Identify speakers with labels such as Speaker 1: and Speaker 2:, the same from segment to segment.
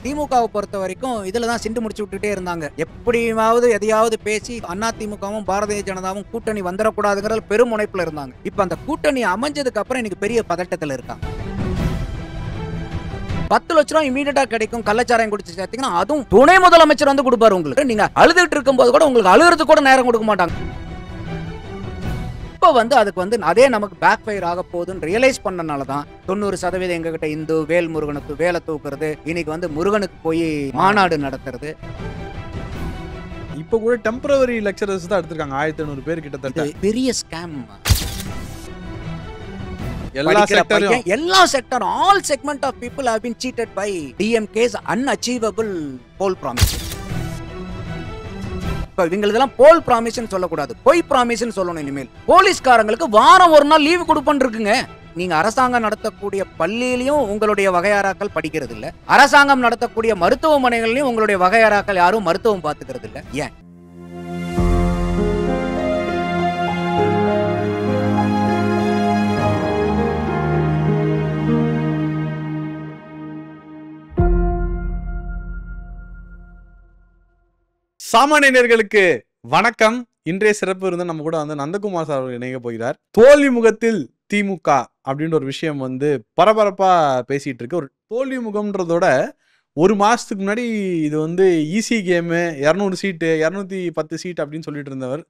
Speaker 1: திமுகவை பொறுத்த வரைக்கும் இதுல தான் சிண்டு முடிச்சு விட்டுட்டே இருந்தாங்க. எப்படியாவது எதையாவது பேசி அதிமுகவும் பாரதிய ஜனதாவும் கூட்டணி வந்துடக்கூடாதுங்கிற பெரும் முனைப்புல இருந்தாங்க. இப்ப அந்த கூட்டணி அமைஞ்சதுக்கு அப்புறம் இன்னைக்கு பெரிய பதட்டத்துல இருக்காங்க. 10 லட்சம் ரூபாய் இமீடியட்டா கிடைக்கும் கள்ளச்சாராயம் குடிச்சு சேர்த்தீங்கன்னா அதுவும் துணை முதலமைச்சர் வந்து கொடுப்பாரு உங்களுக்கு. நீங்க அழுதுட்டு இருக்கும்போது கூட உங்களுக்கு அழுகிறதுக்கு கூட நேரம் கொடுக்க மாட்டாங்க. இப்ப வந்து அதுக்கு வந்து அதே நமக்கு பேக் ஃபயர் ஆக போகுதுன்னு ரியலைஸ் பண்ணனால தான் 90% எங்ககிட்ட இந்து வேல் முருகனுக்கு வேலை தூக்குறது, இன்னைக்கு வந்து முருகனுக்கு போய் மாநாடு நடத்துறது.
Speaker 2: இப்ப கூட டெம்பரவரி லெக்சரர்ஸ் தான் எடுத்திருக்காங்க 1500 பேர் கிட்டத்தட்ட.
Speaker 1: பெரிய ஸ்கேம்.
Speaker 2: எல்லா
Speaker 1: sector all segment of people have been cheated by DMK's unachievable poll promise. இப்ப இவங்களதெல்லாம் போல் ப்ராமிஸ்னு சொல்லக்கூடாது, பொய் ப்ராமிஸ்னு சொல்லணும். இனிமேல் போலீஸ்காரங்களுக்கு வாரம் ஒரு நாள் லீவு கொடுப்பன்னு இருக்குங்க. நீங்க அரசாங்கம் நடத்தக்கூடிய பள்ளியிலையும் உங்களுடைய வகையாராக்கள் படிக்கிறது இல்ல, அரசாங்கம் நடத்தக்கூடிய மருத்துவமனைகளையும் உங்களுடைய வகையாராக்கள் யாரும் மருத்துவம் பார்த்துக்கிறது இல்ல. ஏன்?
Speaker 2: சாமானியர்களுக்கு வணக்கம். இன்றைய சிறப்பு இருந்து நம்ம கூட வந்து நந்தகுமார் சார் அவர்கள் இணைய போகிறார். தோல்வி முகத்தில் திமுக அப்படின்ற ஒரு விஷயம் வந்து பரபரப்பா பேசிட்டு இருக்கு. ஒரு தோல்வி முகம்ன்றதோட ஒரு மாசத்துக்கு முன்னாடி இது வந்து ஈஸி கேமு, 200 சீட்டு 210 சீட் அப்படின்னு சொல்லிட்டு இருந்தவர்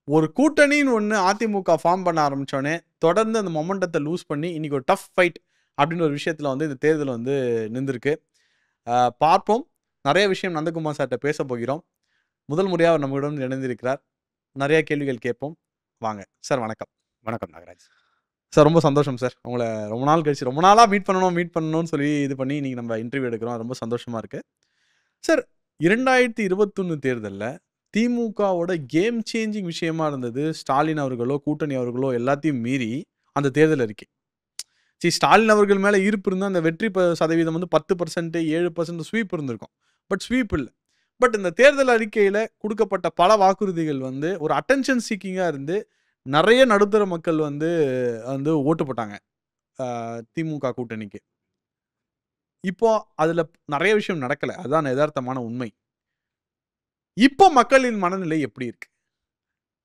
Speaker 2: ஒரு கூட்டணின்னு ஒன்று அதிமுக ஃபார்ம் பண்ண ஆரம்பிச்சோடனே தொடர்ந்து அந்த மொமெண்டத்தை லூஸ் பண்ணி இன்னைக்கு ஒரு டஃப் ஃபைட் அப்படின்ற ஒரு விஷயத்துல வந்து இந்த தேர்தல் வந்து நின்றுருக்கு. பார்ப்போம். நிறைய விஷயம் நந்தகுமார் சார்கிட்ட பேச போகிறோம். முதல் முறையாக அவர் நம்மளுடன் இணைந்திருக்கிறார். நிறைய கேள்விகள் கேட்போம். வாங்க சார். வணக்கம்.
Speaker 1: வணக்கம் நாகராஜ்
Speaker 2: சார். ரொம்ப சந்தோஷம் சார், உங்களை ரொம்ப நாள் கழிச்சு ரொம்ப நாளாக மீட் பண்ணணும்னு சொல்லி இது பண்ணி இன்னைக்கு நம்ம இன்டர்வியூ எடுக்கிறோம். ரொம்ப சந்தோஷமா இருக்கு சார். 2021 தேர்தலில் திமுகவோட கேம் சேஞ்சிங் விஷயமா இருந்தது ஸ்டாலின் அவர்களோ கூட்டணி அவர்களோ எல்லாத்தையும் மீறி அந்த தேர்தல் அறிக்கை. ஸ்டாலின் அவர்கள் மேலே ஈர்ப்பு இருந்தால் அந்த வெற்றி சதவீதம் வந்து 10%, 7% ஸ்வீப் இருந்திருக்கும். பட் ஸ்வீப் இல்லை. பட் இந்த தேர்தல் அறிக்கையில் கொடுக்கப்பட்ட பல வாக்குறுதிகள் வந்து ஒரு அட்டென்ஷன் சீக்கிங்காக இருந்து நிறைய நடுத்தர மக்கள் வந்து ஓட்டு போட்டாங்க திமுக கூட்டணிக்கு. இப்போ அதில் நிறைய விஷயம் நடக்கலை, அதுதான் யதார்த்தமான உண்மை. இப்போ மக்களின் மனநிலை எப்படி இருக்கு?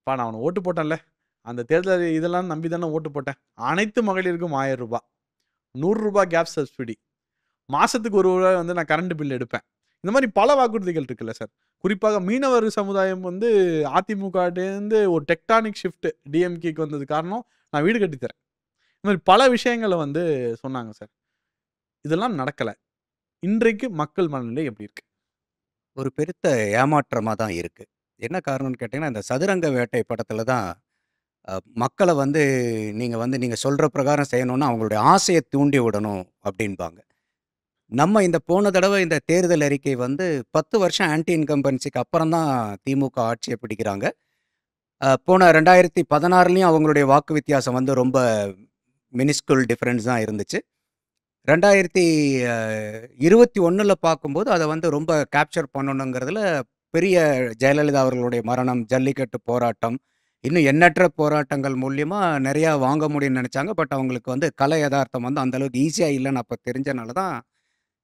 Speaker 2: நான் அவனை ஓட்டு போட்டேன்ல, அந்த தேர்தல் இதெல்லாம் நம்பி தானே ஓட்டு போட்டேன். அனைத்து மகளிருக்கும் 1000 ரூபாய், 100 ரூபாய் கேப் சப்சிடி, மாசத்துக்கு 1 ரூபாய் வந்து நான் கரண்ட் பில் எடுப்பேன். இந்த மாதிரி பல வாக்குறுதிகள் இருக்குல்ல சார். குறிப்பாக மீனவர் சமுதாயம் வந்து அதிமுகலேருந்து ஒரு டெக்டானிக் ஷிஃப்ட் டிஎம்கேக்கு வந்தது காரணம் நான் வீடு கட்டித்தரேன். இந்த மாதிரி பல விஷயங்களை வந்து சொன்னாங்க சார். இதெல்லாம் நடக்கலை. இன்றைக்கு மக்கள் மனநிலை எப்படி இருக்கு?
Speaker 1: ஒரு பெருத்த ஏமாற்றமாக தான் இருக்கு. என்ன காரணம்னு கேட்டிங்கன்னா, இந்த சதுரங்க வேட்டை படத்தில் தான் மக்களை வந்து நீங்கள் சொல்கிற பிரகாரம் செய்யணும்னா அவங்களுடைய ஆசையை தூண்டி விடணும் அப்படின்பாங்க. நம்ம இந்த போன தடவை இந்த தேர்தல் அறிக்கை வந்து 10 வருஷம் ஆன்டி இன்கம்பன்சிக்கு அப்புறம் தான் திமுக ஆட்சியை பிடிக்கிறாங்க. போன 2016லையும் அவங்களுடைய வாக்கு வித்தியாசம் வந்து ரொம்ப மினிஸ்குல் டிஃப்ரென்ஸ் தான் இருந்துச்சு. 2021 பார்க்கும்போது அதை வந்து ரொம்ப கேப்சர் பண்ணணுங்கிறதுல பெரிய ஜெயலலிதா அவர்களுடைய மரணம், ஜல்லிக்கட்டு போராட்டம், இன்னும் எண்ணற்ற போராட்டங்கள் மூலியமா நிறையா வாங்க முடியும்னு நினச்சாங்க. பட் அவங்களுக்கு வந்து கலை யதார்த்தம் வந்து அந்தளவுக்கு ஈஸியாக இல்லைன்னு அப்போ தெரிஞ்சனால தான்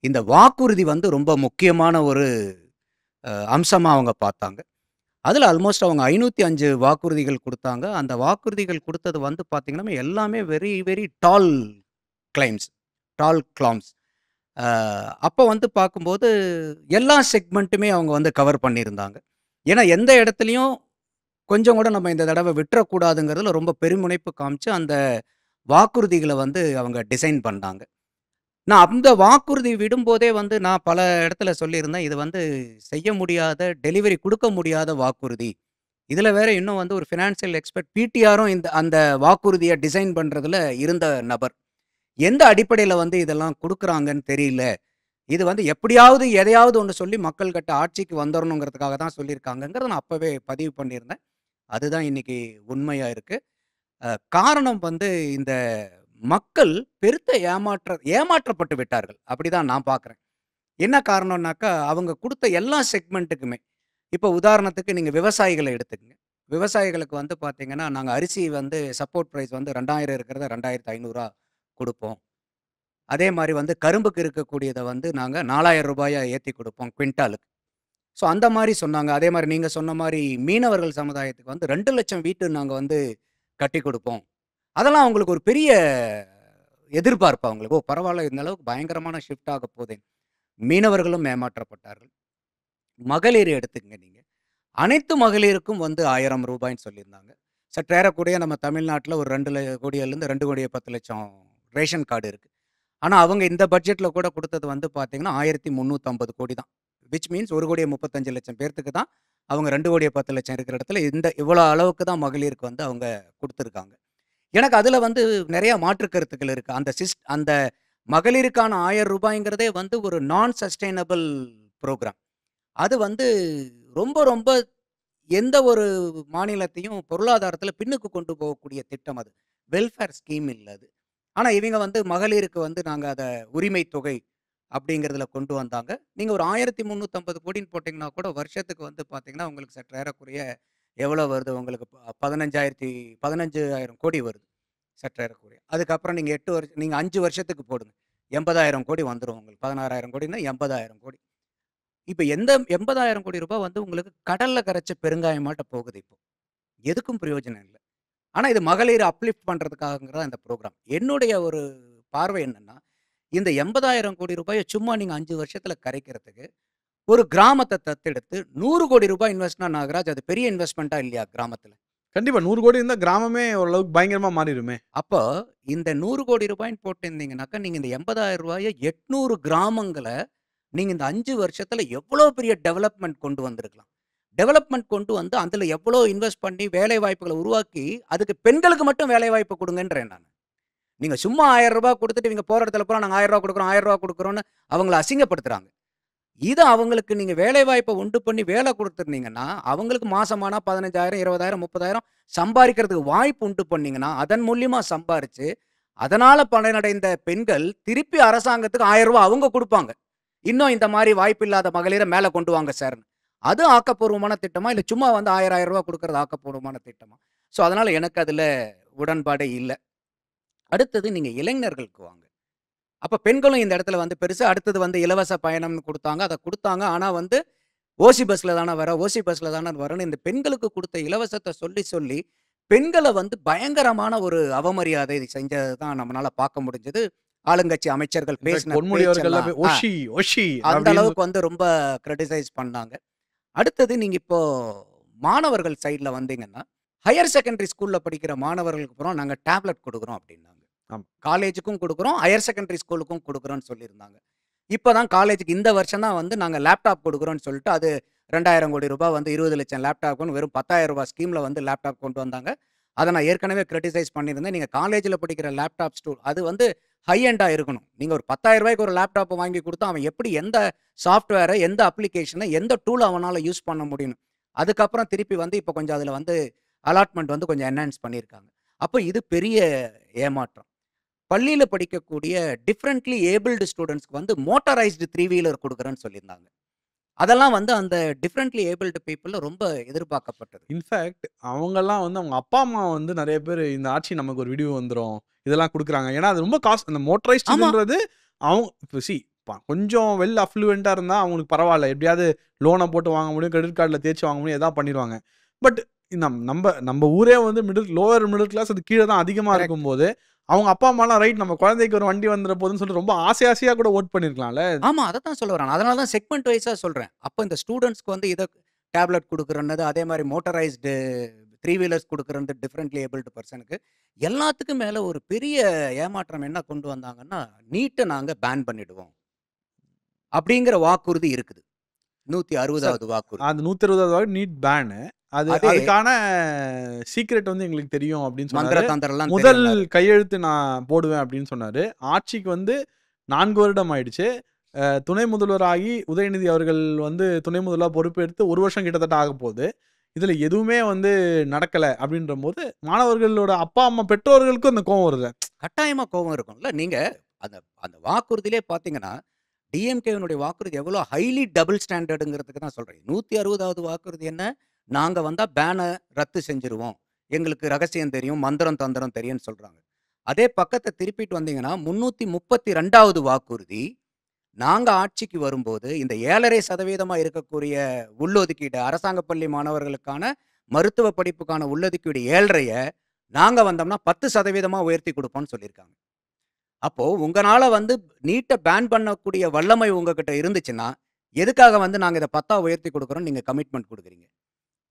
Speaker 1: இந்த வாக்குறுதி வந்து ரொம்ப முக்கியமான ஒரு அம்சமாக அவங்க பார்த்தாங்க. அதில் ஆல்மோஸ்ட் அவங்க 505 வாக்குறுதிகள் கொடுத்தாங்க. அந்த வாக்குறுதிகள் கொடுத்தது வந்து பார்த்திங்கன்னா எல்லாமே வெரி வெரி டால் கிளாம்ஸ். அப்போ வந்து பார்க்கும்போது எல்லா செக்மெண்ட்டுமே அவங்க வந்து கவர் பண்ணியிருந்தாங்க. ஏன்னா எந்த இடத்துலையும் கொஞ்சம் கூட நம்ம இந்த தடவை விட்டுறக்கூடாதுங்கிறதுல ரொம்ப பெருமுனைப்பு காமிச்சு அந்த வாக்குறுதிகளை வந்து அவங்க டிசைன் பண்ணாங்க. நான் அந்த வாக்குறுதி விடும்போதே வந்து நான் பல இடத்துல சொல்லியிருந்தேன், இது வந்து செய்ய முடியாத, டெலிவரி கொடுக்க முடியாத வாக்குறுதி. இதில் வேற இன்னும் வந்து ஒரு ஃபினான்சியல் எக்ஸ்பர்ட் பிடிஆரும் அந்த வாக்குறுதியை டிசைன் பண்ணுறதுல இருந்த நபர். எந்த அடிப்படையில் வந்து இதெல்லாம் கொடுக்குறாங்கன்னு தெரியல. இது வந்து எப்படியாவது எதையாவது ஒன்று சொல்லி மக்கள்கிட்ட ஆட்சிக்கு வந்துடணுங்கிறதுக்காக தான் சொல்லியிருக்காங்கங்கிறத நான் அப்போவே பதிவு பண்ணியிருந்தேன். அதுதான் இன்னைக்கு உண்மையாக இருக்குது. காரணம் வந்து இந்த மக்கள் பெருத்த ஏமாற்றப்பட்டு விட்டார்கள். அப்படிதான் நான் பார்க்குறேன். என்ன காரணம்னாக்கா, அவங்க கொடுத்த எல்லா செக்மெண்ட்டுக்குமே இப்போ உதாரணத்துக்கு நீங்கள் விவசாயிகளை எடுத்துக்கங்க. விவசாயிகளுக்கு வந்து பார்த்தீங்கன்னா, நாங்கள் அரிசி வந்து சப்போர்ட் ப்ரைஸ் வந்து 2000 இருக்கிறத 2500 கொடுப்போம். அதே மாரி வந்து கரும்புக்கு இருக்கக்கூடியத வந்து நாங்க ரூ. 4000 ஏத்தி குடுப்போம் குவிண்டாலுக்கு. ஸோ அந்த மாரி சொன்னாங்க. அதே மாரி நீங்க சொன்ன மாரி மீனவர்கள் சமுதாயத்துக்கு வந்து 2,00,000 வீட்டு நாங்க வந்து கட்டிக் குடுப்போம். அதெல்லாம் அவங்களுக்கு ஒரு பெரிய எதிர்பார்ப்பு அவங்களுக்கு. ஓ! பரவால்ல இந்த அளவுக்கு பயங்கரமான ஷிஃப்ட் ஆகப் போதே. மீனவர்களும் ஏமாற்றப்பட்டார்கள். மகளிர் எடுத்துக்கங்க நீங்க. அனைத்து மகளிருக்கும் வந்து ரூ. 1000 சொல்லியிருந்தாங்க. சற்றேறக்குறைய நம்ம தமிழ்நாட்டுல ஒரு 2,00,000 2,10,00,000 ரேஷன் கார்டு இருக்கு. ஆனா, அவங்க இந்த பட்ஜெட்ல கூட குடுத்தது வந்து பார்த்தீங்கன்னா, 1,350 கோடி தான். விச் மீன்ஸ் 1,35,00,000 பேர்த்துக்கு தான் அவங்க 2,10,00,000 இருக்கிற இடத்துல இவ்வளோ அளவுக்கு தான் மகளிருக்கு வந்து அவங்க குடுத்துருக்காங்க. எனக்கு அதுல வந்து நெறைய மாற்று கருத்துக்கள் இருக்கு. அந்த மகளிருக்கான ரூ. 1000 வந்து ஒரு நான் சஸ்டெய்னபிள் புரோகிராம். அது வந்து ரொம்ப ரொம்ப எந்த ஒரு மாநிலத்தையும் பொருளாதாரத்துல பின்னுக்கு கொண்டு போகக்கூடிய திட்டம் அது. வெல்ஃபேர் ஸ்கீம் இல்ல அது. ஆனா இவங்க வந்து மகளிருக்கு வந்து நாங்க அத உரிமை தொகை அப்படிங்கிறதுல கொண்டு வந்தாங்க. நீங்க ஒரு 1,350 கோடின்னு போட்டீங்கன்னா கூட வருஷத்துக்கு வந்து பார்த்தீங்கன்னா, உங்களுக்கு சற்று ஏறக்குறைய எவ்வளோ வருது உங்களுக்கு 15,000 கோடி வருது. சற்று ஏறக்குறைய. அதுக்கப்புறம் நீங்க 8 வருஷம் நீங்க 5 வருஷத்துக்கு போடுங்க. 80,000 கோடி வந்துரும் உங்களுக்கு. 16,000 கோடின்னா 80,000 கோடி. இப்ப எந்த ரூ. 80,000 கோடி வந்து உங்களுக்கு கடல்ல கரைச்ச பெருங்காயமாட்ட போகுது இப்போ. எதுக்கும் பிரயோஜனம் இல்ல. ஆனா இது மகளிர அப்லிஃப்ட் பண்றதுக்காகங்கிறது இந்த புரோகிராம். என்னுடைய ஒரு பார்வை என்னன்னா, இந்த ரூ. 80,000 கோடி சும்மா நீங்க 5 வருஷத்துல கரைக்கிறதுக்கு, ஒரு கிராமத்த தத்தெடுத்து ரூ. 100 கோடி இன்வெஸ்ட்னா நாகராஜ் அது பெரிய இன்வெஸ்ட்மென்ட்டா இல்லையா கிராமத்துல?
Speaker 2: கண்டிப்பா 100 கோடி இருந்தா கிராமமே ஓரளவுக்கு பயங்கரமா மாறிருமே!
Speaker 1: அப்போ இந்த ரூ. 100 கோடி போட்டிருந்தீங்கன்னாக்கா, நீங்க இந்த ரூ. 80,000 800 கிராமங்கள நீங்க இந்த 5 வருஷத்துல எவ்வளோ பெரிய டெவலப்மென்ட் கொண்டு வந்திருக்கலாம். டெவலப்மென்ட் கொண்டு வந்து அதுல எவ்வளோ இன்வெஸ்ட் பண்ணி வேலை வாய்ப்புகள உருவாக்கி, அதுக்கு பெண்களுக்கு மட்டும் வேலை வாய்ப்பு குடுங்கன்றேன் நானு. நீங்க சும்மா ரூ. 1000 குடுத்துட்டு இவங்க போற இடத்துல பூரா நாங்க ரூ. 1000 குடுக்குறோம், ரூ. 1000 குடுக்குறோம்னு அவங்கள அசிங்கப்படுத்துறாங்க. இது அவங்களுக்கு நீங்க வேலை வாய்ப்ப உண்டு பண்ணி வேல குடுத்துருந்தீங்கன்னா, அவங்களுக்கு மாசமானா 15,000, 20,000, 30,000 சம்பாரிக்கிறதுக்கு வாய்ப்பு உண்டு பண்ணீங்கன்னா, அதன் மூலியமா சம்பாரிச்சு, அதனால பலனடைந்த பெண்கள் திருப்பி அரசாங்கத்துக்கு ரூ. 1000 அவங்க குடுப்பாங்க. இன்னும் இந்த மாரி வாய்ப்பில்லாத மகளிர மேல கொண்டு வாங்க சார்ன்னு. அது ஆக்கப்பூர்வமான திட்டமா? இல்ல சும்மா வந்து ரூ. 1000 குடுக்குறது ஆக்கப்பூர்வமான திட்டமா? ஸோ அதனால எனக்கு அதுல உடன்பாடே இல்ல. அடுத்தது நீங்க இளைஞர்களுக்கு வாங்க. அப்ப பெண்களும் இந்த இடத்துல வந்து பெருசா அடுத்தது வந்து இலவச பயணம்னு குடுத்தாங்க. அத குடுத்தாங்க. ஆனா வந்து ஓசி பஸ்ல தான வர, ஓசி பஸ்ல தான வரன்னு இந்த பெண்களுக்கு குடுத்த இலவசத்த சொல்லி, சொல்லி பெண்கள வந்து பயங்கரமான ஒரு அவமரியாதை செஞ்சத தான் நம்மனால பார்க்க முடிஞ்சது. ஆளுங்கட்சி அமைச்சர்கள்
Speaker 2: இன்ஃபாக்ட்
Speaker 1: பேசின
Speaker 2: பொன்முடி அவர்கள்லாம்
Speaker 1: பேச்செல்லாம்
Speaker 2: "ஒஷி, ஒஷி"
Speaker 1: அந்த
Speaker 2: அப்படின்னு
Speaker 1: அளவுக்கு வந்து ரொம்ப கிரிட்டிசைஸ் பண்ணாங்க. அடுத்தது நீங்க இப்போ மாணவர்கள் சைட்ல வந்தீங்கன்னா, ஹையர் செகண்டரி ஸ்கூல்ல படிக்கிற மாணவர்களுக்கு அப்புறம் நாங்க டேப்லெட் குடுக்குறோம் அப்டின்னாங்க.
Speaker 2: ஆமா.
Speaker 1: காலேஜுக்கும் குடுக்குறோம், ஹையர் செகண்டரி ஸ்கூலுக்கும் குடுக்குறோம்னு சொல்லியிருந்தாங்க. இப்ப தான் காலேஜுக்கு இந்த வருஷம் தான் வந்து நாங்க லேப்டாப் குடுக்குறோம்னு சொல்லிட்டு, அது ரூ. 2,000 கோடி வந்து 20,00,000 லேப்டாப்ன்னு வெறும் ரூ. 10,000 ஸ்கீம்ல வந்து லேப்டாப் கொண்டு வந்தாங்க. அத நான் ஏற்கனவே கிரிட்டிசைஸ் பண்ணியிருந்தேன். நீங்க காலேஜ்ல படிக்கிற லேப்டாப் அது வந்து ஹை எண்டா இருக்கணும். நீங்க ஒரு ரூ. 10,000 ஒரு லேப்டாப் வாங்கி குடுத்தா, அவன் எப்படி எந்த சாஃப்ட்வேர, எந்த அப்ளிகேஷன, எந்த டூல அவனால யூஸ் பண்ண முடியும். அதுக்கப்புறம் திருப்பி வந்து இப்ப கொஞ்சம் அதுல வந்து அலாட்மென்ட் வந்து கொஞ்சம் என்ஹான்ஸ் பண்ணியிருக்காங்க. அப்ப இது பெரிய ஏமாற்றம். பள்ளியில படிக்கக்கூடிய டிஃபரண்ட்லி ஏபிள்டு ஸ்டூடண்ட்ஸ்க்கு வந்து மோட்டாரைஸ்டு 3 வீலர் குடுக்குறேன்னு சொல்லியிருந்தாங்க. அதெல்லாம் வந்து அந்த டிஃபரண்ட்லி ஏபிள்டு பீப்பிள்ல ரொம்ப எதிர்பார்க்கப்பட்டது.
Speaker 2: இன்ஃபாக்ட் அவங்கலாம் வந்து அவங்க அப்பா, அம்மா வந்து நெறைய பேரு இந்த ஆட்சி நமக்கு ஒரு விடிவு வந்துரும். இதெல்லாம் குடுக்குறாங்க. ஏன்னா, அது ரொம்ப அந்த மோட்டரைஸ்ட்
Speaker 1: ஆமா.
Speaker 2: இதுன்றது அவங்க இப்ப கொஞ்சம் வெல் அஃப்ளூயன்ட்டா இருந்தா அவங்களுக்கு பரவால்ல. எப்படியாவது லோன போட்டு வாங்க முடியும். கிரெடிட் கார்ட்ல தேய்ச்சு வாங்க முடியும். எதாவது பண்ணிருவாங்க. பட் நம்ப ஊரே வந்து லோவர் மிடில் கிளாஸ் அது கீழ தான் அதிகமா
Speaker 1: கரெக்ட்.
Speaker 2: இருக்கும்போது, அவங்க அப்பா, அம்மாலாம் ரைட் நம்ம குழந்தைக்கு ஒரு வண்டி வந்துற போதுன்னு சொல்லிட்டு ரொம்ப ஆசையா கூட ஓட் பண்ணியிருக்கலாம்ல.
Speaker 1: ஆமா. அதத்தான் சொல்ல வரேன். அதனால தான் செக்மென்ட் வைஸா சொல்றேன். அப்ப இந்த ஸ்டூடண்ட்ஸ்க்கு வந்து டேப்லெட் குடுக்குறேன்னது, அதே மாரி மோட்டரைஸ்டு 3 வீலர்ஸ் குடுக்குறது டிஃபரண்ட்லி ஏபிள்டு பெர்சனுக்கு. எல்லாத்துக்கும் மேல ஒரு பெரிய ஏமாற்றம் என்ன கொண்டு வந்தாங்கன்னா, நீட்ட நாங்க பேன் பண்ணிடுவோம். அப்படிங்கிற வாக்குறுதி இருக்குது.
Speaker 2: சார்
Speaker 1: 160வது வாக்குறுதி.
Speaker 2: அந்த 120வது நீட் பேனு.
Speaker 1: அதே
Speaker 2: அதுக்கான சீக்ரெட் வந்து எங்களுக்கு தெரியும் அப்படின்னு
Speaker 1: மந்திர
Speaker 2: சொன்னாரு.
Speaker 1: தந்திரம்லாம்
Speaker 2: முதல்
Speaker 1: தெரியும்னாரு.
Speaker 2: கையெழுத்து நான் போடுவேன் அப்படின்னு சொன்னாரு. ஆட்சிக்கு வந்து 4 வருடம் ஆயிடுச்சு. துணை முதல்வராகி உதயநிதி அவர்கள் வந்து துணை முதல்வரா பொறுப்பேற்று 1 வருஷம் கிட்டத்தட்ட ஆகப்போது. இதுல எதுவுமே வந்து நடக்கல அப்படின்றபோது, மாணவர்களோட அப்பா, அம்மா பெற்றோர்களுக்கும் அந்த கோவம் வருது.
Speaker 1: கட்டாயமா கோவம் இருக்கும்ல. நீங்க அந்த அந்த வாக்குறுதியிலே பார்த்தீங்கன்னா, டிஎம்கேவினுடைய வாக்குறுதி எவ்வளோ ஹைலி டபுள் ஸ்டாண்டர்டுங்கிறதுக்கு தான் சொல்றேன். 160வது வாக்குறுதி என்ன? நாங்க வந்தா பேன ரத்து செஞ்சுருவோம். எங்களுக்கு ரகசியம் தெரியும், மந்திரம், தந்திரம் தெரியும்னு சொல்றாங்க. அதே பக்கத்த திருப்பிட்டு வந்தீங்கன்னா, 332வது வாக்குறுதி, நாங்க ஆட்சிக்கு வரும்போது, இந்த 7.5% இருக்கக்கூடிய உள்ளொதுக்கீடு, அரசாங்க பள்ளி மாணவர்களுக்கான மருத்துவ படிப்புக்கான உள்ளொதுக்கீடு 7.5 நாங்க வந்தோம்னா 10% உயர்த்தி குடுப்போம்ன்னு சொல்லியிருக்காங்க. அப்போ உங்கனால வந்து நீட்ட பேன் பண்ணக்கூடிய வல்லமை உங்ககிட்ட இருந்துச்சுன்னா, எதுக்காக வந்து நாங்க இத 10ஆ உயர்த்தி குடுக்குறோம்னு நீங்க கமிட்மெண்ட் குடுக்குறீங்க?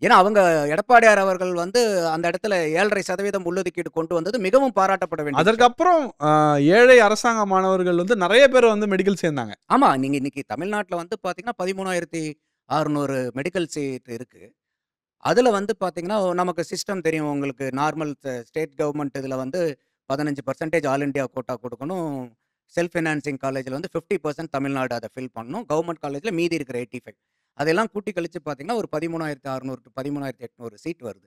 Speaker 1: ஏன்னா, அவங்க எடப்பாடியார் அவர்கள் வந்து அந்த இடத்துல 7.5% உள்ளொதுக்கீடு கொண்டு வந்தது மிகவும் பாராட்டப்பட வேண்டிய விஷயம்.
Speaker 2: அதற்கப்புறம் ஏழை அரசாங்க மாணவர்கள் வந்து நெறைய பேர் வந்து மெடிக்கல் சேர்ந்தாங்க.
Speaker 1: ஆமா. நீங்க இன்னைக்கு தமிழ்நாட்டுல வந்து பார்த்தீங்கன்னா, 13,600 மெடிக்கல் சீட் இருக்கு. அதுல வந்து பார்த்தீங்கன்னா, நமக்கு சிஸ்டம் தெரியும் உங்களுக்கு. நார்மல் ஸ்டேட் கவர்ன்மெண்ட் இதுல வந்து 15% ஆல் இண்டியா கோட்டா குடுக்கணும். செல்ஃப் ஃபினான்சிங் காலேஜ்ல வந்து 50% தமிழ்நாடு அத ஃபில் பண்ணணும். கவர்ன்மெண்ட் காலேஜ்ல மீதி இருக்கிற 85 அதெல்லாம் கூட்டி கழிச்சு பார்த்தீங்கன்னா, ஒரு 13,600 டூ 13,800 சீட் வருது.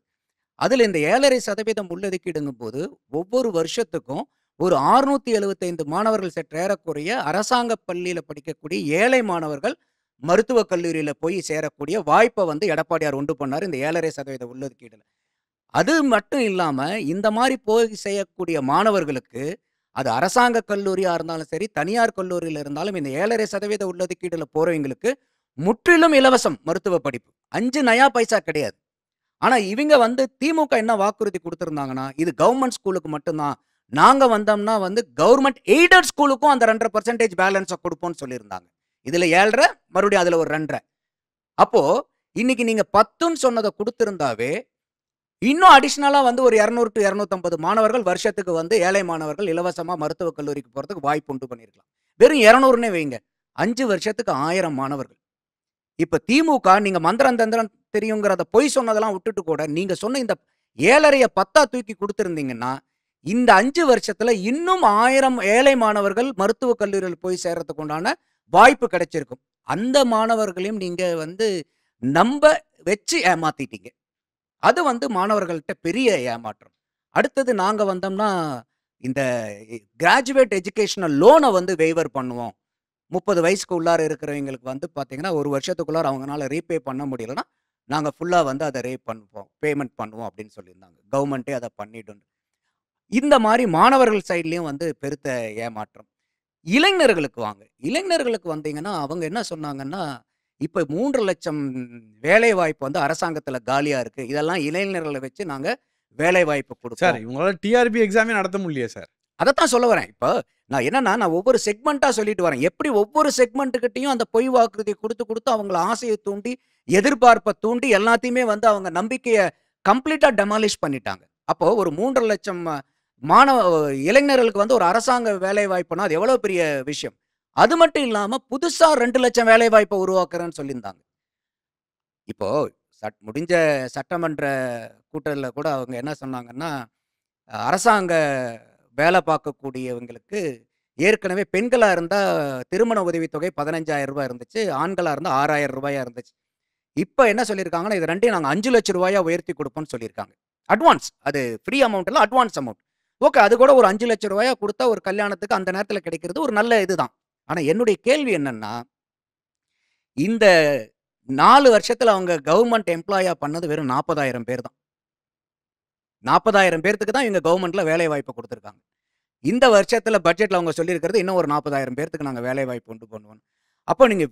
Speaker 1: அதுல இந்த 7.5% உள்ளொதுக்கீடுங்கும்போது, ஒவ்வொரு வருஷத்துக்கும் ஒரு 675 மாணவர்கள் சற்று ஏறக்குறைய அரசாங்க பள்ளியில படிக்கக்கூடிய ஏழை மாணவர்கள் மருத்துவக் கல்லூரியில போய் சேரக்கூடிய வாய்ப்ப வந்து எடப்பாடியார் உண்டு பண்ணாரு, இந்த 7.5% உள்ளொதுக்கீடுல. அது மட்டும் இல்லாம, இந்த மாரி போய் செய்யக்கூடிய மாணவர்களுக்கு, அது அரசாங்க கல்லூரியா இருந்தாலும் சரி, தனியார் கல்லூரியில இருந்தாலும் இந்த 7.5% உள்ளொதுக்கீடுல போறவைங்களுக்கு முற்றிலும் இலவசம் மருத்துவ படிப்பு. 5 நயா பைசா கிடையாது. ஆனா, இவங்க வந்து திமுக என்ன வாக்குறுதி குடுத்திருந்தாங்கன்னா, இது கவர்ன்மென்ட் ஸ்கூலுக்கு மட்டும் தான். நாங்க வந்தோம்னா வந்து கவர்ன்மென்ட் எய்டட் ஸ்கூலுக்கும் அந்த 2.5% பேலன்ஸ குடுப்போம்ன்னு சொல்லியிருந்தாங்க. இதுல 7.5 மறுபடியும் அதுல ஒரு 2.5 அப்போ இன்னைக்கு நீங்க 10ன்னு சொன்னத குடுத்திருந்தாவே, இன்னும் அடிஷனலா வந்து ஒரு 200 டூ 250 மாணவர்கள் வருஷத்துக்கு வந்து ஏழை மாணவர்கள் இலவசமா மருத்துவக் கல்லூரிக்கு போறதுக்கு வாய்ப்பு உண்டு பண்ணியிருக்கலாம். வெறும் 200ன்னே வைங்க. 5 வருஷத்துக்கு 1000 மாணவர்கள். இப்ப திமுக நீங்க மந்திரம் தந்திரம் தெரியுங்கிறத பொய் சொன்னதெல்லாம் விட்டுட்டு கூட, நீங்க சொன்ன இந்த 7.5 10ஆ தூக்கி குடுத்திருந்தீங்கன்னா, இந்த 5 வருஷத்துல இன்னும் 1000 ஏழை மாணவர்கள் மருத்துவக் கல்லூரியில் போய் சேர்றதுக்கு உண்டான வாய்ப்பு கிடைச்சிருக்கும். அந்த மாணவர்களையும் நீங்க வந்து நம்ப வச்சு ஏமாத்திட்டீங்க. அது வந்து மாணவர்கள்ட்ட பெரிய ஏமாற்றம். அடுத்தது நாங்க வந்தோம்னா, இந்த கிராஜுவேட் எஜுகேஷனல் லோன வந்து வெய்வர் பண்ணுவோம். 30 வயசுக்கு உள்ளார இருக்கிறவங்களுக்கு வந்து பார்த்தீங்கன்னா, 1 வருஷத்துக்குள்ளார அவங்கனால ரீபே பண்ண முடியலன்னா, நாங்க ஃபுல்லா வந்து அத பண்ணுவோம். பேமெண்ட் பண்ணுவோம் அப்படின்னு சொல்லியிருந்தாங்க. கவர்ன்மென்ட்டே அத பண்ணிடும். இந்த மாரி மாணவர்கள் சைட்லயும் வந்து பெருத்த ஏமாற்றம். இளைஞர்களுக்கு வாங்க. இளைஞர்களுக்கு வந்தீங்கன்னா, அவங்க என்ன சொன்னாங்கன்னா, இப்ப 3,00,000 வேலைவாய்ப்பு வந்து அரசாங்கத்தில காலியா இருக்கு. இதெல்லாம் இளைஞர்கள வச்சு நாங்க வேலைவாய்ப்பு
Speaker 2: சார்,
Speaker 1: குடுப்போம்.
Speaker 2: இவங்களால டிஆர்பி எக்ஸாமே நடத்த முடியலையே சார்.
Speaker 1: அதத்தான் சொல்ல வரேன். இப்போ நான் என்னன்னா, நான் ஒவ்வொரு செக்மென்ட்டா சொல்லிட்டு வரேன். எப்படி ஒவ்வொரு செக்மென்ட்கிட்டயும் அந்த பொய் வாக்குறுதிய குடுத்து, குடுத்து அவங்கள ஆசைய தூண்டி, எதிர்பார்ப்ப தூண்டி, எல்லாத்தையுமே வந்து அவங்க நம்பிக்கைய கம்ப்ளீட்டா டெமாலிஷ் பண்ணிட்டாங்க. அப்போ ஒரு 3,50,000 மாணவ இளைஞர்களுக்கு வந்து ஒரு அரசாங்க வேலைவாய்ப்புனா, அது எவ்வளோ பெரிய விஷயம். அது மட்டும் இல்லாம, புதுசா 2,00,000 வேலைவாய்ப்ப உருவாக்குறேன்னு சொல்லியிருந்தாங்க. இப்போ முடிஞ்ச சட்டமன்ற கூட்டல்ல கூட அவங்க என்ன சொன்னாங்கன்னா, அரசாங்க வேலை பார்க்கக்கூடியவங்களுக்கு ஏற்கனவே பெண்களா இருந்தா திருமண உதவித்தொகை ரூ. 15,000 இருந்துச்சு. ஆண்களா இருந்தா ரூ. 6,000 இருந்துச்சு. இப்ப என்ன சொல்லியிருக்காங்கன்னா, இது 2யும் நாங்க ரூ. 5,00,000 உயர்த்தி குடுப்போம்ன்னு சொல்லியிருக்காங்க. அட்வான்ஸ். அது ஃப்ரீ அமௌண்ட் இல்ல. Advance amount. ஓகே. அது கூட ஒரு ரூ. 5,00,000 குடுத்தா ஒரு கல்யாணத்துக்கு அந்த நேரத்துல கிடைக்கிறது ஒரு நல்ல இதுதான். ஆனா என்னுடைய கேள்வி என்னன்னா, இந்த 4 வருஷத்துல அவங்க கவர்ன்மென்ட் எம்ப்ளாயியா பண்ணது வெறும் 40,000 பேர் தான். 40,000 பேர்த்துக்கு தான் இவங்க கவர்ன்மென்ட்ல வேலை வாய்ப்பு குடுத்திருக்காங்க. இந்த வருஷத்துல பட்ஜெட்ல அவங்க சொல்லியிருக்கிறது இன்னும் ஒரு 40,000 பேர்த்துக்கு நாங்க வேலை வாய்ப்பு உண்டு பண்ணுவோம். அப்போ நீங்க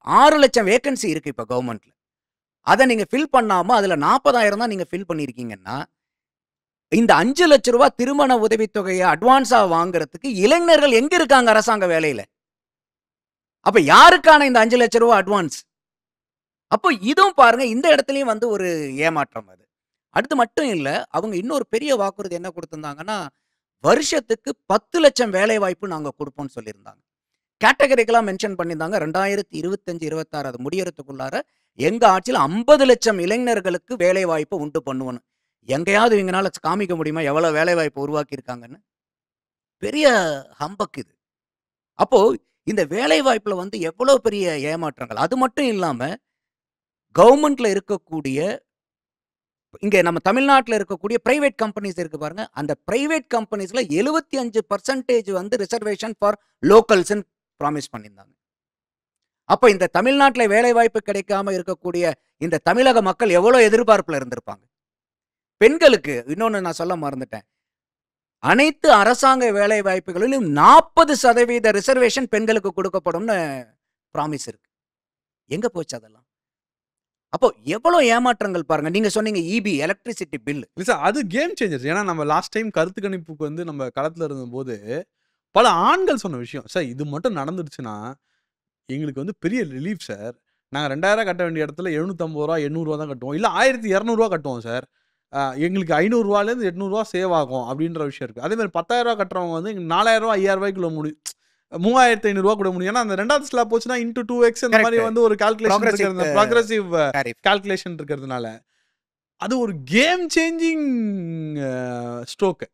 Speaker 1: 6,00,000 வேக்கன்சி இருக்கு இப்ப கவர்ன்மென்ட்ல. அத நீங்க ஃபில் பண்ணாம அதுல 40,000 தான் நீங்க ஃபில் பண்ணியிருக்கீங்கன்னா, இந்த ரூ. 5,00,000 திருமண உதவித்தொகைய அட்வான்ஸா வாங்குறதுக்கு இளைஞர்கள் எங்க இருக்காங்க அரசாங்க வேலையில? அப்ப யாருக்கான இந்த ரூ. 5,00,000 அட்வான்ஸ்? அப்போ இதுவும் பாருங்க இந்த இடத்துலயும் வந்து ஒரு ஏமாற்றம் அது. அடுத்து மட்டும் இல்ல, அவங்க இன்னொரு பெரிய வாக்குறுதி என்ன குடுத்திருந்தாங்கன்னா, வருஷத்துக்கு 10,00,000 வேலைவாய்ப்பு நாங்க குடுப்போம்ன்னு சொல்லியிருந்தாங்க. கேட்டகரிக்கலா மென்ஷன் பண்ணியிருந்தாங்க. 2025, 26 அது முடியறதுக்குள்ளார எங்க ஆட்சியில 50,00,000 இளைஞர்களுக்கு வேலைவாய்ப்பு உண்டு பண்ணுவோம்ன்னு. எங்கேயாவது இவங்கனால காமிக்க முடியுமா? எவ்வளோ வேலைவாய்ப்பு உருவாக்கியிருக்காங்கன்னு? பெரிய ஹம்பக் இது. அப்போ இந்த வேலைவாய்ப்புல வந்து எவ்வளோ பெரிய ஏமாற்றங்கள். அது மட்டும் இல்லாம, கவர்ன்மென்ட்ல இருக்கக்கூடிய இங்க நம்ம தமிழ்நாட்டுல இருக்கக்கூடிய பிரைவேட் கம்பெனிஸ் இருக்கு பாருங்க. அந்த பிரைவேட் கம்பெனிஸ்ல 75% வந்து ரிசர்வேஷன் ஃபார் லோக்கல்ஸ்ன்னு ப்ராமிஸ் பண்ணியிருந்தாங்க. அப்ப இந்த தமிழ்நாட்டுல வேலைவாய்ப்பு கிடைக்காம இருக்கக்கூடிய இந்த தமிழக மக்கள் எவ்வளோ எதிர்பார்ப்புல இருந்திருப்பாங்க. பெண்களுக்கு இன்னொன்னு நான் சொல்ல மறந்துட்டேன். அனைத்து அரசாங்க வேலை வாய்ப்புகளிலும் 40% ரிசர்வேஷன் பெண்களுக்கு கொடுக்கப்படும்னு ப்ராமிஸ் இருக்கு. எங்க போச்சு அதெல்லாம்? அப்போ எவ்வளோ ஏமாற்றங்கள் பாருங்க. நீங்க சொன்னீங்க இபி எலக்ட்ரிசிட்டி பில்.
Speaker 2: இல்ல சார், அது கேம் சேஞ்சர்ஸ். ஏன்னா நம்ம லாஸ்ட் டைம் கருத்து கணிப்புக்கு வந்து நம்ம களத்துல இருந்தபோது பல ஆண்கள் சொன்ன விஷயம், சார் இது மட்டும் நடந்துருச்சுன்னா எங்களுக்கு வந்து பெரிய ரிலீஃப் சார். நாங்க 2000 கட்ட வேண்டிய இடத்துல ரூ. 750 800 தான் கட்டுவோம். இல்ல ரூ. 1200 கட்டுவோம் சார். எங்களுக்கு ரூ. 500லேருந்து ரூ. 800 சேவ் ஆகும் அப்படின்ற விஷயம் இருக்கு. அதே மாதிரி ரூ. 10,000 கட்டுறவங்க வந்து எங்களுக்கு ரூ. 4000 ரூ. 5000க்குள்ள முடியும். ரூ. 3500 கூட முடியும். ஏன்னா அந்த ரெண்டாவது ஸ்லாப் போச்சுன்னா இன்டு 2x இந்த மாதிரி வந்து ஒரு கால்குலேஷன் இருக்கிறது, ப்ராக்ரசிவ் கால்குலேஷன் இருக்கிறதுனால அது ஒரு கேம் சேஞ்சிங் ஸ்ட்ரோக்.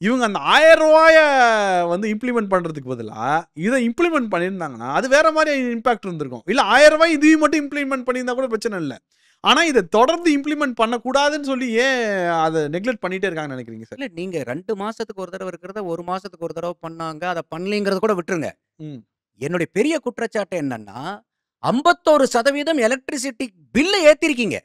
Speaker 2: இவங்க அந்த ரூ. 1000 வந்து இம்ப்ளிமெண்ட் பண்றதுக்கு பதிலா இதை இம்ப்ளிமெண்ட் பண்ணியிருந்தாங்கன்னா அது வேற மாதிரி இம்பாக்ட் இருந்திருக்கும். இல்ல ரூ. 1000 இதையும் மட்டும் இம்ப்ளிமெண்ட் பண்ணியிருந்தா கூட பிரச்சனை இல்லை. ஆனா இதை தொடர்ந்து இம்ப்ளிமெண்ட் பண்ணக்கூடாதுன்னு சொல்லி ஏன் அதை நெக்லெக்ட் பண்ணிட்டே இருக்காங்கன்னு நினைக்கிறீங்க சார்?
Speaker 1: இல்ல நீங்க 2 மாசத்துக்கு ஒரு தடவை இருக்கிறத 1 மாசத்துக்கு ஒரு தடவை பண்ணாங்க. அதை பண்ணலங்கிறத கூட விட்டுருங்க. என்னுடைய பெரிய குற்றச்சாட்டு என்னன்னா 51% எலக்ட்ரிசிட்டி பில்ல ஏத்திருக்கீங்க.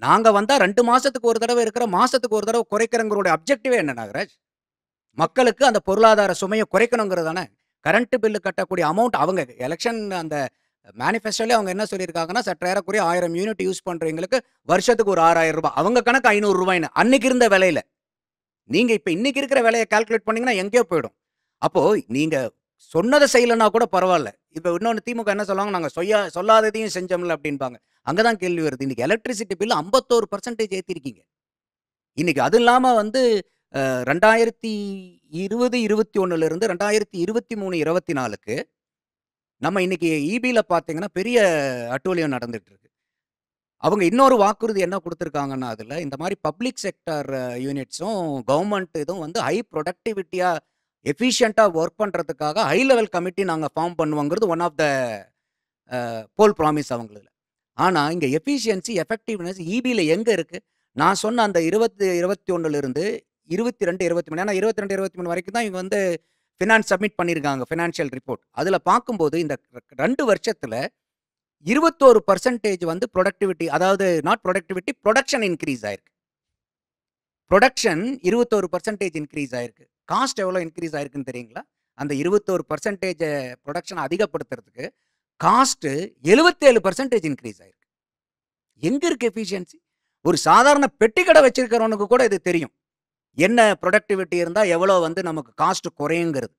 Speaker 1: நாங்க வந்தா 2 மாசத்துக்கு ஒரு தடவை இருக்கிற மாசத்துக்கு ஒரு தடவை குறைக்கிறவங்களுடைய அப்ஜெக்டிவே என்ன நாகராஜ்? மக்களுக்கு அந்த பொருளாதார சுமையை குறைக்கணுங்கிறது தானே. கரண்ட் பில்லு கட்டக்கூடிய அமௌண்ட் அவங்க எலெக்ஷன் அந்த மேனிஃபெஸ்டோல அவங்க என்ன சொல்லியிருக்காங்கன்னா, சற்றேறக்குறைய 1000 யூனிட் யூஸ் பண்றவங்களுக்கு வருஷத்துக்கு ஒரு ரூ. 6000. அவங்க கணக்கு ரூ. 500 அன்னைக்கு இருந்த விலையில. நீங்க இப்ப இன்னைக்கு இருக்கிற விலையை கால்குலேட் பண்ணீங்கன்னா எங்கேயோ போயிடும். அப்போ நீங்க சொன்னதை செய்யலன்னா கூட பரவாயில்ல. இப்ப இன்னொன்னு திமுக என்ன சொல்லுவாங்க, நாங்க சொல்லாததையும் செஞ்சோம்ல அப்படின்பாங்க. அங்கதான் கேள்வி வருது. இன்னைக்கு எலக்ட்ரிசிட்டி பில் 51% ஏத்திருக்கீங்க. இன்னைக்கு அது இல்லாம வந்து 2020, 21ல இருந்து 2023, 24க்கு நம்ம இன்னைக்கு இபில பார்த்தீங்கன்னா பெரிய அட்டூழியம் நடந்துட்டு இருக்கு. அவங்க இன்னொரு வாக்குறுதி என்ன குடுத்திருக்காங்கன்னா, அதுல இந்த மாரி பப்ளிக் செக்டார் யூனிட்ஸும், கவர்ன்மெண்ட் இதுவும் வந்து ஹை புரொடக்டிவிட்டியா, எஃபிஷியன்ட்டா வொர்க் பண்றதுக்காக ஹை லெவல் கமிட்டி நாங்க ஃபார்ம் பண்ணுவோங்கிறது one of the poll promise அவங்களுது. ஆனா, இங்க எஃபிஷியன்சி, எஃபெக்டிவ்னஸ் இபில எங்க இருக்கு? நான் சொன்ன அந்த 20, 21ல இருந்து 22, 23 ஏன்னா 22, 23 வரைக்கும் தான் இவங்க வந்து ஃபினான்ஸ் சப்மிட் பண்ணியிருக்காங்க. Financial report. அதுல பார்க்கும்போது இந்த 2 வருஷத்துல 21% வந்து புரொடக்டிவிட்டி அதாவது நாட் புரொடக்டிவிட்டி புரொடக்ஷன் இன்கிரீஸ் ஆயிருக்கு. புரொடக்ஷன் 21% இன்கிரீஸ் ஆயிருக்கு. காஸ்ட் எவ்வளோ இன்கிரீஸ் ஆயிருக்குன்னு தெரியுங்களா? அந்த 21% புரொடக்ஷன் அதிகப்படுத்துறதுக்கு காஸ்ட் 77% இன்கிரீஸ் ஆயிருக்கு. எங்க இருக்கு எஃபிஷியன்சி? ஒரு சாதாரண பெட்டி கடை வச்சிருக்கிறவனுக்கு கூட இது தெரியும். என்ன புரொடக்டிவிட்டி இருந்தா எவ்வளோ வந்து நமக்கு காஸ்ட் குறையுங்கிறது.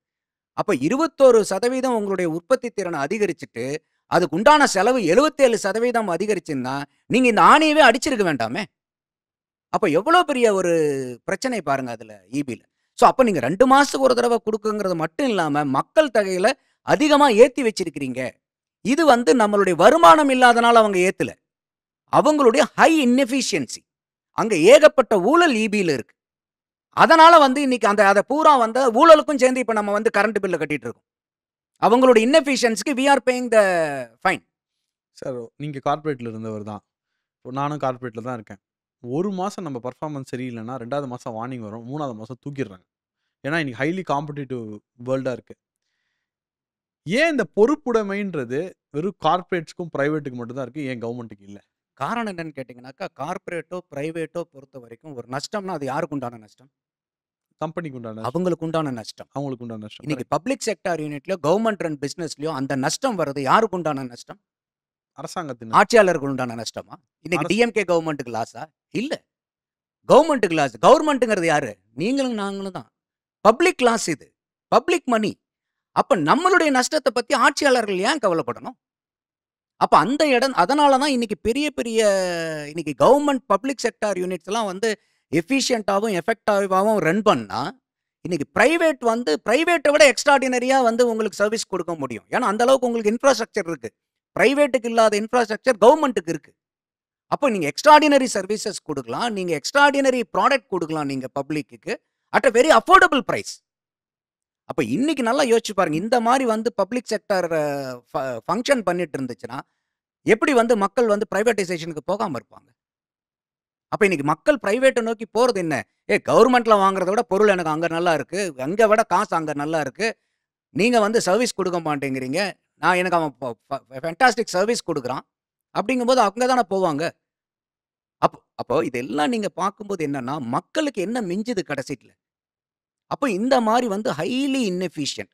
Speaker 1: அப்ப 21% உங்களுடைய உற்பத்தி திறனை அதிகரிச்சுட்டு, அதுக்கு உண்டான செலவு 77% அதிகரிச்சுன்னா, நீங்க இந்த ஆணையவே அடிச்சிருக்க வேண்டாமே! அப்ப எவ்வளோ பெரிய ஒரு பிரச்சனை பாருங்க அதுல இபில. ஸோ அப்ப நீங்க 2 மாசத்துக்கு ஒரு தடவை குடுக்குங்கிறது மட்டும் இல்லாம, மக்கள் தொகையில அதிகமா ஏத்தி வச்சிருக்கிறீங்க. இது வந்து நம்மளுடைய வருமானம் இல்லாதனால அவங்க ஏத்தல. அவங்களுடைய ஹை இன்எஃபிஷியன்சி. அங்க ஏகப்பட்ட ஊழல் இபில இருக்கு. அதனால வந்து இன்னைக்கு அத பூரா வந்து ஊழலுக்கும் சேர்ந்து இப்ப நம்ம வந்து கரண்ட் பில்ல கட்டிட்டு இருக்கோம். அவங்களோட இன்எஃபிஷியன்சிக்கு we are paying the fine.
Speaker 2: Sir, நீங்க கார்ப்பரேட்ல இருந்தவர் தான். இப்போ நானும் கார்ப்பரேட்ல தான் இருக்கேன். 1 மாசம் நம்ம பெர்ஃபார்மன்ஸ் சரியில்லைன்னா 2வது மாசம் வார்னிங் வரும். 3வது மாசம் தூக்கிடுறாங்க. ஏன்னா இன்னைக்கு ஹைலி காம்படிட்டிவ் வேர்ல்டா இருக்கு. ஏன் இந்த பொறுப்புடைமைன்றது வெறும் கார்ப்பரேட்ஸ்க்கும் பிரைவேட்டுக்கு மட்டும் தான் இருக்கு, ஏன் கவர்மெண்ட்டுக்கு இல்ல?
Speaker 1: காரணம் என்னன்னு கேட்டீங்கன்னாக்கா, கார்ப்பரேட்டோ, பிரைவேட்டோ பொறுத்தவரைக்கும் ஒரு நஷ்டம்னா அது யாருக்கு உண்டான நஷ்டம்?
Speaker 2: கம்பெனிக்கு உண்டான நஷ்டம்.
Speaker 1: அவங்களுக்கு உண்டான நஷ்டம்.
Speaker 2: அவங்களுக்கு உண்டான நஷ்டம்.
Speaker 1: இன்னைக்கு பப்ளிக் செக்டார் யூனிட்லயோ, கவர்ன்மெண்ட் ரன் பிசினஸ்லயோ அந்த நஷ்டம் வர்றது யாருக்கு உண்டான நஷ்டம்?
Speaker 2: அரசாங்கத்தின்
Speaker 1: ஆட்சியாளருக்கு உண்டான நஷ்டமா? இன்னைக்கு
Speaker 2: அரசு-
Speaker 1: டிஎம்கே கவர்ன்மெண்ட்டுக்கு லாஸா? இல்ல. கவர்ன்மெண்ட்டுக்கு லாஸ். கவர்ன்மெண்ட்ங்கிறது யாரு? நீங்களும் நாங்களும் தான். பப்ளிக் லாஸ் இது. Public money. அப்ப நம்மளுடைய நஷ்டத்த பத்தி ஆட்சியாளர்கள் ஏன் கவலைப்படணும்? அப்ப அந்த அதனால தான் இன்னைக்கு பெரிய பெரிய இன்னைக்கு கவர்ன்மெண்ட் பப்ளிக் செக்டார் யூனிட்ஸ் எல்லாம் வந்து எஃபிஷியன்ட்டாவும், எஃபெக்டிவாவும் ரன் பண்ணா, இன்னைக்கு பிரைவேட் வந்து பிரைவேட்ட விட எக்ஸ்ட்ரார்டினரியா வந்து உங்களுக்கு சர்வீஸ் கொடுக்க முடியும். ஏன்னா அந்த அளவுக்கு உங்களுக்கு இன்ஃப்ராஸ்ட்ரக்சர் இருக்கு. பிரைவேட்டுக்கு இல்லாத இன்ஃப்ராஸ்ட்ரக்சர் கவர்ன்மெண்ட்டுக்கு இருக்கு. அப்ப நீங்க எக்ஸ்ட்ரார்டினரி சர்வீசஸ் குடுக்கலாம். நீங்க எக்ஸ்ட்ரார்டினரி ப்ராடக்ட் குடுக்கலாம் நீங்க பப்ளிக்குக்கு at a very affordable price. அப்ப இன்னைக்கு நல்லா யோசிச்சு பாருங்க. இந்த மாரி வந்து பப்ளிக் செக்டார் ஃபங்ஷன் பண்ணிட்டு இருந்துச்சுன்னா, எப்படி வந்து மக்கள் வந்து பிரைவேடைசேஷனுக்கு போகாம இருப்பாங்க? அப்ப இன்னைக்கு மக்கள் பிரைவேட்ட நோக்கி போறது என்ன? கவர்ன்மெண்ட்ல வாங்குறத விட பொருள் எனக்கு அங்க நல்லா இருக்கு. அங்க விட காசு அங்க நல்லா இருக்கு. நீங்க வந்து சர்வீஸ் குடுக்க மாட்டேங்கிறீங்க. எனக்கு அவன் ஃபேன்டாஸ்டிக் சர்வீஸ் குடுக்குறான். அப்படிங்கும்போது அங்க தானே போவாங்க. அப்போ அப்போ இதெல்லாம் நீங்க பார்க்கும்போது என்னன்னா, மக்களுக்கு என்ன மிஞ்சுது கடைசில? அப்போ இந்த மாரி வந்து ஹைலி இன்எஃபிஷியன்ட்.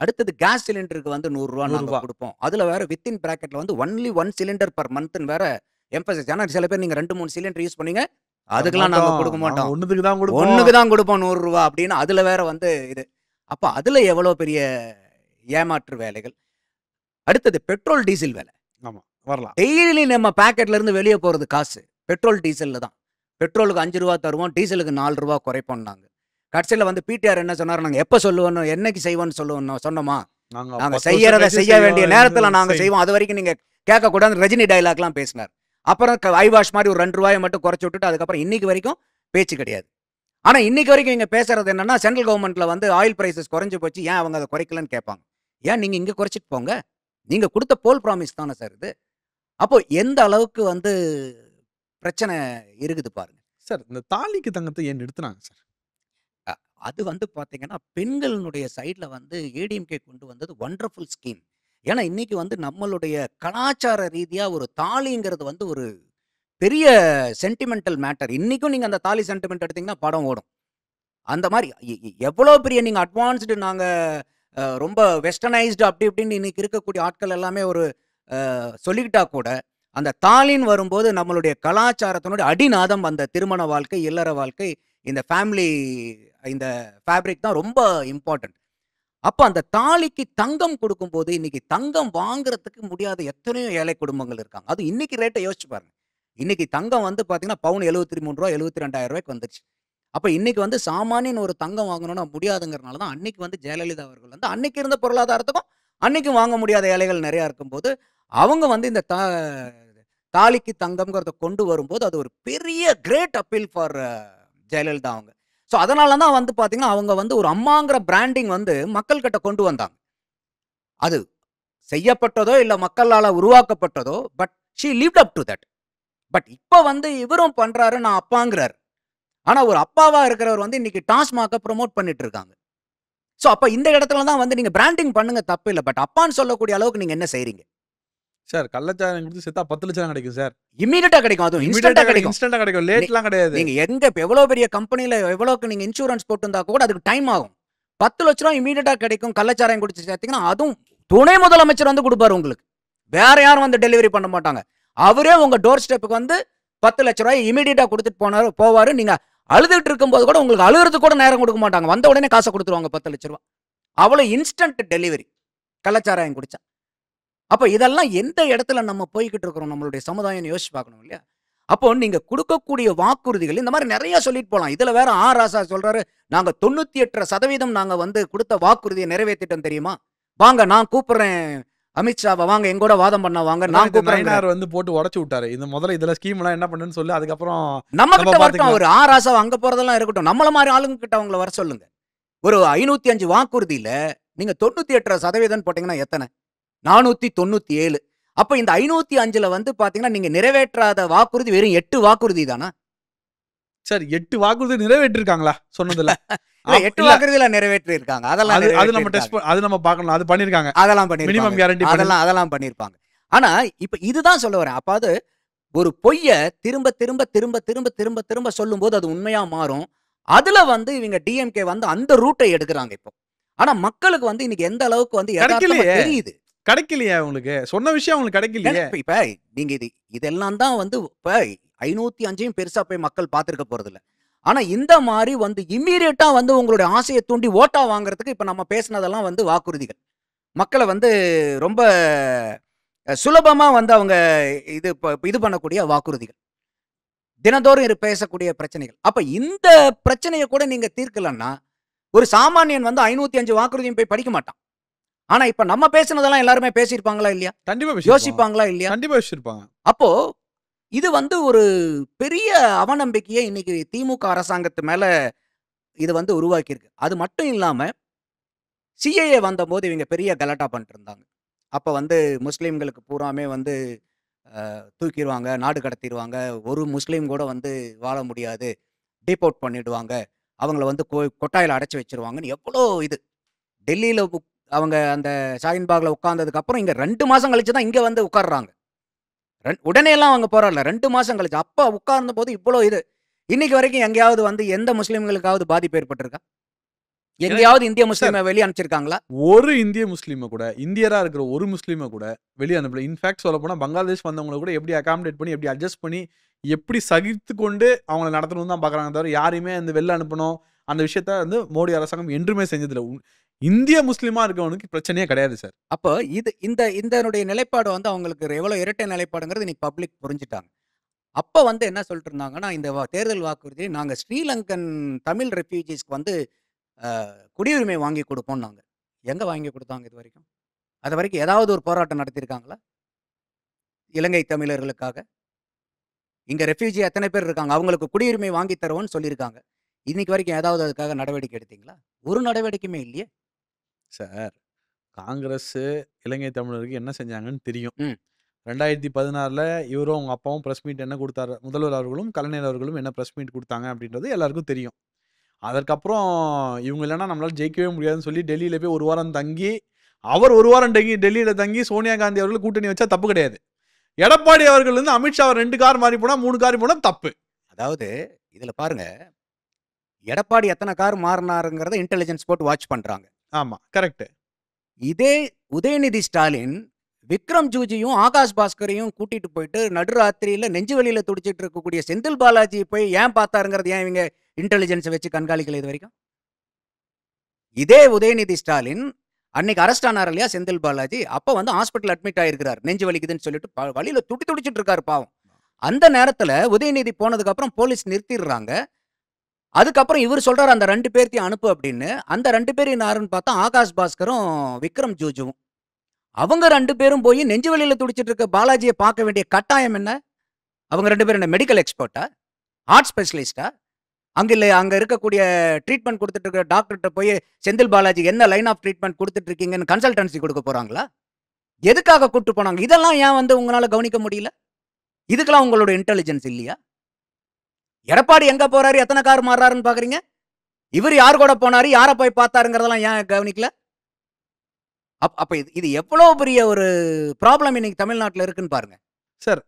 Speaker 1: அடுத்தது கேஸ் சிலிண்டருக்கு வந்து ரூ. 100 நாங்க
Speaker 2: ரூ. 100
Speaker 1: குடுப்போம். அதுல வேற வித்தின் பிராக்கெட்ல வந்து ஒன்லி 1 சிலிண்டர் பெர் மந்த்ன்னு வேற எம்பசைஸ். ஆனா சில பேர் நீங்க 2, 3 சிலிண்டர் யூஸ் பண்ணீங்க. அதுக்கெல்லாம் நாங்க குடுக்க
Speaker 2: நாங்க
Speaker 1: மாட்டோம்.
Speaker 2: ஒண்ணுத்துக்கு தான் குடுப்போம்.
Speaker 1: ஒண்ணுக்கு தான் குடுப்போம் ரூ. 100 அப்படின்னு அதுல வேற வந்து இது. அப்ப அதுல எவ்வளோ பெரிய ஏமாற்று வேலைகள். அடுத்தது பெட்ரோல், டீசல் விலை.
Speaker 2: ஆமா. வரலாம்.
Speaker 1: டெய்லி நம்ம பாக்கெட்ல இருந்து வெளிய போறது காசு. பெட்ரோல், டீசல்ல தான். பெட்ரோலுக்கு ரூ. 5 தருவோம். டீசலுக்கு ரூ. 4 குறைப்போம்னாங்க. கடைசில வந்து பிடிஆர் என்ன சொன்னாரு, நாங்க எப்ப சொல்லுவோம், என்னைக்கு செய்வோம்னு சொன்னோமா?
Speaker 2: நாங்க
Speaker 1: நாங்க
Speaker 2: 10 வருஷம்
Speaker 1: செய்யறத
Speaker 2: கழிச்சு
Speaker 1: செய்ய வேண்டிய
Speaker 2: செய்வோம்.
Speaker 1: நேரத்துல நாங்க செய்வோம். அதுவரைக்கும் நீங்க கேட்கக்கூடாதுன்னு ரஜினி டயலாக்லாம் பேசினார். அப்புறம் ஐவாஷ் மாரி ஒரு ரூ. 2 மட்டும் குறைச்சு விட்டுட்டு அதுக்கப்புறம் இன்னைக்கு வரைக்கும் பேச்சு கிடையாது. ஆனா இன்னைக்கு வரைக்கும் இங்க பேசுறது என்னன்னா, சென்ட்ரல் கவர்ன்மெண்ட்ல வந்து ஆயில் பிரைஸஸ் குறைஞ்சு போச்சு. ஏன் அவங்க அத குறைக்கலன்னு கேட்பாங்க. ஏன் நீங்க இங்க குறைச்சிட்டு போங்க. நீங்க குடுத்த போல் ப்ராமிஸ் தானே சார் இது. அப்போ எந்த அளவுக்கு வந்து பிரச்சனை இருக்குது பாருங்க.
Speaker 2: சார் இந்த தாலிக்கு தங்கத்தை ஏன் நிறுத்துனாங்க சார்?
Speaker 1: அ அது வந்து பார்த்தீங்கன்னா, பெண்களினுடைய சைட்ல வந்து ஏடிஎம்கே கொண்டு வந்தது வண்டர்ஃபுல் ஸ்கீம். ஏன்னா, இன்னைக்கு வந்து நம்மளுடைய கலாச்சார ரீதியா ஒரு தாலிங்கிறது வந்து ஒரு பெரிய சென்டிமெண்டல் மேட்டர். இன்னைக்கும் நீங்க அந்த தாலி சென்டிமெண்ட் எடுத்தீங்கன்னா படம் ஓடும். அந்த மாரி எவ்வளோ பெரிய நீங்க அட்வான்ஸ்டு நாங்க ரொம்ப வெஸ்டர்னைஸ்டு அப்படி இப்படின்னு இன்னைக்கு இருக்கக்கூடிய ஆட்கள் எல்லாமே ஒரு சொல்லிக்கிட்டா கூட, அந்த தாலின்னு வரும்போது நம்மளுடைய கலாச்சாரத்தினுடைய அடிநாதம் அந்த திருமண வாழ்க்கை, இல்லற வாழ்க்கை, இந்த ஃபேமிலி இந்த ஃபேப்ரிக் தான் ரொம்ப இம்பார்ட்டன்ட். அப்ப அந்த தாலிக்கு தங்கம் குடுக்கும்போது, இன்னைக்கு தங்கம் வாங்குறதுக்கு முடியாத எத்தனையோ ஏழை குடும்பங்கள் இருக்காங்க. அதுவும் இன்னைக்கு ரேட்ட யோசிச்சு பாருங்க. இன்னைக்கு தங்கம் வந்து பார்த்தீங்கன்னா, பவுன் ரூ. 73 ரூ. 72,000 வந்துருச்சு. அப்ப இன்னைக்கு வந்து சாமானியன் ஒரு தங்கம் வாங்கணும்னா முடியாதுங்கிறனால தான், அன்னைக்கு வந்து ஜெயலலிதா அவர்கள் வந்து அன்னைக்கு இருந்த பொருளாதாரத்துக்கும், அன்னைக்கும் வாங்க முடியாத ஏழைகள் நெறையா இருக்கும்போது, அவங்க வந்து இந்த தாலிக்கு தங்கம்ங்கிறத கொண்டு வரும்போது, அது ஒரு பெரிய கிரேட் அப்பீல் ஃபார் ஜெயலலிதா அவங்க. ஸோ, அதனால தான் வந்து பார்த்தீங்கன்னா, அவங்க வந்து ஒரு அம்மாங்கிற பிராண்டிங் வந்து மக்கள் கிட்ட கொண்டு வந்தாங்க. அது செய்யப்பட்டதோ, இல்ல மக்களால உருவாக்கப்பட்டதோ, but she lived up to that. But இப்ப வந்து இவரும் பண்றாரு, நான் அப்பாங்கிறாரு. ஆனா ஒரு அப்பாவா இருக்கிறவர் வந்து இன்னைக்கு டாஸ்மாக்க ப்ரமோட் பண்ணிட்டு இருக்காங்க. ஸோ, அப்ப இந்த இடத்துல தான் வந்து நீங்க பிராண்டிங் பண்ணுங்க தப்பு இல்ல. பட் அப்பான்னு சொல்லக்கூடிய அளவுக்கு நீங்க என்ன செய்றீங்க?
Speaker 2: சார் கள்ளச்சாராயம் குடுத்து செத்தா 10 லட்சம் தான் கிடைக்கும் சார்.
Speaker 1: இம்மீடியட்டா கிடைக்கும். அதுவும்
Speaker 2: இமிடியேட்டா
Speaker 1: இன்ஸ்டன்ட்டா
Speaker 2: கிடைக்கும்.
Speaker 1: கிடைக்கும்.
Speaker 2: இன்ஸ்டன்ட்டா கிடைக்கும். லேட்லாம் கிடையாது.
Speaker 1: நீங்க எங்க இப்ப எவ்வளோ பெரிய கம்பெனில எவ்வளோக்கு நீங்க இன்சூரன்ஸ் போட்டிருந்தா கூட அதுக்கு டைம் ஆகும். ரூ. 10,00,000 இம்மீடியட்டா கிடைக்கும். கள்ளச்சாராயம் குடிச்சு சேர்த்தீங்கன்னா, அதுவும் துணை முதலமைச்சர் வந்து குடுப்பாரு உங்களுக்கு. வேற யாரும் வந்து டெலிவரி பண்ண மாட்டாங்க. அவரே உங்க டோர் ஸ்டெப்புக்கு வந்து ரூ. 10,00,000 இம்மீடியட்டா குடுத்துட்டு போவாரு. நீங்க அழுதுட்டு இருக்கும்போது கூட உங்களுக்கு அழுகுறதுக்கு கூட நேரம் குடுக்க மாட்டாங்க. வந்த உடனே காச குடுத்துருவாங்க ரூ. 10,00,000. அவ்வளோ இன்ஸ்டன்ட் டெலிவரி. கள்ளச்சாராயம் குடிச்சா. அப்ப இதெல்லாம் எந்த இடத்துல நம்ம போய்க்கிட்டு இருக்கிறோம் நம்மளுடைய சமுதாயம்னு யோசிச்சு பார்க்கணும் இல்லையா? அப்போ நீங்க குடுக்கக்கூடிய வாக்குறுதிகள் இந்த மாரி நெறைய சொல்லிட்டு போலாம். இதுல வேற ராசா சொல்றாரு, நாங்க 98% நாங்க வந்து குடுத்த வாக்குறுதிய நிறைவேத்திட்டோம் தெரியுமா? வாங்க நான் கூப்பிடுறேன் அமித்ஷாவ வாங்க எங்கூட வாதம் பண்ண வாங்க. நான்
Speaker 2: நான்
Speaker 1: கூப்பிடுறேன்.
Speaker 2: நயினார் வந்து போட்டு உடைச்சு விட்டாரு. இந்த முதல்ல இதுல ஸ்கீம்லாம் என்ன பண்ணுன்னு சொல்லி அதுக்கப்புறம்
Speaker 1: நம்ம கிட்ட வரட்டும்
Speaker 2: பாத்துக்கலாம்.
Speaker 1: அவரு. ராசா அங்க போறதெல்லாம் இருக்கட்டும். நம்மள மாரி ஆளுங்க கிட்ட அவங்கள வர சொல்லுங்க. ஒரு 505 வாக்குறுதியில நீங்க 98% போட்டீங்கன்னா எத்தன? 497. அப்ப இந்த 505ல வந்து பார்த்தீங்கன்னா, நீங்க நிறைவேற்றாத வாக்குறுதி வெறும் 8 வாக்குறுதி தானா?
Speaker 2: சார் 8 வாக்குறுதி நிறைவேற்றிருக்காங்களா சொன்னதுல?
Speaker 1: இல்ல 8 வாக்குறுதில நிறைவேற்றியிருக்காங்க. அதெல்லாம்
Speaker 2: அது நம்ம
Speaker 1: நிறைவேற்றியிருக்காங்க.
Speaker 2: அது நம்ம பார்க்கணும். அது பண்ணிருக்காங்க.
Speaker 1: அதெல்லாம்
Speaker 2: மினிமம்
Speaker 1: பண்ணியிருப்பாங்க.
Speaker 2: கேரண்டி
Speaker 1: அதெல்லாம் பண்ணியிருப்பாங்க. ஆனா, இப்ப இதுதான் சொல்ல வரேன். அப்பாவது ஒரு பொய்ய திரும்ப, திரும்ப, திரும்ப, திரும்ப, திரும்ப, திரும்ப சொல்லும்போது அது உண்மையா மாறும். அதுல வந்து இவங்க டிஎம்கே வந்து அந்த ரூட்ட எடுக்குறாங்க இப்போ. ஆனா மக்களுக்கு வந்து இன்னைக்கு எந்த அளவுக்கு வந்து எதார்த்தமா
Speaker 2: கிடைக்கலையே.
Speaker 1: தெரியுது.
Speaker 2: கிடைக்கலையே உங்களுக்கு. சொன்ன விஷயம் உங்களுக்கு கிடைக்கலையே.
Speaker 1: இப்ப நீங்க இதெல்லாம் தான் வந்து இப்ப 505யும் பெருசா போய் மக்கள் பார்த்திருக்க போறதில்ல. ஆனா இந்த மாரி வந்து இம்மீடியட்டா வந்து உங்களுடைய ஆசைய தூண்டி ஓட்டா வாங்குறதுக்கு இப்ப நம்ம பேசினதெல்லாம் வந்து வாக்குறுதிகள். மக்கள வந்து ரொம்ப சுலபமா வந்து அவங்க இது பண்ணக்கூடிய வாக்குறுதிகள். தினந்தோறும் பேசக்கூடிய பிரச்சனைகள். அப்ப இந்த பிரச்சனைய கூட நீங்க தீர்க்கலன்னா, ஒரு சாமானியன் வந்து 505 வாக்குறுதியும் போய் படிக்க மாட்டான். ஆனா இப்ப நம்ம பேசினதெல்லாம் எல்லாருமே பேசியிருப்பாங்களா இல்லையா?
Speaker 2: கண்டிப்பா பேசிருப்பாங்க.
Speaker 1: யோசிப்பாங்களா இல்லையா?
Speaker 2: கண்டிப்பா யோசிச்சிருப்பாங்க.
Speaker 1: அப்போ இது வந்து ஒரு பெரிய அவநம்பிக்கைய இன்னைக்கு திமுக அரசாங்கத்து மேல இது வந்து உருவாக்கியிருக்கு. அது மட்டும் இல்லாம சிஏஏ வந்தபோது இவங்க பெரிய கலாட்டா பண்ணிட்டு இருந்தாங்க. அப்ப வந்து முஸ்லிம்களுக்கு பூராமே வந்து தூக்கிருவாங்க, நாடு கடத்திருவாங்க. ஒரு முஸ்லீம் கூட வந்து வாழ முடியாது. டீபோர்ட் பண்ணிடுவாங்க. அவங்கள வந்து கொட்டாயில அடைச்சு வச்சுருவாங்கன்னு எவ்வளோ இது. டெல்லியில அவங்க அந்த ஷாஹீன்பாக்ல உட்கார்ந்ததுக்கு அப்புறம் இங்க 2 மாசம் கழிச்சு தான் இங்க வந்து உட்கார்றாங்க. உடனேலாம் அவங்க போராடல. 2 மாசம் கழிச்சு. அப்ப உட்கார்ந்தபோது இவ்வளோ இது. இன்னைக்கு வரைக்கும் எங்கேயாவது வந்து எந்த முஸ்லிம்களுக்காவது பாதிப்பு ஏற்பட்டிருக்கா? எங்கேயாவது இந்திய
Speaker 2: சார்
Speaker 1: முஸ்லீமை வெளியே அனுப்பிச்சிருக்காங்களா?
Speaker 2: ஒரு இந்திய முஸ்லீமை கூட, இந்தியரா இருக்கிற ஒரு முஸ்லீமை கூட வெளிய அனுப்பல. இன்ஃபேக்ட் சொல்லப்போனா பங்களாதேஷ் வந்தவங்கள கூட எப்படி அகாமடேட் பண்ணி, எப்படி அட்ஜஸ்ட் பண்ணி, எப்படி சகித்து கொண்டு அவங்கள நடத்தணும்னு தான் பார்க்குறாங்க தவிர, யாரையுமே அந்த வெளில அனுப்பணும், அந்த விஷயத்த வந்து மோடி அரசாங்கம் என்றுமே செஞ்சதில்ல. இந்திய முஸ்லீமா இருக்கவனுக்கு பிரச்சனையே கிடையாது சார்.
Speaker 1: அப்போ இதனுடைய நிலைப்பாடு வந்து அவங்களுக்கு எவ்வளவு இரட்டை நிலைப்பாடுங்கிறது இன்னைக்கு பப்ளிக் புரிஞ்சுட்டாங்க. அப்ப வந்து என்ன சொல்லிட்டு இருந்தாங்கன்னா, இந்த தேர்தல் வாக்குறுதியை நாங்க ஸ்ரீலங்கன் தமிழ் ரெஃப்யூஜீஸ்க்கு வந்து குடியுரிமை வாங்கி குடுப்போம்னாங்க. எங்க வாங்கி குடுத்தாங்க இதுவரைக்கும்? அதுவரைக்கும் ஏதாவது ஒரு போராட்டம் நடத்தியிருக்காங்களா? இலங்கை தமிழர்களுக்காக? இங்க ரெஃப்யூஜி எத்தனை பேர் இருக்காங்க? அவங்களுக்கு குடியுரிமை வாங்கி தருவோம்னு சொல்லியிருக்காங்க. இன்னைக்கு வரைக்கும் ஏதாவது அதுக்காக நடவடிக்கை எடுத்தீங்களா? ஒரு நடவடிக்கையுமே இல்லையே!
Speaker 2: சார், காங்கிரஸு இலங்கை தமிழருக்கு என்ன செஞ்சாங்கன்னு தெரியும்.
Speaker 1: ம்.
Speaker 2: 2016ல இவரும் அவங்க அப்பாவும் பிரஸ் மீட் என்ன குடுத்தாரு, முதல்வர் அவர்களும், கலைஞர் அவர்களும் என்ன பிரஸ் மீட் குடுத்தாங்க அப்படின்றது எல்லாருக்கும் தெரியும். அதற்கப்புறம் இவங்க இல்லன்னா நம்மளால ஜெயிக்கவே முடியாதுன்னு சொல்லி டெல்லியில போய் 1 வாரம் தங்கி, அவர் 1 வாரம் டெல்லியில தங்கி சோனியா காந்தி அவர்கள் கூட்டணி வச்சா தப்பு கிடையாது. எடப்பாடி அவர்கள் வந்து அமித்ஷா 2 கார் மாறி போனா, 3 கார் போனா தப்பு.
Speaker 1: அதாவது இதுல பாருங்க, எடப்பாடி எத்தனை கார் மாறுனாருங்கிறத இன்டெலிஜென்ஸ் போட்டு வாட்ச் பண்றாங்க.
Speaker 2: ஆமா, கரெக்ட்.
Speaker 1: இதே உதயநிதி ஸ்டாலின் விக்ரம் ஜூஜியும் ஆகாஷ் பாஸ்கரையும் கூட்டிட்டு போயிட்டு நடுராத்திரியில நெஞ்சு வலியில துடிச்சிட்டு இருக்கக்கூடிய செந்தில் பாலாஜி போய் ஏன் பார்த்தாருங்கிறது ஏன் இவங்க இன்டெலிஜென்ஸை வச்சு கண்காணிக்கல இது வரைக்கும்? இதே உதயநிதி ஸ்டாலின் அன்னைக்கு அரெஸ்ட் ஆனார் இல்லையா செந்தில் பாலாஜி, அப்ப வந்து ஹாஸ்பிட்டல் அட்மிட் ஆயிருக்கிறார், நெஞ்சு வலிக்குதுன்னு சொல்லிட்டு வழியில துடிச்சிட்டு இருக்காரு பாவம். அந்த நேரத்துல உதயநிதி போனதுக்கு அப்புறம் போலீஸ் நிறுத்திடுறாங்க. அதுக்கப்புறம் இவர் சொல்றாரு அந்த 2 பேர்த்தையும் அனுப்பு அப்படின்னு. அந்த 2 பேரும் யாருன்னு பார்த்தா ஆகாஷ் பாஸ்கரும் விக்ரம் ஜூஜுவும். அவங்க 2 பேரும் போய் நெஞ்சு வலியில துடிச்சிட்டு இருக்க பாலாஜியை பார்க்க வேண்டிய கட்டாயம் என்ன? அவங்க 2 பேரும் என்ன மெடிக்கல் எக்ஸ்பர்ட்டா? ஹார்ட் ஸ்பெஷலிஸ்டா? அங்க இருக்கக்கூடிய ட்ரீட்மெண்ட் கொடுத்துட்டு இருக்கிற டாக்டர்கிட்ட போய் செந்தில் பாலாஜி என்ன லைன் ஆஃப் ட்ரீட்மெண்ட் கொடுத்துட்டு இருக்கீங்கன்னு கன்சல்டன்சி கொடுக்க போறாங்களா? எதுக்காக கூட்டு போனாங்க? இதெல்லாம் ஏன் வந்து உங்களால கவனிக்க முடியல? இதுக்கெல்லாம் உங்களோட இன்டெலிஜென்ஸ் இல்லையா? எடப்பாடி எங்க போறாரு, எத்தனை கார் மாறுறாருன்னு பாக்குறீங்க? இவர் யார் கூட போனாரு, யாரை போய் பார்த்தாருங்கிறதெல்லாம் ஏன் கவனிக்கல? அப்ப இது எவ்வளவு பெரிய ஒரு ப்ராப்ளம் இன்னைக்கு தமிழ்நாட்டுல இருக்குன்னு பாருங்க.
Speaker 2: சார்,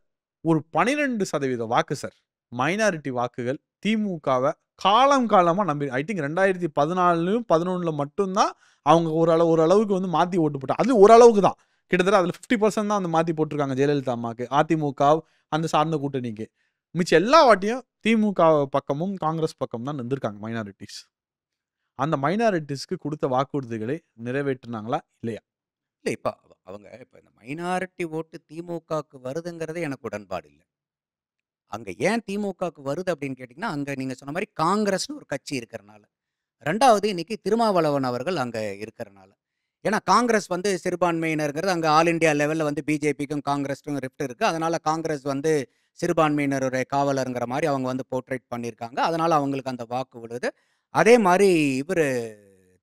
Speaker 2: ஒரு 12% வாக்கு சார். மைனாரிட்டி வாக்குகள் திமுகவை காலம் காலமா நம்பி, ஐ திங்க் 2014 11ல மட்டும் தான் அவங்க ஓரளவுக்கு வந்து மாத்தி ஓட்டு போட்டாங்க. அது ஓரளவுக்கு தான். கிட்டத்தட்ட அதுல 50% தான் வந்து மாத்தி போட்டிருக்காங்க ஜெயலலிதா அம்மாக்கு, அதிமுக அந்த சார்ந்த கூட்டணிக்கு. மிச்சம் எல்லா வாட்டியும் திமுக பக்கமும் காங்கிரஸ் பக்கம் தான் நின்றுருக்காங்க மைனாரிட்டிஸ். அந்த மைனாரிட்டிஸ்க்கு கொடுத்த வாக்குறுதிகளை நிறைவேற்றினாங்களா இல்லையா?
Speaker 1: இல்ல இப்ப இப்ப இந்த மைனாரிட்டி ஓட்டு திமுகவுக்கு வருதுங்கிறதே எனக்கு உடன்பாடு இல்ல. அங்க ஏன் திமுகவுக்கு வருது அப்படின்னு கேட்டீங்கன்னா, அங்க நீங்க சொன்ன மாரி காங்கிரஸ்னு ஒரு கட்சி இருக்கிறனால. 2வது இன்னைக்கு திருமாவளவன் அவர்கள் அங்க இருக்கிறனால. ஏன்னா காங்கிரஸ் வந்து சிறுபான்மையினர்ங்கிறது அங்க ஆல் இண்டியா லெவல்ல வந்து பிஜேபிக்கும் காங்கிரஸ்க்கும் ரிஃப்ட் இருக்கு. அதனால காங்கிரஸ் வந்து சிறுபான்மையினருடைய காவலர்ங்கிற மாரி அவங்க வந்து போர்ட்ரேட் பண்ணியிருக்காங்க. அதனால அவங்களுக்கு அந்த வாக்கு விழுது. அதே மாரி இவரு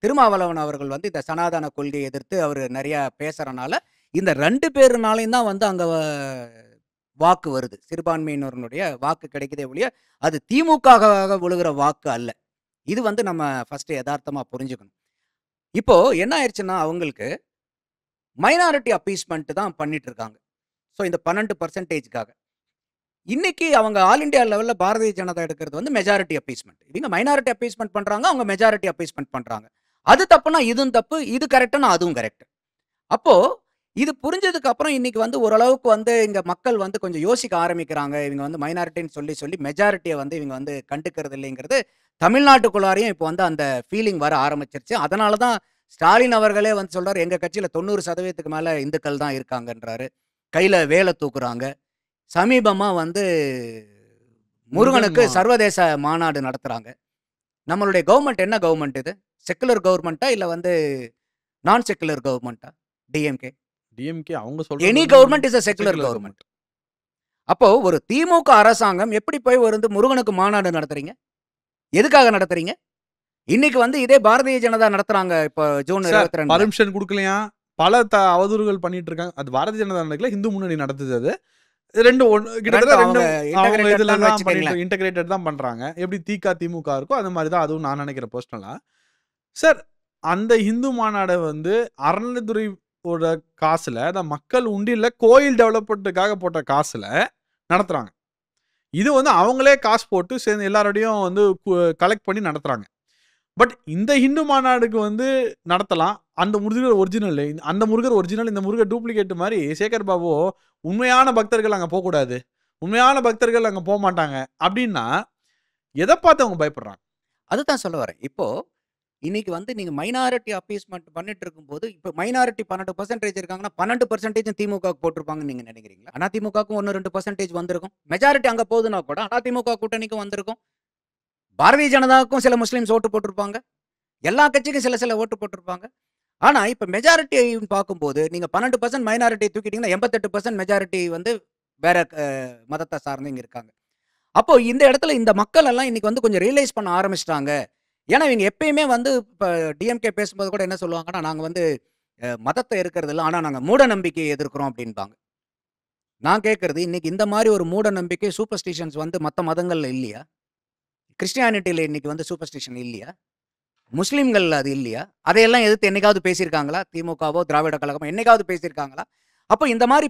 Speaker 1: திருமாவளவன் அவர்கள் வந்து இந்த சனாதன கொள்கையை எதிர்த்து அவரு நெறைய பேசுறனால, இந்த 2 பேருனாலயும் தான் வந்து அங்க வாக்கு வருது. சிறுபான்மையினருடைய வாக்கு கிடைக்குதே ஒழிய, அது திமுகவாக விழுகிற வாக்கு அல்ல. இது வந்து நம்ம ஃபர்ஸ்ட் எதார்த்தமா புரிஞ்சுக்கணும். இப்போ என்ன ஆயிருச்சுன்னா, அவங்களுக்கு மைனாரிட்டி அப்பீஸ்மென்ட் தான் பண்ணிட்டு இருக்காங்க. ஸோ இந்த 12%க்காக. இன்னைக்கு அவங்க ஆல் இண்டியா லெவல்ல பாரதிய ஜனதா எடுக்கிறது வந்து மெஜாரிட்டி அப்பீஸ்மென்ட். இவங்க மைனாரிட்டி அப்பீஸ்மென்ட் பண்றாங்க, அவங்க மெஜாரிட்டி அப்பீஸ்மென்ட் பண்றாங்க. அது தப்புனா இதுவும் தப்பு, இது கரெக்ட்னா அதுவும் கரெக்ட். அப்போ இது புரிஞ்சதுக்கு அப்புறம் இன்னைக்கு வந்து ஓரளவுக்கு வந்து இங்க மக்கள் வந்து கொஞ்சம் யோசிக்க ஆரம்பிக்கிறாங்க. இவங்க வந்து மைனாரிட்டின்னு சொல்லி மெஜாரிட்டிய வந்து இவங்க வந்து கண்டுக்கிறது இல்லைங்கிறது தமிழ்நாட்டுக்குள்ளாரையும் இப்போ வந்து அந்த ஃபீலிங் வர ஆரம்பிச்சிருச்சு. அதனால தான் ஸ்டாலின் அவர்களே வந்து சொல்றாரு, எங்க கட்சியில 90% மேல இந்துக்கள் தான் இருக்காங்கன்றாரு. கையில வேல தூக்குறாங்க. சமீபமா வந்து முருகனுக்கு சர்வதேச மாநாடு நடத்துறாங்க. நம்மளுடைய கவர்ன்மெண்ட் என்ன கவர்ன்மெண்ட் இது? செக்குலர் கவர்ன்மெண்ட்டா இல்ல வந்து நான் செக்குலர் கவர்ன்மெண்ட்டா?
Speaker 2: டிஎம்கே அவங்க சொல்றது
Speaker 1: any government is a secular government. அப்போ ஒரு திமுக அரசாங்கம் எப்படி போய் வந்து முருகனுக்கு மாநாடு நடத்துறீங்க? எதுக்காக நடத்துறீங்க? இன்னைக்கு வந்து இதே பாரதிய ஜனதா நடத்துறாங்க. இப்போ ஜூன் 22
Speaker 2: பர்மிஷன் கொடுக்கலையா? பல அவதூறுகள் பண்ணிட்டு இருக்காங்க. அது பாரதிய ஜனதா நடக்கல, இந்து முன்னணி நடத்துது. அது கிட்டத்தட்ட இன்டகிரேட்டட் தான் பண்றாங்க. எப்படி திக திமுக இருக்கோ அந்த மாதிரி தான் அதுவும் நான் நினைக்கிறேன் பர்சனலா. சார், அந்த இந்து மாநாடை வந்து அறநிலைத்துறையோட காசுல, மக்கள் உண்டியல்ல கோயில் டெவலப்மெண்ட்டுக்காக போட்ட காசுல நடத்துறாங்க. இது வந்து அவங்களே காசு போட்டு சேர்ந்து எல்லாரோடையும் வந்து கலெக்ட் பண்ணி நடத்துறாங்க. பட் இந்த ஹிந்து மாநாடுக்கு வந்து நடத்தலாம். அந்த முருகர் ஒரிஜினல், அந்த முருகர் ஒரிஜினல், இந்த முருகர் டூப்ளிகேட் மாதிரி சேகர் பாபு உண்மையான பக்தர்கள் அங்க போகக்கூடாது, உண்மையான பக்தர்கள் அங்க போக மாட்டாங்க அப்படின்னா எதை பார்த்து அவங்க பயப்படுறாங்க?
Speaker 1: அதுதான் சொல்ல வரேன். இப்போ இன்னைக்கு வந்து நீங்க மைனாரிட்டி அப்பீஸ்மென்ட் பண்ணிட்டு இருக்கும்போது, இப்போ மைனாரிட்டி 12% இருக்காங்கன்னா 12% திமுகவுக்கு போட்டிருப்பாங்கன்னு நீங்க நினைக்கிறீங்களா? அதிமுகவுக்கும் 1, 2% வந்திருக்கும். மெஜாரிட்டி அங்க போகுதுன்னா கூட அதிமுக கூட்டணிக்கும் வந்திருக்கும். பாரதிய ஜனதாவுக்கும் சில முஸ்லிம்ஸ் ஓட்டு போட்டிருப்பாங்க. எல்லா கட்சிக்கும் சில ஓட்டு போட்டிருப்பாங்க. ஆனா, இப்ப மெஜாரிட்டி பார்க்கும்போது, நீங்க 12% மைனாரிட்டிய தூக்கிட்டீங்கன்னா 88% மெஜாரிட்டி வந்து வேற மதத்த சார்ந்தவங்க இருக்காங்க. அப்போ இந்த இடத்துல இந்த மக்கள் எல்லாம் இன்னைக்கு வந்து கொஞ்சம் ரியலைஸ் பண்ண ஆரம்பிச்சுட்டாங்க. ஏன்னா, இவங்க எப்பயுமே வந்து இப்ப டிஎம்கே பேசும்போது கூட என்ன சொல்லுவாங்கன்னா, நாங்க வந்து மதத்த எதிர்க்கிறது இல்ல. ஆனா நாங்க மூட நம்பிக்கையை எதிர்க்கிறோம் அப்படின்பாங்க. நான் கேட்கிறது, இன்னைக்கு இந்த மாரி ஒரு மூட நம்பிக்கை, சூப்பர்ஸ்டிஷன்ஸ் வந்து மத்த மதங்கள்ல இல்லையா? கிறிஸ்டியானிட்டில இன்னைக்கு வந்து சூப்பர்ஸ்டிஷன் இல்லையா? முஸ்லிம்கள்ல அது இல்லையா? அதையெல்லாம் எதிர்த்து என்னைக்காவது பேசியிருக்காங்களா? திமுகவோ, திராவிட கழகமோ என்னைக்காவது பேசியிருக்காங்களா? அப்போ இந்த மாரி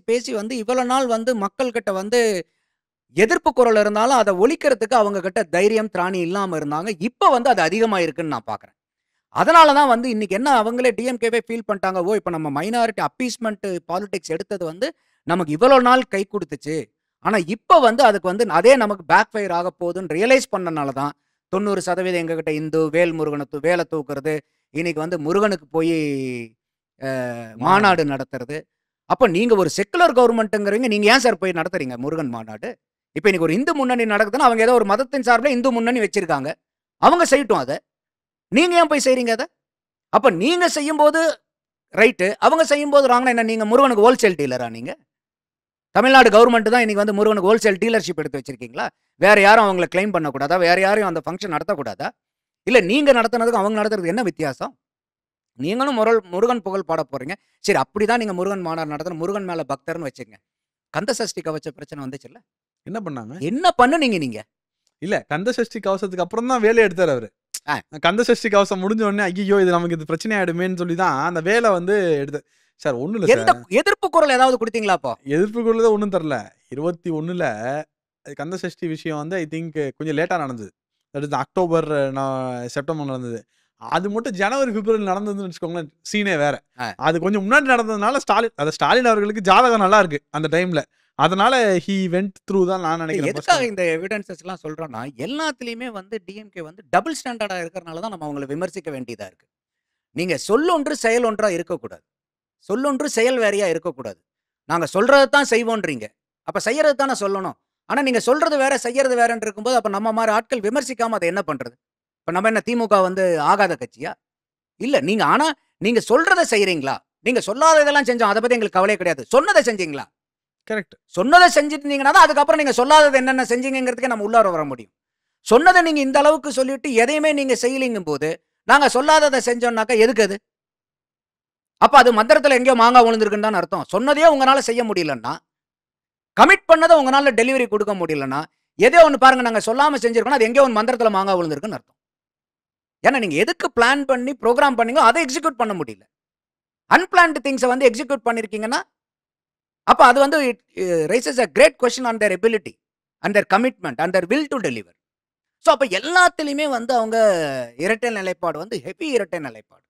Speaker 1: பேசி வந்து இவ்வளவு நாள் வந்து மக்கள்கிட்ட வந்து எதிர்ப்பு குரல் இருந்தாலும், அத ஒழிக்கிறதுக்கு அவங்க கிட்ட தைரியம், திராணி இல்லாம இருந்தாங்க. இப்ப வந்து அது அதிகமா இருக்குன்னு நான் பார்க்குறேன். அதனால தான் வந்து இன்னைக்கு என்ன அவங்களே டிஎம்கேவே ஃபீல் பண்ணிட்டாங்க. ஓ! இப்ப நம்ம மைனாரிட்டி அப்பீஸ்மென்ட் பாலிடிக்ஸ் எடுத்தது வந்து நமக்கு இவ்வளோ நாள் கை குடுத்துச்சு. ஆனா இப்ப வந்து அதுக்கு வந்து அதே நமக்கு பேக் ஃபயர் ஆகப் போகுதுன்னு ரியலைஸ் பண்ணனால தான் 90% எங்ககிட்ட இந்து, வேல்முருகன வேல தூக்குறது, இன்னைக்கு வந்து முருகனுக்கு போயி
Speaker 2: மாநாடு.
Speaker 1: மாநாடு நடத்துறது. அப்ப நீங்க ஒரு செக்குலர் கவர்ன்மென்ட்ங்கிறீங்க. நீங்க ஏன் சார் போய் நடத்துறீங்க முருகன் மாநாடு? இப்ப இன்னைக்கு ஒரு இந்து முன்னணி நடக்குதுன்னா, அவங்க ஏதோ ஒரு மதத்தின் சார்புல இந்து முன்னணி வச்சிருக்காங்க. அவங்க செய்யட்டும் அத. நீங்க ஏன் போய் செய்றீங்க அத? அப்ப நீங்க செய்யும்போது ரைட்டு. அவங்க செய்யும்போது ராங்னா என்ன? நீங்க முருகனுக்கு ஹோல்சேல் டீலரா நீங்க? தமிழ்நாடு கவர்ன்மெண்ட் தான் இன்னைக்கு வந்து முருகனுக்கு ஹோல்சேல் டீலர்ஷிப் எடுத்து வச்சிருக்கீங்களா? வேற யாரும் அவங்கள கிளைம் பண்ணக்கூடாதா? வேற யாரையும் அந்த ஃபங்ஷன் நடத்தக்கூடாதா? இல்ல நீங்க நடத்துனதுக்கும் அவங்க நடத்துறதுக்கு என்ன வித்தியாசம்? நீங்களும் முருகன் புகழ் பாடப் போறீங்க. சரி அப்படிதான் நீங்க முருகன் மாநாடு நடத்தணும். முருகன் மேல பக்தர்ன்னு வச்சுக்கங்க. கந்த சஷ்டி கவச்ச பிரச்சனை வந்துச்சுல்ல?
Speaker 2: என்ன பண்ணாங்க?
Speaker 1: என்ன பண்ணுனீங்க நீங்க?
Speaker 2: இல்ல கந்த சஷ்டி கவசத்துக்கு அப்புறம் தான் வேலைய எடுத்தாரு அவரு.
Speaker 1: ஆ.
Speaker 2: கந்த சஷ்டி கவசம் முடிஞ்ச உடனே ஐயையோ! இது நமக்கு இது பிரச்சனை ஆயிடுமேன்னு சொல்லி தான் அந்த வேல வந்து எடுத்து சார் ஒண்ணும் இல்ல
Speaker 1: எந்த
Speaker 2: சார்.
Speaker 1: எதிர்ப்பு குரல் ஏதாவது குடுத்தீங்களா அப்போ?
Speaker 2: எதிர்ப்புக்குள்ளத ஒண்ணும் தரல. 21ல கந்த சஷ்டி விஷயம் வந்து ஐ திங்க் கொஞ்சம் லேட்டா நடந்தது. தட் இஸ் அக்டோபர் செப்டம்பர் நடந்தது. அது மட்டும் ஜனவரி, பிப்ரவரில நடந்ததுன்னு வச்சுக்கோங்களேன், சீனே வேற.
Speaker 1: ஆ.
Speaker 2: அது கொஞ்சம் முன்னாடி நடந்ததுனால ஸ்டாலின் அவர்களுக்கு ஜாதகம் நல்லா இருக்கு அந்த டைம்ல. அதனால ஹி வென்ட் த்ரூ தான் நான் நினைக்கிறேன்.
Speaker 1: எதுக்காக இந்த எவிடன்ஸஸ்லாம் சொல்றோம்னா, எல்லாத்துலயுமே வந்து டிஎம்கே வந்து டபுள் ஸ்டாண்டர்டா இருக்கறனால தான் நம்ம அவங்கள விமர்சிக்க வேண்டியதா இருக்கு. நீங்க சொல்லொன்று, செயல் ஒன்றா இருக்கக்கூடாது. சொல்லொன்று, செயல் வேறையா இருக்கக்கூடாது. நாங்க சொல்றத தான் செய்வோன்றீங்க. அப்ப செய்யறது தானே சொல்லணும். ஆனா நீங்க சொல்றது வேற, செய்யறது வேறன்னு இருக்கும்போது, அப்ப நம்ம மாரி ஆட்கள் விமர்சிக்காம அத என்ன பண்றது? இப்ப நம்ம என்ன திமுக வந்து ஆகாத கட்சியா? இல்ல. நீங்க சொல்றத செய்றீங்களா? நீங்க சொல்லாததெல்லாம் செஞ்சோம். அத பத்தி எங்களுக்கு கவலையே கிடையாது. சொன்னத செஞ்சீங்களா?
Speaker 2: கரெக்ட்.
Speaker 1: சொன்னத செஞ்சிருந்தீங்கன்னா தான், அதுக்கப்புறம் நீங்க சொல்லாதது என்னென்ன செஞ்சீங்கங்கிறதுக்கே நம்ம உள்ளார வர முடியும். சொன்னத நீங்க இந்த அளவுக்கு சொல்லிட்டு, எதையுமே நீங்க செய்யலைங்கும்போது, நாங்க சொல்லாதத செஞ்சோம்னாக்கா எதுக்கு அது? அப்ப அது மந்திரத்துல எங்கேயோ மாங்கா விழுந்திருக்குன்னு தான அர்த்தம். சொன்னதையே உங்கனால செய்ய முடியலன்னா, கமிட் பண்ணத உங்கனால டெலிவரி குடுக்க முடியலன்னா, ஏதோ ஒண்ணு பாருங்க நாங்க சொல்லாம செஞ்சிருக்கோம்னா, அது எங்கேயோ ஒரு மந்திரத்துல மாங்கா விழுந்திருக்குன்னு அர்த்தம். ஏன்னா நீங்க எதுக்கு பிளான் பண்ணி, புரோகிராம் பண்ணீங்களோ, அத எக்ஸிக்யூட் பண்ண முடியல. அன்பிளான்ட் திங்ஸ வந்து எக்ஸிக்யூட் பண்ணியிருக்கீங்கன்னா, அப்ப அது வந்து it raises a great question on their ability, and their commitment, and their will to deliver. So அப்ப எல்லாத்துலயுமே வந்து அவங்க இரட்டை நிலைப்பாடு வந்து ஹெவி இரட்டை நிலைப்பாடு.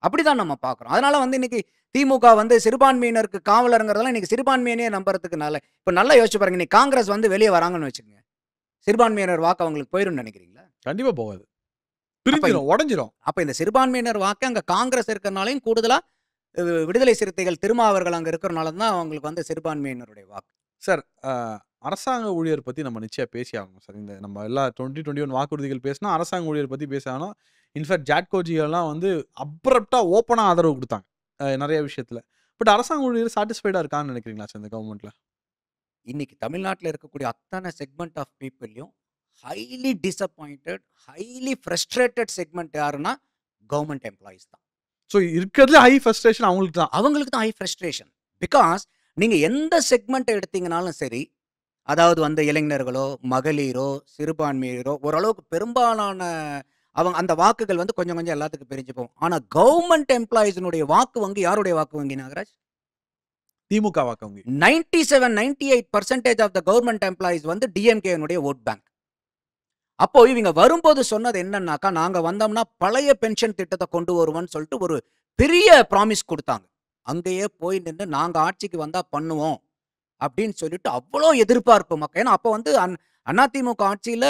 Speaker 1: அப்படிதான் நம்ம பார்க்கிறோம். அதனால வந்து இன்னைக்கு திமுக வந்து சிறுபான்மையினருக்கு காவலர்ங்கிறதெல்லாம் இன்னைக்கு சிறுபான்மையினே நம்புறதுக்குனால இப்ப நல்லா யோசிச்சு பாருங்க. இன்னைக்கு காங்கிரஸ் வந்து வெளிய வராங்கன்னு வச்சுக்கங்க. சிறுபான்மையினர் வாக்கு அவங்களுக்கு போயிரும்னு நினைக்கிறீங்களா?
Speaker 2: கண்டிப்பா போகாது.
Speaker 1: அப்ப
Speaker 2: பிரிஞ்சிரும், உடைஞ்சிரும்.
Speaker 1: அப்ப இந்த சிறுபான்மையினர் வாக்கு அங்க காங்கிரஸ் இருக்கறனாலயும் கூடுதலா விடுதலை சிறுத்தைகள் திருமாவர்கள் அங்க இருக்கறனால தான் அவங்களுக்கு வந்து சிறுபான்மையினருடைய வாக்கு.
Speaker 2: சார் அரசாங்க ஊழியர் பத்தி நம்ம நிச்சயம் பேசி ஆகணும் சார். இந்த நம்ம எல்லா 2021 வாக்குறுதிகள் பேசினா அரசாங்க ஊழியர் பத்தி பேசணும். இன்ஃபேக்ட் ஜாட்கோஜி எல்லாம் வந்து அப்ரப்டா ஓப்பனா ஆதரவு குடுத்தாங்க. நெறைய விஷயத்துல. பட் அரசாங்க ஊழியர் சாட்டிஸ்ஃபைடா இருக்கான்னு நினைக்கிறீங்களா சார் இந்த கவர்மெண்ட்ல?
Speaker 1: இன்னைக்கு தமிழ்நாட்டுல இருக்கக்கூடிய அத்தனை செக்மெண்ட் ஆஃப் பீப்பிள்லயும் highly disappointed, highly frustrated segment யாருன்னா கவர்ன்மென்ட் எம்ப்ளாயீஸ் தான்.
Speaker 2: ஸோ இருக்கிறதுல ஹை ஃப்ரஸ்ட்ரேஷன் அவங்களுக்கு தான்.
Speaker 1: அவங்களுக்கு தான் ஹை ஃப்ரஸ்ட்ரேஷன். பிகாஸ் நீங்க எந்த செக்மெண்ட் எடுத்தீங்கனாலும் சரி, அதாவது வந்து இளைஞர்களோ, மகளிரோ, சிறுபான்மையினரோ ஓரளவுக்கு பெரும்பாலான அவங்க அந்த வாக்குகள் வந்து கொஞ்சம் கொஞ்சம் எல்லாத்துக்கும் பிரிஞ்சு போகும். ஆனா கவர்ன்மென்ட் எம்ப்ளாயீஸ்னுடைய வாக்கு வங்கி யாருடைய வாக்கு வங்கி நாகராஜ்?
Speaker 2: திமுக வாக்கவங்க.
Speaker 1: 97, 98% ஆஃப் த கவர்ன்மென்ட் எம்ப்ளாயீஸ் வந்து டிஎம்கேனுடைய வோட் பேங்க். அப்போ இவங்க வரும்போது சொன்னது என்னன்னாக்கா, நாங்க வந்தோம்னா பழைய பென்ஷன் திட்டத்த கொண்டு வருவோம்ன்னு சொல்லிட்டு ஒரு பெரிய ப்ராமிஸ் குடுத்தாங்க. அங்கேயே போய் நின்னு நாங்க ஆட்சிக்கு வந்தா பண்ணுவோம். அப்படின்னு சொல்லிட்டு அவ்வளோ எதிர்பார்ப்பு ஏன்னா அப்ப வந்து அதிமுக ஆட்சியில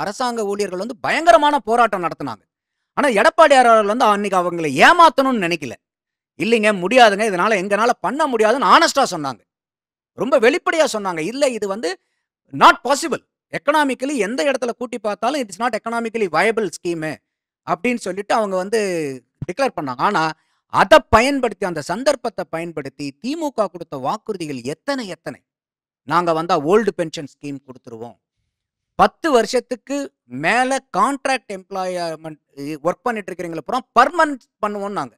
Speaker 1: அரசாங்க ஊழியர்கள் வந்து பயங்கரமான போராட்டம் நடத்துனாங்க. ஆனா எடப்பாடியார் அவர்கள் வந்து அன்னைக்கு அவங்கள ஏமாத்தணும்னு நினைக்கல. இல்லைங்க முடியாதுங்க. இதனால எங்கனால பண்ண முடியாதுன்னு ஹானஸ்ட்டா சொன்னாங்க. ரொம்ப வெளிப்படையா சொன்னாங்க. இல்ல இது வந்து நாட் பாசிபிள். எக்கனாமிக்கலி எந்த இடத்துல கூட்டி பார்த்தாலும் it's not economically viable scheme அப்படின்னு சொல்லிட்டு அவங்க வந்து டிக்ளேர் பண்ணாங்க. ஆனா அத பயன்படுத்தி அந்த சந்தர்ப்பத்த பயன்படுத்தி திமுக குடுத்த வாக்குறுதிகள் எத்தனை எத்தனை. நாங்க வந்தா ஓல்டு பென்ஷன் ஸ்கீம் குடுத்துருவோம். 10 வருஷத்துக்கு மேல கான்ட்ராக்ட் எம்ப்ளாய்மென்ட் வொர்க் பண்ணிட்டு இருக்கிறவங்கள பூரா பெர்மனன்ட் பண்ணுவோம்னாங்க.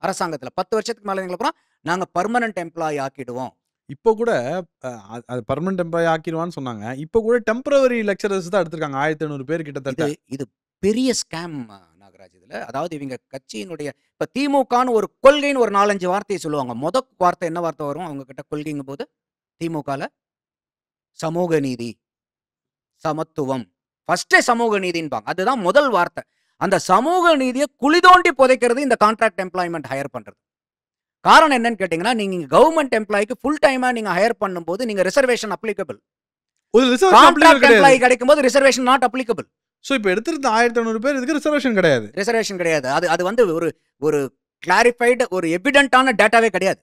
Speaker 1: அரசாங்கத்துல 10 வருஷத்துக்கு மேல இருக்கிறவங்கள பூரா நாங்க பெர்மனன்ட் எம்ப்ளாயி ஆக்கிடுவோம்.
Speaker 2: இப்போ கூட அது பெர்மனன்ட் எம்ப்ளாயி ஆக்கிடுவான்னு சொன்னாங்க. இப்போ கூட டெம்பரவரி லெக்சரர்ஸ் தான் எடுத்திருக்காங்க. 1500 பேர் கிட்டத்தட்ட.
Speaker 1: இது பெரிய ஸ்கேம் நாகராஜ் இதுல. அதாவது இவங்க கட்சியினுடைய இப்ப திமுகன்னு ஒரு கொள்கைன்னு ஒரு 4, 5 வார்த்தைய சொல்லுவாங்க. வார்த்தை என்ன வார்த்தை வரும் அவங்க கிட்ட கொள்கைங்கும்போது? திமுகல சமூக நீதி, சமத்துவம். ஃபர்ஸ்ட்டே சமூக நீதின்பாங்க. அதுதான் முதல் வார்த்தை. அந்த சமூக நீதிய குழி தோண்டி புதைக்கிறது இந்த கான்ட்ராக்ட் எம்ப்ளாய்மென்ட் ஹையர் பண்றது. காரணம் என்னன்னு கேட்டீங்கன்னா, நீங்க கவர்ன்மென்ட் எம்ப்ளாயிக்கு ஃபுல் டைமா நீங்க ஹையர் பண்ணும்போது நீங்க ரிசர்வேஷன் அப்ளிகபிள்.
Speaker 2: ஒரு ரிசர்வேஷன்
Speaker 1: கான்ட்ராக்ட் எம்ப்ளாயி கிடைக்கும்போது ரிசர்வேஷன் நாட் அப்ளிகபிள்.
Speaker 2: சோ இப்போ எடுத்திருந்த 1500 பேர் இதுக்கு ரிசர்வேஷன் கிடையாது.
Speaker 1: ரிசர்வேஷன் கிடையாது. அது வந்து ஒரு கிளாரிஃபைடு ஒரு எவிடென்ட்டான டேட்டாவே கிடையாது.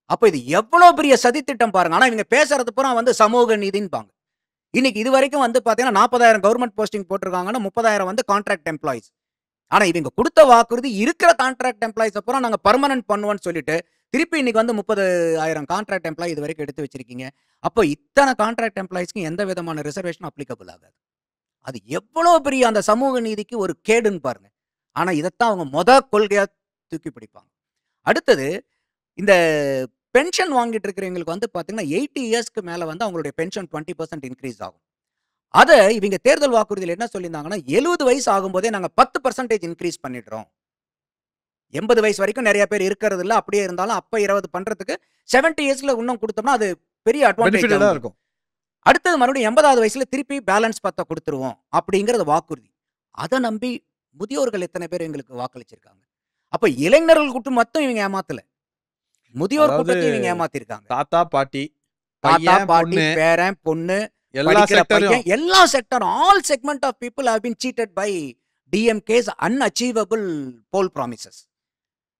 Speaker 1: அப்ப இது எவ்வளோ பெரிய சதித்திட்டம் பாருங்க. ஆனா இவங்க பேசுறது பூரா வந்து சமூக நீதின்பாங்க. இன்னைக்கு இதுவரைக்கும் வந்து பாத்தீங்கன்னா 40,000 கவர்ன்மென்ட் போஸ்டிங் போட்டிருக்காங்கன்னா 30,000 வந்து கான்ட்ராக்ட் எம்ப்ளாயிஸ். ஆனா இவங்க கொடுத்த வாக்குறுதி இருக்கிற கான்ட்ராக்ட் எம்ப்ளாயிஸ் பூரா நாங்க பெர்மனன்ட் பண்ணுவோம்னு சொல்லிட்டு திருப்பி இன்னைக்கு வந்து 30,000 கான்ட்ராக்ட் எம்ப்ளாயி இது வரைக்கும் எடுத்து வச்சிருக்கீங்க. அப்போ இத்தனை கான்ட்ராக்ட் எம்ப்ளாயிஸ்க்கு எந்த விதமான ரிசர்வேஷன் அப்ளிகபிள் ஆகாது. அது எவ்வளோ பெரிய அந்த சமூக நீதிக்கு ஒரு கேடுன்னு பாருங்க. ஆனா இதைத்தான் அவங்க கொள்கையா தூக்கி பிடிப்பாங்க. அடுத்தது இந்த பென்ஷன் வாங்கிட்டு இருக்கிறவங்களுக்கு வந்து பாத்தீங்கன்னா 80 இயர்ஸ்க்கு மேல வந்து அவங்களுடைய பென்ஷன் 20% இன்க்ரீஸ் ஆகும். அத இவங்க தேர்தல் வாக்குறுதியில என்ன சொல்லியிருந்தாங்கன்னா 70 வயசு ஆகும்போதே நாங்க 10% இன்க்ரீஸ் பண்ணிடுறோம். 80 வயசு வரைக்கும் நிறைய பேர் இருக்கிறது இல்ல. அப்படியே இருந்தாலும் அப்ப 20 பண்றதுக்கு 70 இயர்ஸ்ல இன்னும் கொடுத்தோம்னா அது பெரிய அட்வான்டேஜ்
Speaker 2: இருக்கும்.
Speaker 1: அடுத்தது மறுபடியும் 80வது வயசுல திருப்பி பேலன்ஸ் 10 கொடுத்துருவோம் அப்படிங்கறது வாக்குறுதி. அத நம்பி முதியோர்கள் எத்தனை பேர் எங்களுக்கு வாக்களிச்சிருக்காங்க. அப்ப இளைஞர்கள் கூட்டம் மட்டும் இவங்க ஏமாத்தல. முதியோர் கூட்டத்தை இவங்க ஏமாத்திருக்காங்க.
Speaker 2: தாத்தா பாட்டி,
Speaker 1: தாத்தா பாட்டி, பேரன், பொண்ணு, எல்லா sector all segment of people have been cheated by DMK's unachievable poll promises.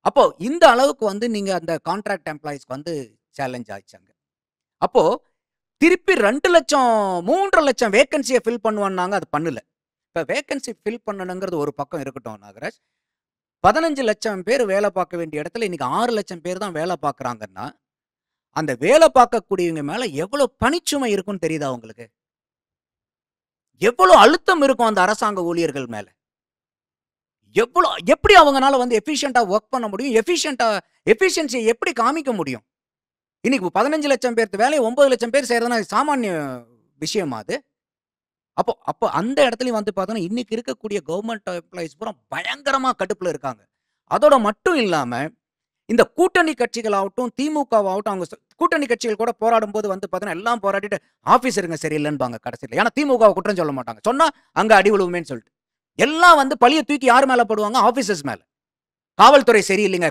Speaker 1: அப்போ இந்த அளவுக்கு வந்து நீங்க அந்த கான்ட்ராக்ட் எம்ப்ளாயிஸ்க்கு வந்து சேலஞ்ச் ஆயிச்சாங்க. அப்போ திருப்பி 2 லட்சம் 3.5 லட்சம் வேகன்சியை ஃபில் பண்ணுவான்னாங்க. அது பண்ணல. இப்ப வேகன்சி ஃபில் பண்ணணுங்கிறது ஒரு பக்கம் இருக்கட்டும் நாகராஜ். 15 லட்சம் பேர் வேலை பார்க்க வேண்டிய இடத்துல இன்னைக்கு 6 லட்சம் பேர் தான் வேலை பார்க்கறாங்கன்னா, அந்த வேலை பார்க்கக்கூடியவங்க மேல எவ்வளவு பணிச்சுமை இருக்கும்னு தெரியுதா உங்களுக்கு? எவ்வளவு அழுத்தம் இருக்கும் அந்த அரசாங்க ஊழியர்கள் மேல? எப்படி அவங்கனால வந்து எஃபிஷியன்ட்டா வொர்க் பண்ண முடியும்? எஃபிஷியன்சியை எப்படி காமிக்க முடியும்? இன்னைக்கு 15 லட்சம் பேர் வேலையை 9 லட்சம் பேர் செய்யறதுனா சாமானிய விஷயமா அது? அப்போ அந்த இடத்துலயும் வந்து பார்த்தோம்னா இன்னைக்கு இருக்கக்கூடிய கவர்மெண்ட் எம்ப்ளாயிஸ் பூரா பயங்கரமா கடுப்புல இருக்காங்க. அதோட மட்டும் இல்லாம இந்த கூட்டணி கட்சிகளாகட்டும், திமுகவாகட்டும் அவங்க கூட்டணி கட்சிகள் கூட போராடும்போது வந்து பார்த்தீங்கன்னா எல்லாம் போராடிட்டு ஆபீசருங்க சரியில்லைன்பாங்க கடைசியில். ஏன்னா திமுகவை குற்றம் சொல்ல மாட்டாங்க. சொன்னா அங்க அடி விழுவுமேன்னு சொல்லிட்டு எல்லாம் வந்து பழிய தூக்கி யார் மேல போடுவாங்க? ஆபீசர்ஸ் மேல. காவல்துறை சரியில்லைங்க,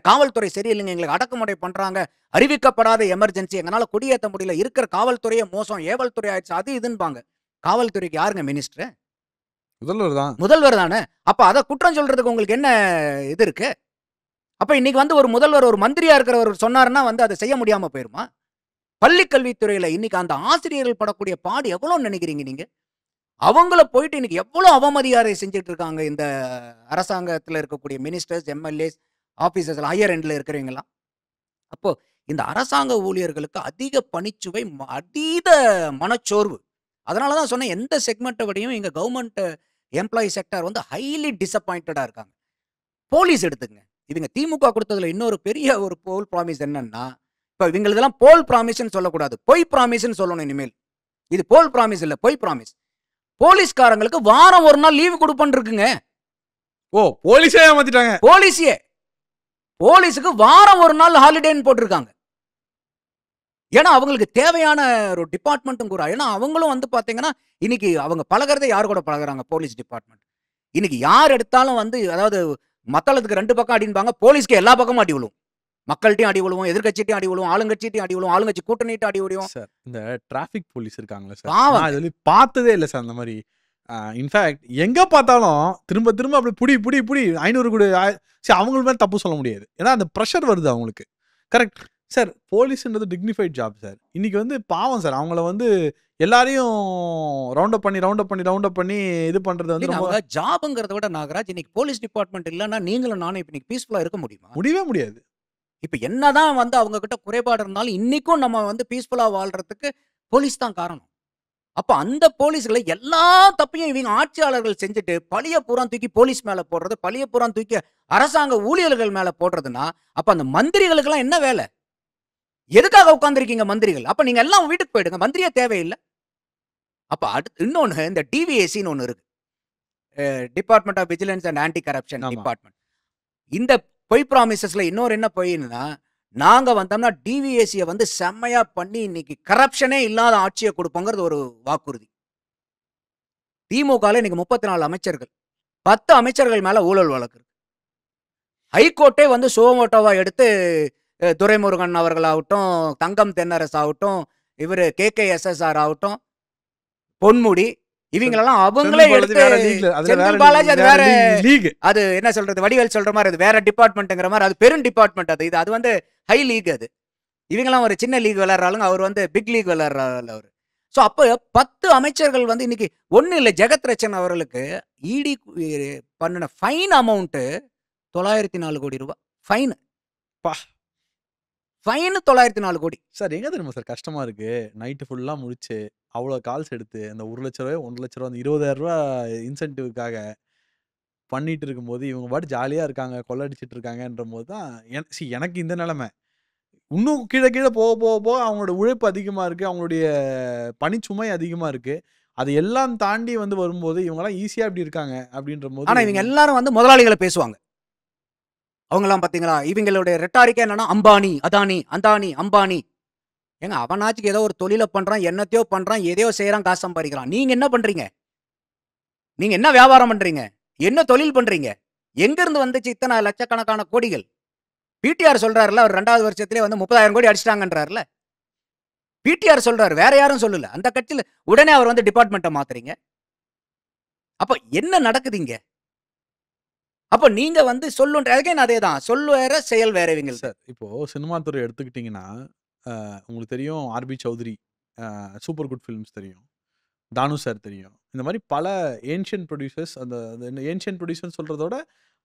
Speaker 1: எங்களுக்கு அடக்குமுறை பண்றாங்க, அறிவிக்கப்படாத எமர்ஜென்சி, எங்களால கொடியேற்ற முடியல, இருக்கிற காவல்துறையே மோசம், ஏவல் துறை ஆயிடுச்சு, அது இதுன்பாங்க. காவல்துறைக்கு யாருங்க மினிஸ்டர்? முதல்வர் தானே. அப்ப அதை குற்றம் சொல்றதுக்கு உங்களுக்கு என்ன இது இருக்கு? அப்ப இன்னைக்கு வந்து ஒரு முதல்வர் ஒரு மந்திரியா இருக்கிறவர் சொன்னாருன்னா வந்து அதை செய்ய முடியாம போயிருமா? பள்ளி கல்வித்துறையில இன்னைக்கு அந்த ஆசிரியர்கள் படக்கூடிய பாடு எவ்வளவு நினைக்கிறீங்க நீங்க? அவங்கள போயிட்டு இன்னைக்கு எவ்வளவு அவமரியாதை செஞ்சுட்டு இருக்காங்க இந்த அரசாங்கத்தில் இருக்கக்கூடிய மினிஸ்டர்ஸ், எம்எல்ஏஸ், ஆபீசர்ஸ், ஹையர் எண்ட்ல இருக்கிறவங்கலாம். அப்போ இந்த அரசாங்க ஊழியர்களுக்கு அதிக பணிச்சுவை, அதீத மனச்சோர்வு. அதனாலதான் சொன்னேன் எந்த செக்மெண்ட்டை விடையும் எங்க கவர்மெண்ட் எம்ப்ளாயி செக்டர் வந்து ஹைலி டிசப்பாயிண்டடா இருக்காங்க. போலீஸ் எடுத்துங்க. இவங்க திமுக கொடுத்ததுல இன்னொரு பெரிய ஒரு போல் ப்ராமிஸ் என்னன்னா, இப்ப இவங்களதெல்லாம் போல் ப்ராமிஸ்ன்னு சொல்லக்கூடாது, பொய் ப்ராமிஸ்ன்னு சொல்லணும் இனிமேல். இது போல் ப்ராமிஸ் இல்ல, பொய் ப்ராமிஸ். போலீஸ்காரங்களுக்கு வாரம் ஒரு நாள் லீவு கொடுப்பன்னு இருக்குங்க.
Speaker 2: போலீஸே ஏமாத்திட்டாங்க.
Speaker 1: போலீஸுக்கு வாரம் ஒரு நாள் ஹாலிடேன்னு போட்டிருக்காங்க. ஏன்னா அவங்களுக்கு தேவையான ஒரு டிபார்ட்மெண்ட்டும் கூட. ஏன்னா அவங்களும் வந்து பாத்தீங்கன்னா இன்னைக்கு அவங்க பழகுறதே யார் கூட பழகுறாங்க? Police department. இன்னைக்கு யார் எடுத்தாலும் வந்து அதாவது மத்தளத்துக்கு 2 பக்கம் அடின்பாங்க. போலீஸ்க்கு எல்லா பக்கமும் அடி விழுவும். மக்கள்ட்டயும் அடி விழுவும், எதிர்க்கட்சிட்டயும் அடி விழுவும், ஆளுங்கட்சிட்டயும் அடி விழுவும், ஆளுங்கட்சி கூட்டணிட்ட அடி விழுவும்.
Speaker 2: சார் இந்த டிராஃபிக் போலீஸ் இருக்காங்கல்ல சார்,
Speaker 1: பாவம்.
Speaker 2: நான் இதுல பார்த்ததே இல்ல சார் அந்த மாரி. இன்ஃபேக்ட் எங்க பார்த்தாலும் திரும்ப திரும்ப அப்படி புடி 500 குடு சரி அவங்கள மேல தப்பு சொல்ல முடியாது. ஏன்னா அந்த பிரஷர் வருது அவங்களுக்கு. கரெக்ட். சார் போலீஸ்ன்றது டிக்னிஃபைட் ஜாப் சார். இன்னைக்கு வந்து பாவம் சார். அவங்கள வந்து எல்லாரையும் ரவுண்ட் அப் பண்ணி இது பண்றது வந்து ரொம்ப
Speaker 1: அவங்க ஜாப்ங்கிறத விட நாகராஜ், இன்னைக்கு போலீஸ் டிபார்ட்மெண்ட் இல்லன்னா நீங்களும் நானும் இப்ப இன்னைக்கு பீஸ்ஃபுல்லா இருக்க முடியுமா?
Speaker 2: முடியவே முடியாது.
Speaker 1: இப்ப என்னதான் வந்து அவங்க கிட்ட குறைபாடு இருந்தாலும் இன்னைக்கும் நம்ம வந்து பீஸ்ஃபுல்லா வாழ்றதுக்கு போலீஸ் தான் காரணம். அப்ப அந்த போலீஸ்களை எல்லா தப்பையும் இவங்க ஆட்சியாளர்கள் செஞ்சுட்டு பழிய பூரா தூக்கி போலீஸ் மேல போடுறது, பழிய பூரா தூக்கி அரசாங்க ஊழியர்கள் மேல போடுறதுன்னா, அப்ப அந்த மந்திரிகளுக்கெல்லாம் என்ன வேலை? எதுக்காக உட்கார்ந்திருக்கீங்க மந்திரிகள்? அப்ப நீங்க எல்லாம் வீட்டுக்கு போயிடுங்க. மந்திரியே தேவையில்ல. அப்ப அடுத்து இன்னொன்னு இந்த டிவிஎஸ்சின்னு ஒண்ணு இருக்கு. Department of vigilance and anti corruption
Speaker 2: ஆமா.
Speaker 1: டிபார்ட்மெண்ட். இந்த பொய் ப்ராமிசஸ்ல இன்னொரு என்ன பொய்ன்னா, நாங்க வந்தோம்னா டிவிஎஸ்சிய வந்து செம்மையா பண்ணி இன்னைக்கு கரப்ஷனே இல்லாத ஆட்சிய குடுப்போங்கிறது ஒரு வாக்குறுதி. திமுகல இன்னைக்கு 34 அமைச்சர்கள். 10 அமைச்சர்கள் மேல ஊழல் வழக்கு இருக்கு. ஹைகோர்ட்டே வந்து சுமோட்டோவா எடுத்து துரைமுருகன் அவர்களாகட்டும், தங்கம் தென்னரசு ஆகட்டும், இவரு KKSSR ஆகட்டும், பொன்முடி இவங்களெல்லாம் அவங்களே
Speaker 2: செந்தில் பாலாஜி
Speaker 1: எடுத்து
Speaker 2: வேற லீக்ல, அதுல
Speaker 1: செந்தில் பாலாஜி அது வேற
Speaker 2: லீக்.
Speaker 1: அது என்ன சொல்றது? வடிவேல் சொல்ற மாதிரி அது வேற டிபார்ட்மெண்ட்ங்கிற மாதிரி அது பெரும் டிபார்ட்மெண்ட் அது. அது வந்து ஹை லீக் அது. இவங்கலாம் ஒரு சின்ன லீக் விளையாடுறாங்க. அவர் வந்து பிக் லீக் விளையாடுறாரு அவரு. சோ அப்ப 10 அமைச்சர்கள் வந்து இன்னைக்கு ஒண்ணு இல்ல ஜெகத் ரட்சன் அவர்களுக்கு இடி பண்ணுன ஃபைன் அமௌண்ட் 904 கோடி ரூபாய். ஃபைன்.
Speaker 2: பா.
Speaker 1: ஃபைன் 904 கோடி.
Speaker 2: சார் எங்க தெரியுமா சார் கஷ்டமா இருக்கு? நைட்டு ஃபுல்லா முழிச்சு, அவ்வளோ கால்ஸ் எடுத்து, அந்த ரூ. 1,00,000 1,00,000 அந்த ரூ. 20,000 இன்சென்டிவ்க்காக பண்ணிட்டு இருக்கும்போது, இவங்க பாட்டு ஜாலியா இருக்காங்க, கொள்ளடிச்சிட்டு இருக்காங்கன்றபோது தான் எனக்கு இந்த நிலைமை. இன்னும் கீழ கீழ போக அவங்களோட உழைப்பு அதிகமா இருக்கு. அவங்களுடைய பணிச்சுமை அதிகமா இருக்கு. அது எல்லாம் தாண்டி வந்து வரும்போது, இவங்கலாம் ஈஸியா இப்படி இருக்காங்க அப்படின்றபோது
Speaker 1: ஆனா இவங்க எல்லாரும் வந்து முதலாளிகள பேசுவாங்க. அவங்கலாம் பாத்தீங்களா? இவங்களுடைய ரெட்டாரிக்கா என்னன்னா அம்பானி, அதானி, அந்தானி, அம்பானி. ஏங்க அவனாச்சும் ஏதோ ஒரு தொழில பண்றான், என்னத்தையோ பண்றான், எதையோ செய்றான், காசு சம்பாதிக்கிறான். நீங்க என்ன பண்றீங்க? நீங்க என்ன வியாபாரம் பண்றீங்க? என்ன தொழில் பண்றீங்க? எங்க இருந்து வந்துச்சு இத்தனை லட்சக்கணக்கான கோடிகள்? பிடிஆர் சொல்றாருல்ல, அவர் 2வது வருஷத்திலே வந்து 30,000 கோடி அடிச்சிட்டாங்கன்றாருல்ல. பிடிஆர் சொல்றாரு. வேற யாரும் சொல்லல. அந்த கட்சியில உடனே அவர் வந்து டிபார்ட்மெண்ட்ட மாத்துறீங்க. அப்ப என்ன நடக்குது இங்க? அப்ப நீங்க வந்து அகைன் அதேதான். சொல் வேற, செயல் வேற இவங்கள்து.
Speaker 2: சார் இப்போ சினிமா துறை எடுத்துக்கிட்டீங்கன்னா, உங்களுக்கு தெரியும் R B Choudhary, Super Good Films தெரியும். தானு சார் தெரியும். இந்த மாரி பல ஏன்ஷியன்ட் ப்ரொடியூசர்ஸ் அந்த ஏன்ஷியன்ட் ப்ரொடியூசர்ஸ் சொல்றதோட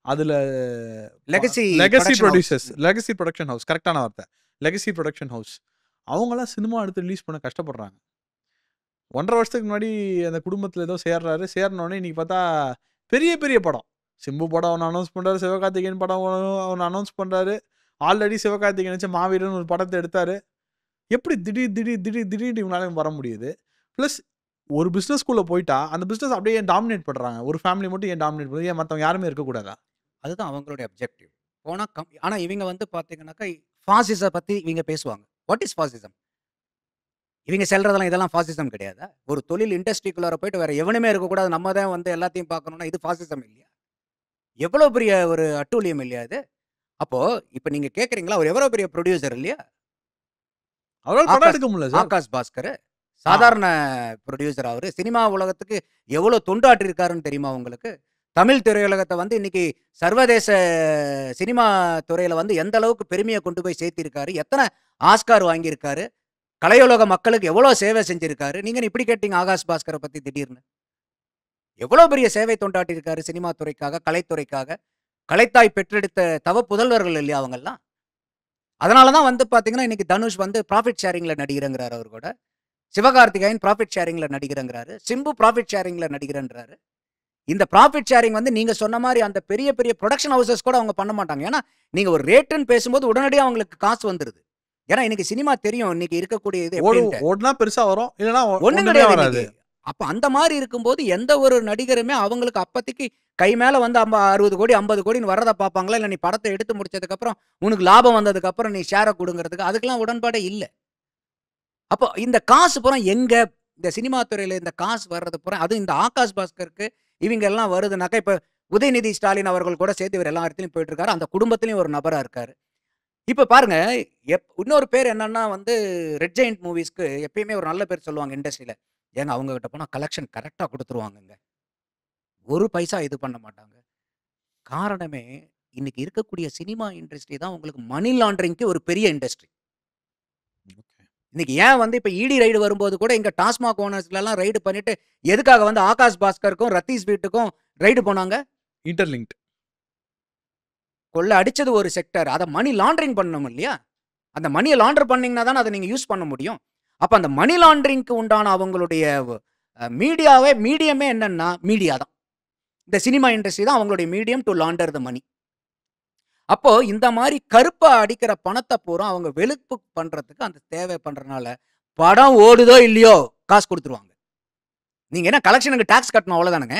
Speaker 2: அதுல
Speaker 1: legacy
Speaker 2: legacy
Speaker 1: production
Speaker 2: producers,
Speaker 1: house.
Speaker 2: Legacy production house கரெக்ட்டான வார்த்தை. Legacy production house. அவங்கலாம் சினிமா எடுத்து ரிலீஸ் பண்ண கஷ்டப்படுறாங்க. 1 1/2 வருஷத்துக்கு முன்னாடி அந்த குடும்பத்துல ஏதோ சேர்றாரு. சேர்னோனே இன்னைக்கு பார்த்தா பெரிய பெரிய படம். சிம்பு படம் ஒண்ணு அனௌன்ஸ் பண்றாரு. சிவகார்த்திகேயன் படம் ஒண்ணு அனௌன்ஸ் பண்றாரு. ஆல்ரெடி சிவகார்த்திகேயன் வச்சு மாவீரன் ஒரு படத்தை எடுத்தாரு. எப்படி திடீர்னு இவங்களால வர முடியுது? பிளஸ் ஒரு பிசினஸ்க்குள்ள போயிட்டா, அந்த பிசினஸ் அப்படியே ஏன் டாமினேட் பண்றாங்க? ஒரு ஃபேமிலி மட்டும் ஏன் டாமினேட் பண்ணுது? ஏன் மத்தவங்க யாருமே இருக்கக்கூடாதா?
Speaker 1: அதுதான் அவங்களுடைய அப்ஜெக்டிவ். போனா ஆனா இவங்க வந்து பாத்தீங்கன்னாக்கா, ஃபாசிச பத்தி இவங்க பேசுவாங்க. What is fascism? இவங்க சொல்றதெல்லாம் இதெல்லாம் ஃபாசிசம் கிடையாதா? ஒரு தொழில் இண்டஸ்ட்ரிக்குள்ளார போயிட்டு வேற எவனுமே இருக்கக்கூடாது. நம்ம தான் வந்து எல்லாத்தையும் பார்க்கணும்னா இது ஃபாசிசம் இல்லையா? எவ்வளவு பெரிய ஒரு அட்டூழியம் இல்லையா இது? அப்போ இப்ப நீங்க கேட்கறீங்களா, அவர் எவ்வளவு பெரிய புரொடியூசர் இல்லையா?
Speaker 2: அவரால படம்
Speaker 1: ஆகாஷ்
Speaker 2: எடுக்க முடியல சார்.
Speaker 1: ஆகாஷ் பாஸ்கர். சாதாரண புரொடியூசர் அவரு. சினிமா உலகத்துக்கு எவ்வளவு தொண்டாற்றி இருக்காருன்னு தெரியுமா உங்களுக்கு? தமிழ் திரையுலகத்த வந்து இன்னைக்கு சர்வதேச சினிமா துறையில வந்து எந்த அளவுக்கு பெருமைய கொண்டு போய் சேர்த்திருக்காரு. எத்தனை ஆஸ்கார் வாங்கியிருக்காரு. கலையுலக மக்களுக்கு எவ்வளவு சேவை செஞ்சிருக்காரு. நீங்க இப்படி கேட்டீங்க ஆகாஷ் பாஸ்கர பத்தி திடீர்னு. எவ்வளவு பெரிய சேவை தொண்டாட்டி இருக்காரு சினிமா துறைக்காக, கலைத்துறைக்காக. கலைத்தாய் பெற்றெடுத்த தவ புதல்வர்கள் இல்லையா அவங்கெல்லாம்? அதனால தான் வந்து பாத்தீங்கன்னா, இன்னைக்கு தனுஷ் வந்து ப்ராஃபிட் ஷேரிங்ல நடிக்கிறேங்கிறாரு அவர் கூட. சிவகார்த்திகேயன் ப்ராஃபிட் ஷேரிங்ல நடிக்கிறேங்கிறாரு. சிம்பு ப்ராஃபிட் ஷேரிங்ல நடிக்கிறேன்றாரு. இந்த ப்ராஃபிட் ஷேரிங் வந்து நீங்க சொன்ன மாரி அந்த பெரிய பெரிய புரொடக்ஷன் ஹவுசஸ் கூட அவங்க பண்ண மாட்டாங்க. ஏன்னா, நீங்க ஒரு ரேட்டுன்னு பேசும்போது உடனடியா அவங்களுக்கு காசு வந்துருது. ஏன்னா, இன்னைக்கு சினிமா தெரியும். இன்னைக்கு இருக்கக்கூடிய இது எப்படின்ட்டு.
Speaker 2: ஓடுனா பெருசா வரும். இல்லனா
Speaker 1: ஒண்ணும்
Speaker 2: ஒண்ணுமே
Speaker 1: கிடையாது
Speaker 2: வராது.
Speaker 1: இன்னைக்கு. அப்ப அந்த மாரி இருக்கும்போது எந்த ஒரு நடிகருமே அவங்களுக்கு அப்பதைக்கு கை மேல வந்து 60 கோடி 50 கோடின்னு வர்றத பார்ப்பாங்களா? இல்ல நீ படத்த எடுத்து முடிச்சதுக்கு அப்புறம் உனக்கு லாபம் வந்ததுக்கு அப்புறம் நீ ஷேர குடுங்கிறதுக்கு அதுக்கெல்லாம் உடன்பாடே இல்ல. அப்போ இந்த காசு பூரா எங்க இந்த சினிமா துறையில இந்த காசு வர்றது பூரா அதுவும் இந்த ஆகாஷ் பாஸ்கருக்கு இவங்க எல்லாம் வருதுனாக்கா, இப்ப உதயநிதி ஸ்டாலின் அவர்கள் கூட சேர்த்து இவர் எல்லா இடத்துலயும் போயிட்டு இருக்காரு. அந்த குடும்பத்திலயும் ஒரு நபரா இருக்காரு. இப்ப பாருங்க, இன்னொரு பேர் என்னன்னா வந்து ரெட் ஜெயண்ட் மூவிஸ்க்கு எப்பயுமே ஒரு நல்ல பேர் சொல்லுவாங்க இண்டஸ்ட்ரியில. ஏங்க அவங்க கிட்ட போனா கலெக்ஷன் கரெக்ட்டா குடுத்துருவாங்கங்க. ஒரு பைசா இது பண்ண மாட்டாங்க. காரணமே, இன்னைக்கு இருக்கக்கூடிய சினிமா இண்டஸ்ட்ரி தான் உங்களுக்கு மனி லாண்டரிங்க்கு ஒரு பெரிய இண்டஸ்ட்ரி.
Speaker 2: ஓகே.
Speaker 1: இன்னைக்கு ஏன் வந்து இப்ப இடி ரைடு வரும்போது கூட இங்க டாஸ்மாக் ஓனர்ஸ்லலாம் ரைடு பண்ணிட்டு, எதுக்காக வந்து ஆகாஷ் பாஸ்கருக்கும், ரத்தீஸ் வீட்டுக்கும் ரைடு போனாங்க?
Speaker 2: இன்டர்லிங்க்ட்.
Speaker 1: கொள்ள அடிச்சது ஒரு செக்டார். அத மனி லாண்டரிங் பண்ணணும் இல்லையா? அந்த மனிய லாண்டர் பண்ணீங்கன்னா தானே அத நீங்க யூஸ் பண்ண முடியும். அப்ப அந்த மனி லாண்டரிங்க்கு உண்டான அவங்களுடைய மீடியமே என்னன்னா, மீடியா தான். இந்த சினிமா இண்டஸ்ட்ரி தான் அவங்களுடைய medium to launder the money. அப்போ இந்த மாரி கருப்பா அடிக்கிற பணத்த பூரா அவங்க வெளுப்பு பண்றதுக்கு அந்த தேவை பண்றனால, படம் ஓடுதோ இல்லையோ காசு குடுத்துருவாங்க. நீங்க என்ன கலெக்ஷனுக்கு டாக்ஸ் கட்டணும் அவ்வளோதானங்க.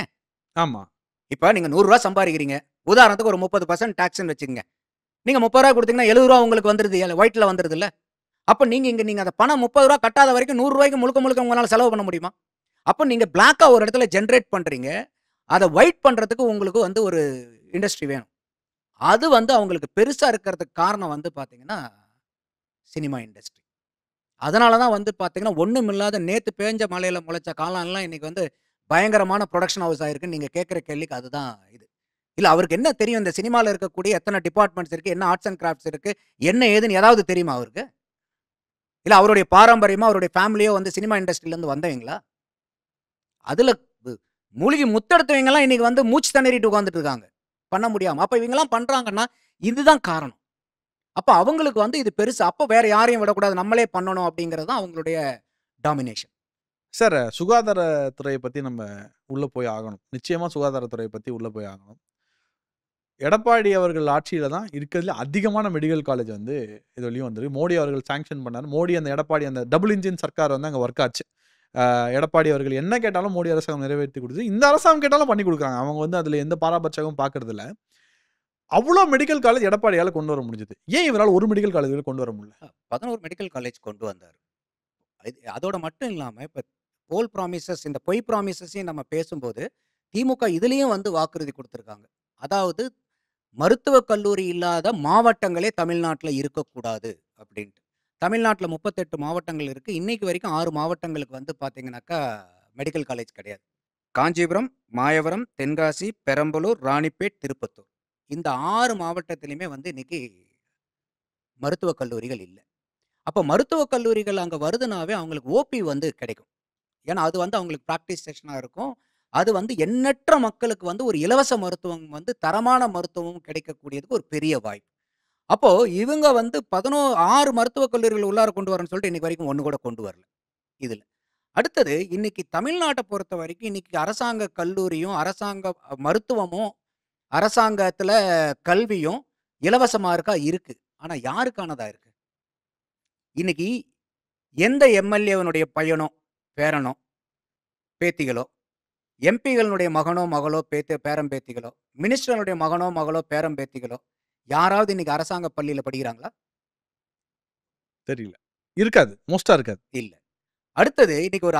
Speaker 2: ஆமா.
Speaker 1: இப்ப நீங்க ரூ. 100 சம்பாரிக்கிறீங்க. உதாரணத்துக்கு ஒரு 30% டாக்ஸ்ன்னு வச்சுக்கங்க. நீங்க ரூ. 30 குடுத்தீங்கன்னா ரூ. 70 உங்களுக்கு வந்துருது. ஒயிட்ல வந்துருதுல்ல. அப்ப நீங்க அந்த பணம் ரூ. 30 கட்டாத வரைக்கும் ரூ. 100 முழுக்க முழுக்க உங்களால செலவு பண்ண முடியுமா? அப்ப நீங்க பிளாக்கா ஒரு இடத்துல ஜெனரேட் பண்றீங்க. அத ஒயிட் பண்றதுக்கு உங்களுக்கு வந்து ஒரு இண்டஸ்ட்ரி வேணும். அது வந்து அவங்களுக்கு பெருசா இருக்கிறதுக்கு காரணம் வந்து பார்த்தீங்கன்னா, சினிமா இண்டஸ்ட்ரி. அதனால தான் வந்து பார்த்தீங்கன்னா, ஒண்ணுமில்லாத நேத்து பேஞ்ச மழையில முளைச்ச காளான்லாம் இன்னைக்கு வந்து பயங்கரமான புரொடக்ஷன் ஹவுஸ் ஆயிருக்கு. நீங்க கேட்கிற கேள்விக்கு அதுதான் இது. இல்ல அவருக்கு என்ன தெரியும்? இந்த சினிமால இருக்கக்கூடிய எத்தன டிபார்ட்மெண்ட்ஸ் இருக்கு? என்ன ஆர்ட்ஸ் அண்ட் கிராஃப்ட்ஸ் இருக்கு? என்ன ஏதுன்னு ஏதாவது தெரியுமா அவருக்கு? இல்ல அவருடைய பாரம்பரியமா அவருடைய ஃபேமிலியோ வந்து சினிமா இண்டஸ்ட்ரிலருந்து வந்தவைங்களா? அதுல பு மூழ்கி முத்தெடுத்தவைங்கலாம் இன்னைக்கு வந்து மூச்சு திணறிட்டு உட்கார்ந்துட்டு இருக்காங்க. பண்ண முடியாம. அப்ப இவங்கலாம் பண்றாங்கன்னா, இதுதான் காரணம். அப்ப அவங்களுக்கு வந்து இது பெருசு. அப்ப வேற யாரையும் விடக்கூடாது. நம்மளே பண்ணணும் அப்படிங்கிறது தான் அவங்களுடைய டாமினேஷன்.
Speaker 2: சார் சுகாதாரத்துறைய பத்தி நம்ம உள்ள போய் ஆகணும். நிச்சயமா சுகாதாரத்துறைய பத்தி உள்ள போய் ஆகணும். எடப்பாடி அவர்கள் ஆட்சியில தான் இருக்கிறதுல அதிகமான மெடிக்கல் காலேஜ் வந்து இது வழியும் வந்திருக்கு. மோடி அவர்கள் சாங்ஷன் பண்ணாரு. மோடி அந்த எடப்பாடி அந்த டபுள் இன்ஜின் சர்க்கார் வந்து அங்க வொர்க் ஆச்சு. எடப்பாடி அவர்கள் என்ன கேட்டாலும் மோடி அரசாங்கம் நிறைவேத்தி குடுத்துது. இந்த அரசாங்கம் கேட்டாலும் பண்ணி குடுக்குறாங்க. அவங்க வந்து அதுல எந்த பாராபட்சமும் பார்க்கறதில்ல. அவ்ளோ மெடிக்கல் காலேஜ் எடப்பாடியால கொண்டு வர முடிஞ்சது. ஏன் இவரால ஒரு மெடிக்கல் காலேஜ் கூட கொண்டு வர முடியல?
Speaker 1: 11 மெடிக்கல் காலேஜ் கொண்டு வந்தாரு. அதோட மட்டும் இல்லாம, இப்ப போல் ப்ராமிசஸ் இந்த பொய் ப்ராமிசஸையும் நம்ம பேசும்போது, திமுக இதுலயும் வந்து வாக்குறுதி குடுத்திருக்காங்க. அதாவது மருத்துவக் கல்லூரி இல்லாத மாவட்டங்களே தமிழ்நாட்டுல இருக்கக்கூடாது அப்படின்ட்டு. தமிழ்நாட்டுல 38 மாவட்டங்கள் இருக்கு. இன்னைக்கு வரைக்கும் 6 மாவட்டங்களுக்கு வந்து பார்த்தீங்கன்னாக்கா, மெடிக்கல் காலேஜ் கிடையாது. காஞ்சிபுரம், மாயவரம், தென்காசி, பெரம்பலூர், ராணிப்பேட், திருப்பத்தூர். இந்த 6 மாவட்டத்திலயுமே வந்து இன்னைக்கு மருத்துவக் கல்லூரிகள் இல்ல. அப்ப மருத்துவக் கல்லூரிகள் அங்க வருதுனாவே அவங்களுக்கு ஓபி வந்து கிடைக்கும். ஏன்னா, அது வந்து அவங்களுக்கு பிராக்டிஸ் செஷனா இருக்கும். அது வந்து எண்ணற்ற மக்களுக்கு வந்து ஒரு இலவச மருத்துவம் வந்து தரமான மருத்துவம் கிடைக்கக்கூடியதுக்கு ஒரு பெரிய வாய்ப்பு. அப்போ இவங்க வந்து 6 மருத்துவக் கல்லூரிகள் உள்ளார கொண்டு வரேன்னு சொல்லிட்டு இன்னைக்கு வரைக்கும் 1 கூட கொண்டு வரல, இதுல. அடுத்தது இன்னைக்கு தமிழ்நாட்ட பொறுத்தவரைக்கும் இன்னைக்கு அரசாங்க கல்லூரியும், அரசாங்க மருத்துவமும், அரசாங்கத்துல கல்வியும் இலவசமா இருக்கா? இருக்கு. ஆனா யாருக்கானதா இருக்கு? இன்னைக்கு எந்த எம்.எல்.ஏ.வினுடைய பையனோ, பேரனோ, பேத்திகளோ, எம்பிகளுடைய மகனோ, மகளோ, பேரன் பேத்திகளோ, மினிஸ்டருடைய மகனோ, மகளோ, பேரன் பேத்திகளோ, யாராவது இன்னைக்கு அரசாங்க பள்ளியில படிக்கிறாங்களா?
Speaker 2: தெரியல. இருக்காது. மோஸ்ட்டா இருக்காது.
Speaker 1: இல்ல. அடுத்தது இன்னைக்கு ஒரு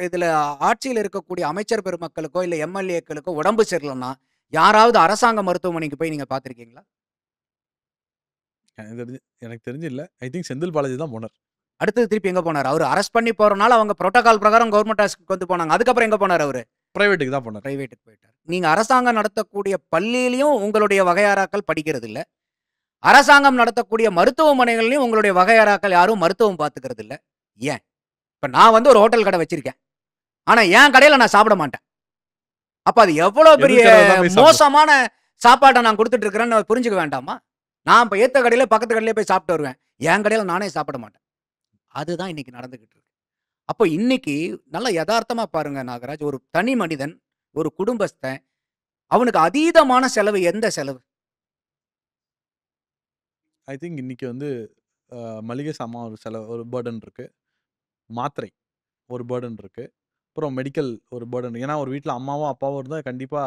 Speaker 1: இதுல ஆட்சியில இருக்கக்கூடிய அமைச்சர் பெருமக்களுக்கோ, இல்ல எம்.எல்.ஏக்களுக்கோ உடம்பு சரியில்லன்னா, யாராவது அரசாங்க மருத்துவமனைக்கு போய் நீங்க பார்த்திருக்கீங்களா?
Speaker 2: எனக்கு தெரிஞ்சு இல்ல. ஐ திங்க் செந்தில் பாலாஜி தான் போனார்.
Speaker 1: அடுத்தது திருப்பி எங்க போனாரு? அவரு அரெஸ்ட் பண்ணி போறனால அவங்க புரோட்டோகால் பிரகாரம் கவர்ன்மெண்ட் ஹாஸ்பிட்டலுக்கு வந்து போனாங்க. அதுக்கப்புறம் எங்க போனாரு அவரு?
Speaker 2: பிரைவேட்டுக்கு தான் போனார்.
Speaker 1: பிரைவேட்க்கு போயிட்டாரு. நீங்க அரசாங்கம் நடத்தக்கூடிய பள்ளியிலயும் உங்களுடைய வகையறாக்கள் படிக்கிறது இல்ல. அரசாங்கம் நடத்தக்கூடிய மருத்துவமனைகள்லயும் உங்களுடைய வகையறாக்கள் யாரும் மருத்துவம் பார்த்துக்கிறது இல்ல. ஏன்? இப்ப நான் வந்து ஒரு ஹோட்டல் கடை வச்சிருக்கேன். ஆனா என் கடையில நான் சாப்பிட மாட்டேன். அப்ப அது எவ்வளோ பெரிய
Speaker 2: எதிர்க்கிறவன் தான் போய் சாப்பிடும்.
Speaker 1: மோசமான சாப்பாட்ட நான் குடுத்துட்டு இருக்கிறேன்னு புரிஞ்சுக்க வேண்டாமா? நான் இப்ப ஏத்த கடையில பக்கத்து கடையிலே போய் சாப்பிட்டு வருவேன். என் கடையில நானே சாப்பிட மாட்டேன். அதுதான் இன்னைக்கு நடந்துகிட்டு இருக்கு. அப்போ இன்னைக்கு நல்லா எதார்த்தமா பாருங்க நாகராஜ். ஒரு தனி மனிதன், ஒரு குடும்பஸ்தன், அவனுக்கு அதீதமான செலவு எந்த செலவு?
Speaker 2: ஐ திங்க் இன்னைக்கு வந்து மளிகை சாமான் ஒரு ஒரு பர்டன் இருக்கு. மாத்திரை ஒரு பர்டன் இருக்கு. அப்புறம் மெடிக்கல் ஒரு பர்டன். ஏன்னா ஒரு வீட்ல அம்மாவும், அப்பாவும் இருந்தா கண்டிப்பா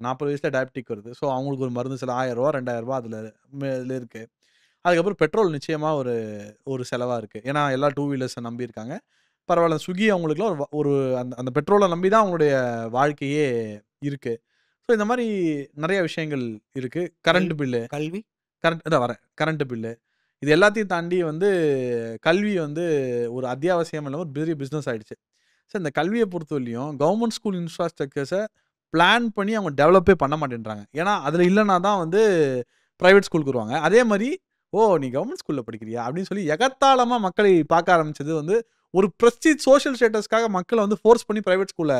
Speaker 2: 40 வயசுல டயபெட்டிக் வருது. ஸோ அவங்களுக்கு ஒரு மருந்து செலவு ரூ. 1000 ரூ. 2000 அதுல இருக்கு. அதுக்கப்புறம் பெட்ரோல் நிச்சயமா ஒரு செலவா இருக்கு. ஏன்னா எல்லா டூ வீலர்ஸ நம்பி இருக்காங்க. பரவாயில்ல. ஸ்விக்கி அவங்களுக்குலாம் ஒரு அந்த அந்த பெட்ரோலை நம்பி தான் அவங்களுடைய வாழ்க்கையே இருக்கு. ஸோ இந்த மாதிரி நிறைய விஷயங்கள் இருக்கு. கரண்ட் பில்லு,
Speaker 1: கல்வி
Speaker 2: இதான் வரேன். கரண்ட் பில்லு இது எல்லாத்தையும் தாண்டி வந்து கல்வி வந்து ஒரு அத்தியாவசியம் இல்லாமல் ஒரு பெரிய பிஸ்னஸ் ஆயிடுச்சு. ஸோ இந்த கல்வியை பொறுத்தவரையிலையும் கவர்மெண்ட் ஸ்கூல் இன்ஃப்ராஸ்ட்ரக்சர்ஸை பிளான் பண்ணி அவங்க டெவலப்பே பண்ண மாட்டேன்றாங்க. ஏன்னா அதில் இல்லைனா தான் வந்து ப்ரைவேட் ஸ்கூலுக்கு வருவாங்க. அதே மாதிரி நீ கவர்மெண்ட் ஸ்கூல்ல படிக்கிறியா அப்படின்னு சொல்லி எகத்தாளமா மக்களை பார்க்க ஆரம்பிச்சது வந்து ஒரு பிரஸ்டீஜ் சோஷியல் ஸ்டேட்டஸ்க்காக மக்களை வந்து ஃபோர்ஸ் பண்ணி பிரைவேட் ஸ்கூல்ல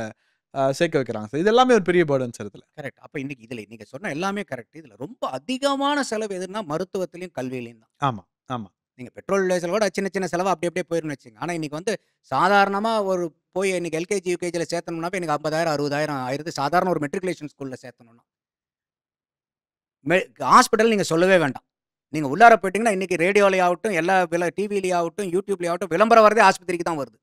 Speaker 2: சேர்க்க வைக்கிறாங்க சார். இது எல்லாமே ஒரு பெரிய பேர்டன் சார் இதுல.
Speaker 1: கரெக்ட். அப்ப இன்னைக்கு இதுல நீங்க சொன்ன எல்லாமே கரெக்ட். இதுல ரொம்ப அதிகமான செலவு எதுன்னா மருத்துவத்திலயும், கல்வியிலயும் தான்.
Speaker 2: ஆமா, ஆமா.
Speaker 1: நீங்க பெட்ரோல், டீசலோட சின்ன சின்ன செலவு அப்படி அப்படியே போயிரும்னு வச்சுக்கங்க. ஆனா இன்னைக்கு வந்து சாதாரணமா ஒரு போய் இன்னைக்கு எல்கேஜி, யூகேஜில சேர்த்தணும்னாவே எனக்கு 50,000 60,000 ஆயிருது. சாதாரண ஒரு மெட்ரிகுலேஷன் ஸ்கூல்ல சேர்த்தணும்னா. ஹாஸ்பிட்டல் நீங்க சொல்லவே வேண்டாம். நீங்க உள்ளார போயிட்டீங்கன்னா இன்னைக்கு ரேடியோலயே ஆகட்டும், எல்லா டிவிலயே ஆகட்டும், யூடியூப்லயே ஆகட்டும் விளம்பரம் வரதே ஆஸ்பத்திரிக்கு தான் வருது.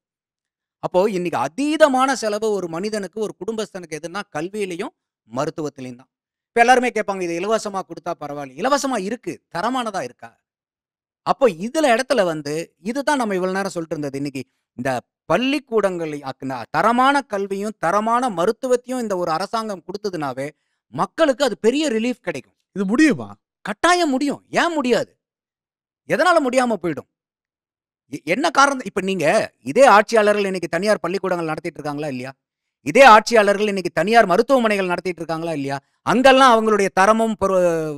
Speaker 1: அப்போ இன்னைக்கு அதீதமான செலவு ஒரு மனிதனுக்கு, ஒரு குடும்பஸ்தனுக்கு எதுன்னா கல்வியிலயும், மருத்துவத்திலயும் தான். இப்ப எல்லாருமே கேட்பாங்க, இது இலவசமா குடுத்தா பரவாயில்ல. இலவசமா இருக்கு. தரமானதா இருக்கா? அப்போ இதுல இடத்துல வந்து இதுதான் நம்ம இவ்வளவு நேரம் சொல்லிட்டு இருந்தது. இன்னைக்கு இந்த பள்ளிக்கூடங்கள் தரமான கல்வியும், தரமான மருத்துவத்தையும் இந்த ஒரு அரசாங்கம் குடுத்ததுனாவே, மக்களுக்கு அது பெரிய ரிலீஃப் கிடைக்கும்.
Speaker 2: இது முடியுமா?
Speaker 1: கட்டாயம் முடியும். ஏன் முடியாது? எதனால முடியாம போயிடும்? என்ன காரணம்? இப்ப நீங்க இதே ஆட்சியாளர்கள் இன்னைக்கு தனியார் பள்ளிக்கூடங்கள் நடத்திட்டு இருக்காங்களா இல்லையா? இதே ஆட்சியாளர்கள் இன்னைக்கு தனியார் மருத்துவமனைகள் நடத்திட்டு இருக்காங்களா இல்லையா? அங்கெல்லாம் அவங்களுடைய தரமும்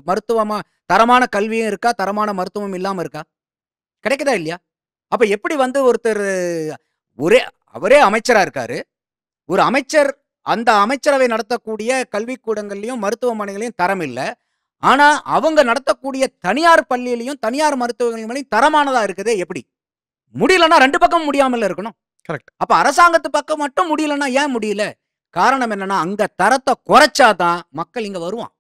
Speaker 1: மருத்துவமா தரமான கல்வியும் இருக்கா? தரமான மருத்துவமும் இல்லாம இருக்கா? கிடைக்குதா இல்லையா? அப்ப எப்படி வந்து ஒருத்தர் அவரே அமைச்சரா இருக்காரு. ஒரு அமைச்சர் அந்த அமைச்சரவை நடத்தக்கூடிய கல்விக்கூடங்கள்லயும், மருத்துவமனைகளையும் தரம் இல்ல. ஆனா அவங்க நடத்தக்கூடிய தனியார் பள்ளியிலயும், தனியார் மருத்துவமனையும் தரமானதா இருக்குதே எப்படி? முடியலன்னா 2 பக்கமும் முடியாமல்ல இருக்கணும்.
Speaker 2: கரெக்ட்.
Speaker 1: அப்ப அரசாங்கத்து பக்கம் மட்டும் முடியலன்னா ஏன் முடியல? காரணம் என்னன்னா, அங்க தரத்த குறைச்சா தான் மக்கள் இங்க வருவான்.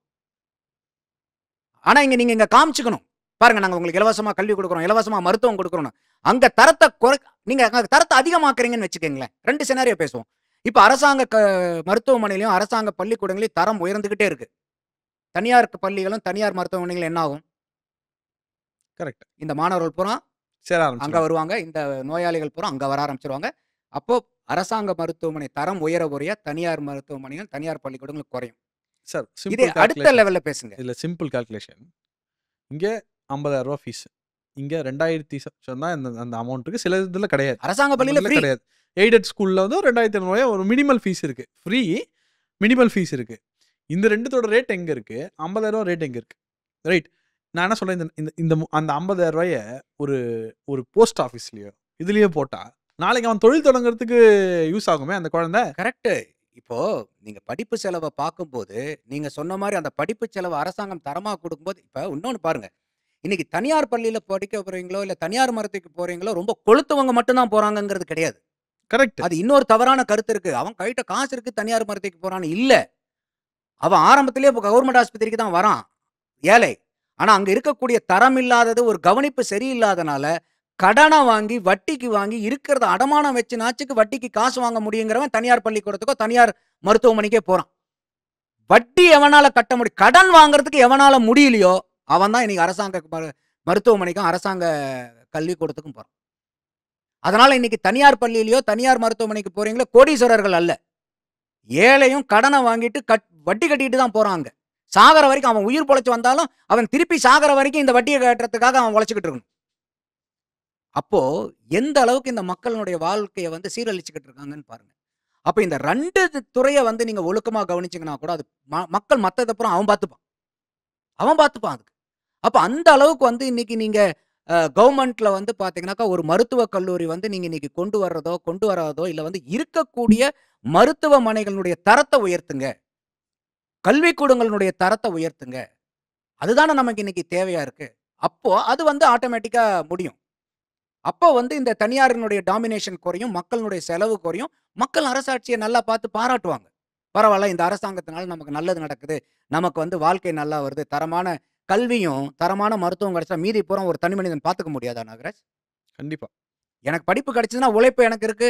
Speaker 1: ஆனா நீங்க இங்க காமிச்சுக்கணும். பாருங்க நாங்க உங்களுக்கு இலவசமா கல்வி குடுக்குறோம், இலவசமா மருத்துவம் குடுக்குறோம்னு. அங்க தரத்த நீங்க அங்க தரத்த அதிகமாக்குறீங்கன்னு வச்சுக்கங்களேன். 2 சினாரியோ பேசுவோம். இப்ப அரசாங்க மருத்துவமனையிலயும், அரசாங்க பள்ளிக்கூடங்களையும் தரம் உயர்ந்துகிட்டே இருக்கு. தனியார் பள்ளிகளும், தனியார் மருத்துவமனைகளும் என்ன ஆகும்?
Speaker 2: கரெக்ட்.
Speaker 1: இந்த மாணவர்கள் பூரா
Speaker 2: சேர
Speaker 1: அங்க
Speaker 2: ஆரம்பிச்சுருவாங்க.
Speaker 1: வருவாங்க. இந்த நோயாளிகள் பூரா அங்க வர ஆரம்பிச்சுருவாங்க. அப்போ அரசாங்க மருத்துவமனை தரம் உயர உயர தனியார் மருத்துவமனைகள், தனியார் பள்ளிக்கூடங்கள் குறையும்.
Speaker 2: சார்
Speaker 1: இதே
Speaker 2: சிம்பிள்
Speaker 1: அடுத்த
Speaker 2: கால்குலேஷன்.
Speaker 1: லெவல்ல பேசுங்க.
Speaker 2: இதுல சிம்பிள் கால்குலேஷன். இங்க ரூ. 50,000 ஃபீஸ். இங்க 2000 சொன்னா அந்த அமௌண்ட்டுக்கு சில இதுல கிடையாது.
Speaker 1: அரசாங்க பள்ளியில ஃப்ரீ.
Speaker 2: கிடையாது. எய்டட் ஸ்கூல்ல வந்து ரூ. 2,500 ஒரு மினிமல் ஃபீஸ் இருக்கு. ஃப்ரீ, மினிமல் ஃபீஸ் இருக்கு. இந்த 2தோட ரேட் எங்க இருக்கு? ரூ. 50,000 ரேட் எங்க இருக்கு? ரைட். நான் என்ன சொல்றேன், இந்த இந்த அந்த ரூ. 50,000 ஒரு ஒரு போஸ்ட் ஆஃபீஸ்லயோ இதுலயே போட்டா, நாளைக்கு அவன் தொழில் தொடங்குறதுக்கு யூஸ் ஆகுமே அந்த குழந்தை.
Speaker 1: கரெக்ட். இப்போ நீங்க படிப்பு செலவ பார்க்கும்போது, நீங்க சொன்ன மாரி அந்த படிப்பு செலவு அரசாங்கம் தரமா குடுக்கும்போது இப்ப இன்னொன்னு பாருங்க. இன்னைக்கு தனியார் பள்ளியில படிக்க போறீங்களோ, இல்ல தனியார் மருத்துவமனைக்கு போறீங்களோ, ரொம்ப கொழுத்தவங்க மட்டும் தான் போறாங்கங்கிறது கிடையாது.
Speaker 2: கரெக்ட்.
Speaker 1: அது இன்னொரு தவறான கருத்து இருக்கு. அவன் கைட்ட காசு இருக்கு தனியார் மருத்துவமனைக்கு போறான்னு இல்ல. அவன் ஆரம்பத்திலேயே கவர்மெண்ட் ஆஸ்பத்திரிக்கு தான் வரான். ஏழை. ஆனா அங்க இருக்கக்கூடிய தரம் இல்லாதது, ஒரு கவனிப்பு சரியில்லாதனால, கடன வாங்கி, வட்டிக்கு வாங்கி, இருக்கிறத அடமானம் வச்சுனாச்சுக்கு வட்டிக்கு காசு வாங்க முடியுங்கிறவன் தனியார் பள்ளிக்கூடத்துக்கோ, தனியார் மருத்துவமனைக்கே போறான். வட்டி எவனால கட்ட முடியும்? கடன் வாங்குறதுக்கு எவனால முடியலையோ, அவன் தான் இன்னைக்கு அரசாங்க மருத்துவமனைக்கும், அரசாங்க கல்விக்கூடத்துக்கும் போறான். அதனால இன்னைக்கு தனியார் பள்ளியிலயோ, தனியார் மருத்துவமனைக்கு போறீங்களோ, கோடீஸ்வரர்கள் அல்ல. ஏழையும் கடன வாங்கிட்டு வட்டி கட்டிட்டு தான் போறான் அங்க. சாகர வரைக்கும் அவன் உயிர் பொழைச்சு வந்தாலும், அவன் திருப்பி சாகர வரைக்கும் இந்த வட்டிய கட்டுறதுக்காக அவன் உழைச்சுக்கிட்டு இருக்கணும். அப்போ எந்த அளவுக்கு இந்த மக்களுடைய வாழ்க்கைய வந்து சீரழிச்சுக்கிட்டு இருக்காங்கன்னு பாருங்க. அப்ப இந்த 2 துறைய வந்து நீங்க ஒழுக்கமா கவனிச்சீங்கன்னா கூட, அது மக்கள் மத்தத பூரா அவன் பார்த்துப்பான். அவன் பார்த்துப்பான் அதுக்கு. அப்ப அந்த அளவுக்கு வந்து இன்னைக்கு நீங்க கவர்மெண்ட்ல வந்து பார்த்தீங்கன்னாக்கா, ஒரு மருத்துவக் கல்லூரி வந்து நீங்க இன்னைக்கு கொண்டு வராதோ, இல்ல வந்து இருக்கக்கூடிய மருத்துவமனைகளுடைய தரத்த உயர்த்துங்க. கல்விக்கூடங்களுடைய தரத்த உயர்த்துங்க. அதுதானே நமக்கு இன்னைக்கு தேவையா இருக்கு. அப்போ அது வந்து ஆட்டோமேட்டிக்கா முடியும். அப்போ வந்து இந்த தனியாரினுடைய டாமினேஷன் குறையும், மக்களுடைய செலவு குறையும். மக்கள் அரசாட்சிய நல்லா பார்த்து பாராட்டுவாங்க. பரவால்ல இந்த அரசாங்கத்தினால நமக்கு நல்லது நடக்குது. நமக்கு வந்து வாழ்க்கை நல்லா வருது. தரமான கல்வியும், தரமான மருத்துவம் கிடைச்சா மீதி பூரா ஒரு தனி மனிதன் பார்த்துக்க முடியாதா நாகராஜ்?
Speaker 2: கண்டிப்பா.
Speaker 1: எனக்கு படிப்பு கிடைச்சதுன்னா உழைப்பு எனக்கு இருக்கு.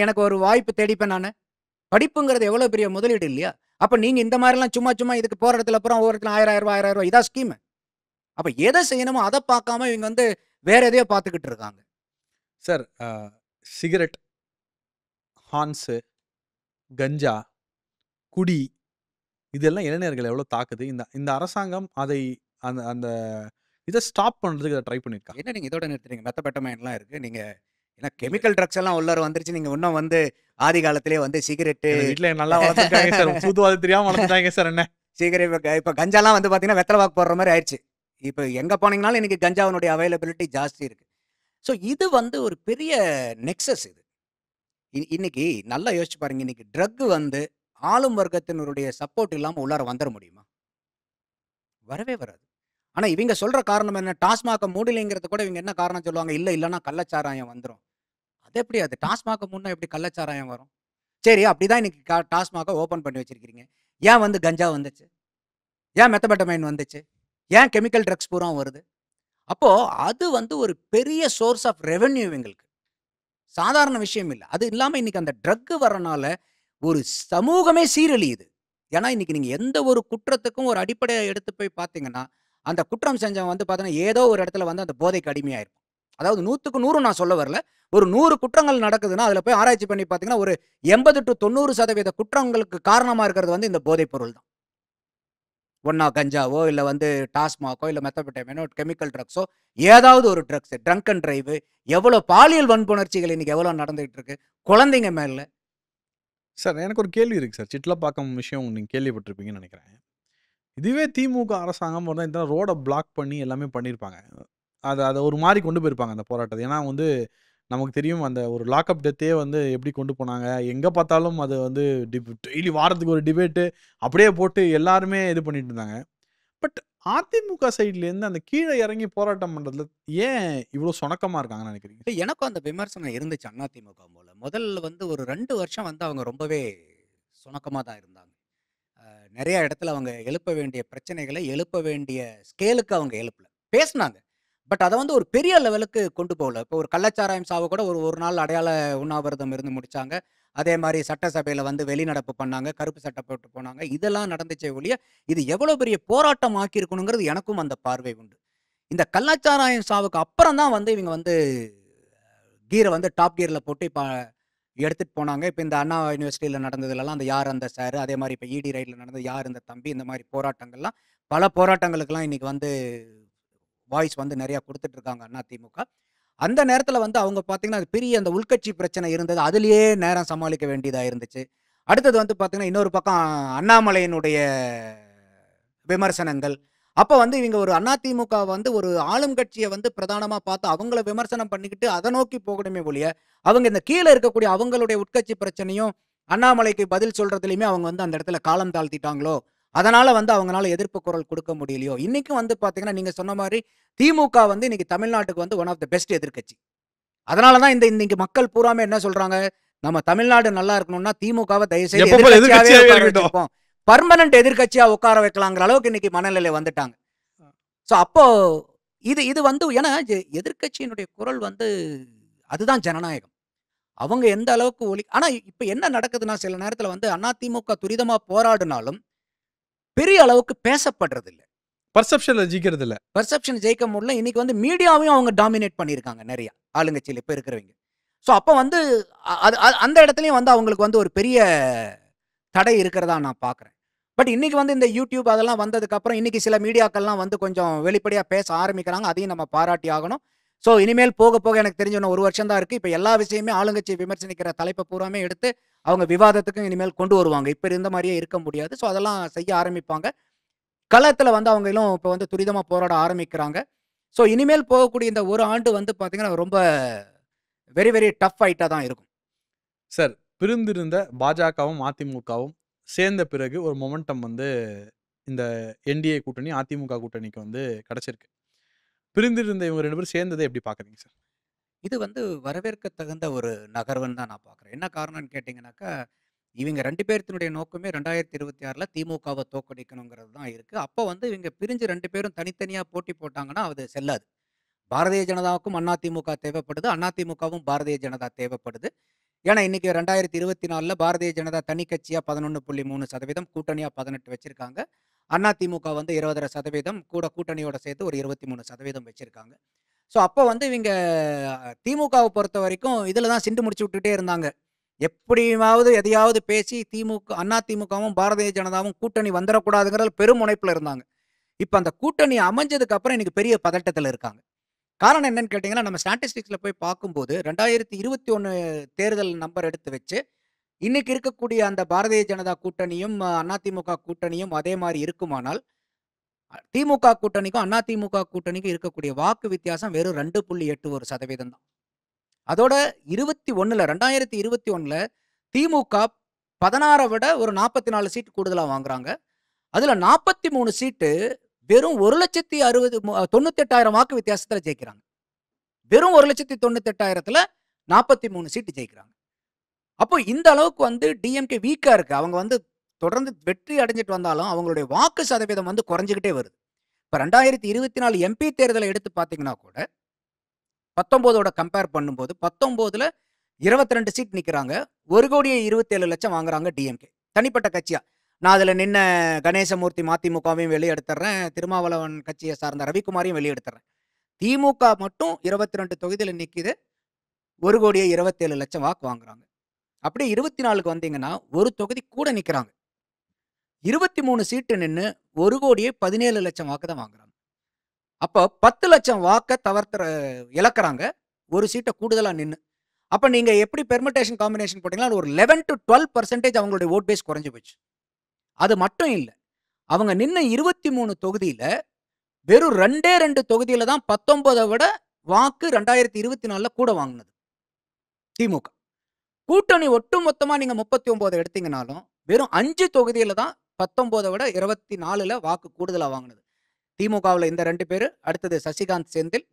Speaker 1: எனக்கு ஒரு வாய்ப்பு தேடிப்பேன் நானு. படிப்புங்கிறது எவ்வளவு பெரிய முதலீடு இல்லையா? அப்ப நீங்க இந்த மாரிலாம் சும்மா இதுக்கு போற இடத்துல பூரா ஒவ்வொரு இடத்துல ரூ. 1000 இதான் ஸ்கீம். அப்ப எத செய்யணுமோ அத பார்க்காம இவங்க வந்து வேற எதையோ பார்த்துக்கிட்டு இருக்காங்க.
Speaker 2: சார் சிகரெட் ஹான்ஸு, கஞ்சா, குடி இதெல்லாம் இளைஞர்கள் எவ்வளோ தாக்குது? இந்த இந்த அரசாங்கம் அதை அந்த அந்த இத ஸ்டாப் பண்றதுக்கு ட்ரை பண்ணியிருக்கா?
Speaker 1: என்ன நீங்க இதோட நிறுத்துறீங்க? மெத்தபெட்டமைன்லாம் இருக்கு. நீங்க ஏன்னா கெமிக்கல் ட்ரக்ஸ் எல்லாம் உள்ளார வந்துருச்சு. நீங்க இன்னும் வந்து ஆதி காலத்திலேயே வந்து சிகரெட்டு,
Speaker 2: எங்க வீட்ல நல்லா வளர்த்துருக்காங்க சார். சூதுவாது தெரியாம வளர்த்துட்டாங்க சார் என்ன.
Speaker 1: சிகரெட் இப்ப கஞ்சாலாம் வந்து பார்த்தீங்கன்னா, வெத்தல பாக்கு போடுற மாரி ஆயிடுச்சு. இப்ப எங்க போனீங்கனாலும் இன்னைக்கு கஞ்சாவினுடைய அவைலபிலிட்டி ஜாஸ்தி இருக்கு. ஸோ இது வந்து ஒரு பெரிய நெக்ஸஸ் இது. இன்னைக்கு நல்லா யோசிச்சு பாருங்க. இன்னைக்கு ட்ரக் வந்து ஆளும் வர்க்கத்தினருடைய சப்போர்ட் இல்லாம உள்ளார வந்துர முடியுமா? வரவே வராது. ஆனா இவங்க சொல்ற காரணம் என்ன? டாஸ்மாக மூடலைங்கிறது கூட இவங்க என்ன காரணம் சொல்லுவாங்க? இல்லன்னா கள்ளச்சாராயம் வந்துரும். அது எப்படி அது? டாஸ்மாக மூடுனா எப்படி கள்ளச்சாராயம் வரும்? சரி அப்படிதான் இன்னைக்கு டாஸ்மாக ஓப்பன் பண்ணி வச்சிருக்கிறீங்க. ஏன் வந்து கஞ்சா வந்துச்சு? ஏன் மெத்தபெட்டமைன் வந்துச்சு? ஏன் கெமிக்கல் ட்ரக்ஸ் பூரா வருது? அப்போ அது வந்து ஒரு பெரிய சோர்ஸ் ஆஃப் ரெவென்யூ இவங்களுக்கு. சாதாரண விஷயம் இல்ல. அது இல்லாம இன்னைக்கு அந்த ட்ரக் வரனால ஒரு சமூகமே சீரழியுது. ஏன்னா, இன்னைக்கு நீங்க எந்த ஒரு குற்றத்துக்கும் ஒரு அடிப்படையா எடுத்து போய் பார்த்தீங்கன்னா, அந்த குற்றம் செஞ்சவன் வந்து பார்த்தீங்கன்னா, ஏதோ ஒரு இடத்துல வந்து அந்த போதைக்கு அடிமையாயிருப்பான். அதாவது 100க்கு 100 நான் சொல்ல வரல. ஒரு 100 குற்றங்கள் நடக்குதுன்னா, அதுல போய் ஆராய்ச்சி பண்ணி பார்த்தீங்கன்னா, ஒரு 80 டூ 90% குற்றங்களுக்கு காரணமா இருக்கிறது வந்து இந்த போதைப் பொருள் தான். ஒண்ணா கஞ்சாவோ, இல்ல வந்து டாஸ்மாக்கோ, இல்ல மெத்தபெட்டமைனோ, கெமிக்கல் ட்ரக்ஸோ, ஏதாவது ஒரு ட்ரக்ஸ், ட்ரங்க் அண்ட் டிரைவ் எவ்வளோ பாலியல் வன்புணர்ச்சிகள் இன்னைக்கு எவ்வளோ நடந்துகிட்டு இருக்கு. குழந்தைங்க மேல.
Speaker 2: சார் எனக்கு ஒரு கேள்வி இருக்கு சார். சிட்லப்பாக்கம் விஷயம் நீங்க கேள்விப்பட்டிருப்பீங்கன்னு நெனைக்கிறேன். இதுவே திமுக அரசாங்கம் இருந்தா இந்த ரோட பிளாக் பண்ணி எல்லாமே பண்ணியிருப்பாங்க. அத அத ஒரு மாரி கொண்டு போயிருப்பாங்க அந்த போராட்டத்த. ஏன்னா வந்து நமக்கு தெரியும் அந்த ஒரு லாக்அப் டெத்தே வந்து எப்படி கொண்டு போனாங்க. எங்க பார்த்தாலும் அது வந்து டெய்லி வாரத்துக்கு ஒரு டிபேட்டு அப்படியே போட்டு எல்லாருமே இது பண்ணிட்டு இருந்தாங்க. பட் அதிமுக சைட்லேருந்து அந்த கீழ இறங்கி போராட்டம் பண்றதுல ஏன் இவ்ளோ சொணக்கமா இருக்காங்கன்னு நெனைக்கிறீங்க?
Speaker 1: எனக்கும் அந்த விமர்சனம் இருந்துச்சு அதிமுக மூல. முதல்ல வந்து ஒரு 2 வருஷம் வந்து அவங்க ரொம்பவே சுணக்கமா தான் இருந்தாங்க. நெறைய இடத்துல அவங்க எழுப்ப வேண்டிய பிரச்சனைகள எழுப்ப வேண்டிய ஸ்கேலுக்கு அவங்க எழுப்பல. பேசுனாங்க. பட் அத வந்து ஒரு பெரிய லெவலுக்கு கொண்டு போகல. இப்போ ஒரு கள்ளச்சாராயம் சாவ கூட ஒரு நாள் அடையாள உண்ணாவிரதம் இருந்து முடிச்சாங்க. அதே மாரி சட்டசபையில வந்து வெளிநடப்பு பண்ணாங்க. கருப்பு சட்டை போட்டு போனாங்க. இதெல்லாம் நடந்துச்சே ஒழிய, இது எவ்வளோ பெரிய போராட்டம் ஆக்கியிருக்கணுங்கிறது எனக்கும் அந்த பார்வை உண்டு. இந்த கள்ளச்சாராயம் சாவுக்கு அப்புறம் தான் வந்து இவங்க வந்து கியர வந்து டாப் கியர்ல போட்டு இப்ப எடுத்துட்டு போனாங்க. இப்ப இந்த அண்ணா யுனிவர்சிட்டியில நடந்ததுலலாம் அந்த யார் அந்த சார், அதே மாரி இப்ப ஈடி ரைட்ல நடந்தது யார் இந்த தம்பி, இந்த மாரி போராட்டங்கள்லாம் பல போராட்டங்களுக்கெல்லாம் இன்னைக்கு வந்து வாய்ஸ் வந்து நெறைய குடுத்துட்டு இருக்காங்க அதிமுக. அந்த நேரத்துல வந்து அவங்க பார்த்தீங்கன்னா, அது பெரிய அந்த உள்கட்சி பிரச்சனை இருந்தது. அதிலேயே நேரம் சமாளிக்க வேண்டியதா இருந்துச்சு. அடுத்தது வந்து பார்த்தீங்கன்னா, இன்னொரு பக்கம் அண்ணாமலையினுடைய விமர்சனங்கள். அப்ப வந்து இவங்க ஒரு அதிமுக வந்து ஒரு ஆளும் கட்சிய வந்து பிரதானமா பார்த்து அவங்கள விமர்சனம் பண்ணிக்கிட்டு அத நோக்கி போகணுமே ஒழிய, அவங்க இந்த கீழ இருக்கக்கூடிய அவங்களுடைய உட்கட்சி பிரச்சனையும், அண்ணாமலைக்கு பதில் சொல்றதுலயுமே அவங்க வந்து அந்த இடத்துல காலம் தாழ்த்திட்டாங்களோ! அதனால வந்து அவங்கனால எதிர்ப்பு குரல் குடுக்க முடியலையோ! இன்னைக்கும் வந்து பார்த்தீங்கன்னா, நீங்க சொன்ன மாரி திமுக வந்து இன்னைக்கு தமிழ்நாட்டுக்கு வந்து ஒன் ஆஃப் த பெஸ்ட் எதிர்க்கட்சி. அதனால தான் இன்னைக்கு மக்கள் பூராமே என்ன சொல்றாங்க? நம்ம தமிழ்நாடு நல்லா இருக்கணும்னா திமுகவ தயவுசெய்து
Speaker 2: எப்ப
Speaker 1: எதிர்க்கட்சியாவே
Speaker 2: எதிர்க்கட்சியாவே
Speaker 1: உட்கார
Speaker 2: இருக்கட்டும்.
Speaker 1: வச்சிருப்போம். பெர்மனன்ட் எதிர்க்கட்சியா உட்கார வைக்கலாங்கிற அளவுக்கு இன்னைக்கு மனநிலை வந்துட்டாங்க. ஸோ அப்போ இது இது வந்து ஏன்னா எதிர்க்கட்சியினுடைய குரல் வந்து அதுதான் ஜனநாயகம். அவங்க எந்த அளவுக்கு ஆனா இப்ப என்ன நடக்குதுன்னா, சில நேரத்துல வந்து அதிமுக துரிதமா போராடினாலும், பெரிய அளவுக்கு பேசப்படுறதில்ல.
Speaker 2: பெர்செப்ஷன்ல ஜெயிக்கிறது இல்ல.
Speaker 1: பெர்செப்ஷன் ஜெயிக்க முடியல. இன்னைக்கு வந்து மீடியாவையும் அவங்க டாமினேட் பண்ணியிருக்காங்க நெறைய. ஆளுங்கட்சியில இப்ப இருக்கிறவைங்க. ஸோ அப்ப வந்து அது அந்த இடத்துலயும் வந்து அவங்களுக்கு வந்து ஒரு பெரிய தடை இருக்கிறதா நான் பார்க்குறேன். பட் இன்னைக்கு வந்து இந்த YouTube அதெல்லாம் வந்ததுக்கப்புறம், இன்னைக்கு சில மீடியாக்கள்லாம் வந்து கொஞ்சம் வெளிப்படையா பேச ஆரம்பிக்கிறாங்க. அதையும் நம்ம பாராட்டி ஆகணும். ஸோ இனிமேல் போக, போக எனக்கு தெரிஞ்சு இன்னும் 1 வருஷம் தான் இருக்கு. இப்ப எல்லா விஷயமே ஆளுங்கட்சிய விமர்சனிக்கிற தலைப்ப பூராமே எடுத்து, அவங்க விவாதத்துக்கு இனிமேல் கொண்டு வருவாங்க. இப்ப இருந்த மாரியே இருக்க முடியாது. ஸோ அதெல்லாம் செய்ய ஆரம்பிப்பாங்க. களத்துல வந்து அவங்களும் இப்ப வந்து துரிதமா போராட ஆரம்பிக்கிறாங்க. ஸோ இனிமேல் போகக்கூடிய இந்த 1 ஆண்டு வந்து பார்த்தீங்கன்னா, ரொம்ப வெரி, வெரி டஃப் ஃபைட்டா தான் இருக்கும்.
Speaker 2: சார் பிரிந்திருந்த பாஜகவும், அதிமுகவும் சேர்ந்த பிறகு ஒரு மொமெண்டம் வந்து இந்த என்டிஏ கூட்டணி, அதிமுக கூட்டணிக்கு வந்து கிடைச்சிருக்கு. பிரிந்திருந்த இவங்க 2 பேரும் சேர்ந்தத எப்படி பார்க்குறீங்க சார்?
Speaker 1: இது வந்து வரவேற்க தகுந்த ஒரு நகர்வுன்னு தான் நான் பார்க்குறேன். என்ன காரணம்னு கேட்டீங்கன்னாக்கா, இவங்க 2 பேர்த்தினுடைய நோக்கமே 2026ல திமுகவ தோற்கடிக்கணுங்கிறது தான் இருக்கு. அப்போ வந்து இவங்க பிரிஞ்சு 2 பேரும் தனித்தனியா போட்டி போட்டாங்கன்னா, அது செல்லாது. பாரதிய ஜனதாவுக்கும் அதிமுக தேவைப்படுது. அதிமுகவும் பாரதிய ஜனதா தேவைப்படுது. ஏன்னா, இன்னைக்கு 2024ல பாரதிய ஜனதா தனி கட்சியா 11.3% கூட்டணியா 18 வச்சிருக்காங்க. அதிமுக வந்து 20.5% கூட கூட்டணியோட சேர்த்து ஒரு 23% வச்சிருக்காங்க. ஸோ, அப்போ வந்து இவங்க திமுகவ பொறுத்தவரைக்கும் இதில தான் சிண்டு முடிச்சு விட்டுட்டே இருந்தாங்க. எப்படியாவது எதையாவது பேசி அதிமுகவும் பாரதிய ஜனதாவும் கூட்டணி வந்துடக்கூடாதுங்கிறதுல பெரும் முனைப்புல இருந்தாங்க. இப்ப அந்த கூட்டணி அமைஞ்சதுக்கு அப்புறம் இன்னைக்கு பெரிய பதட்டத்துல இருக்காங்க. காரணம் என்னன்னு கேட்டீங்கன்னா, நம்ம ஸ்டாட்டிஸ்டிக்ஸ்ல போய் பார்க்கும்போது 2021 தேர்தல் நம்பர் எடுத்து வச்சு, இன்னைக்கு இருக்கக்கூடிய அந்த பாரதிய ஜனதா கூட்டணியும், அதிமுக கூட்டணியும் அதே மாரி இருக்குமானால், திமுக கூட்டணிக்கும், அதிமுக கூட்டணிக்கும் இருக்கக்கூடிய வாக்கு வித்தியாசம் வெறும் 2.81% தான். அதோட 2021ல திமுக 16 விட ஒரு 44 சீட் கூடுதலா வாங்குறாங்க. அதுல 43 சீட்டு வெறும் 1,98,000 வாக்கு வித்தியாசத்துல ஜெயிக்கிறாங்க. வெறும் 1,98,000த்துல 43 சீட்டு ஜெயிக்கிறாங்க. அப்போ இந்த அளவுக்கு வந்து டிஎம்கே வீக்கா இருக்கு. அவங்க வந்து தொடர்ந்து வெற்றி அடைஞ்சிட்டு வந்தாலும் அவங்களுடைய வாக்கு சதவீதம் வந்து குறைஞ்சுகிட்டே வருது. இப்ப 2024 எம்பி தேர்தலை எடுத்து பார்த்தீங்கன்னா கூட 19ஓட கம்பேர் பண்ணும்போது 19ல 22 சீட் நிக்கிறாங்க. 1,27,00,000 வாங்குறாங்க டிஎம்கே. தனிப்பட்ட கட்சியா. நான் அதுல நின்ன கணேசமூர்த்தி மதிமுகவையும் வெளிய எடுத்துறேன். திருமாவளவன் கட்சியை சார்ந்த ரவிக்குமாரையும் வெளிய எடுத்துறேன். திமுக மட்டும் 22 தொகுதியில நிக்குது. 1,27,00,000 வாக்கு வாங்குறாங்க. அப்படியே 24க்கு வந்தீங்கன்னா ஒரு தொகுதி கூட நிக்கிறாங்க. 23 சீட்டு நின்னு 1,17,00,000 வாக்கு தான் வாங்குறாங்க. அப்போ 10,00,000 வாக்க இழக்கிறாங்க. ஒரு சீட்ட கூடுதலா நின்னு. அப்ப நீங்க எப்படி பெர்முடேஷன் காம்பினேஷன் போட்டீங்கன்னா ஒரு 11 to 12% அவங்களுடைய வோட் பேஸ் குறைஞ்சு போச்சு. அது மட்டும் இல்ல. அவங்க நின்ன 23 தொகுதியில வெறும் 2 தொகுதியில தான் 19 விட வாக்கு 2024ல கூட வாங்குனது. திமுக. கூட்டணி ஒட்டுமொத்தமா நீங்க 39 எடுத்தீங்கனாலும் வெறும் 5 தொகுதியில தான் 19 விட 24ல வாக்கு கூடுதலா வாங்குனது. திமுகவுல இந்த 2 பேரு, அடுத்தது சசிகாந்த் செந்தில்,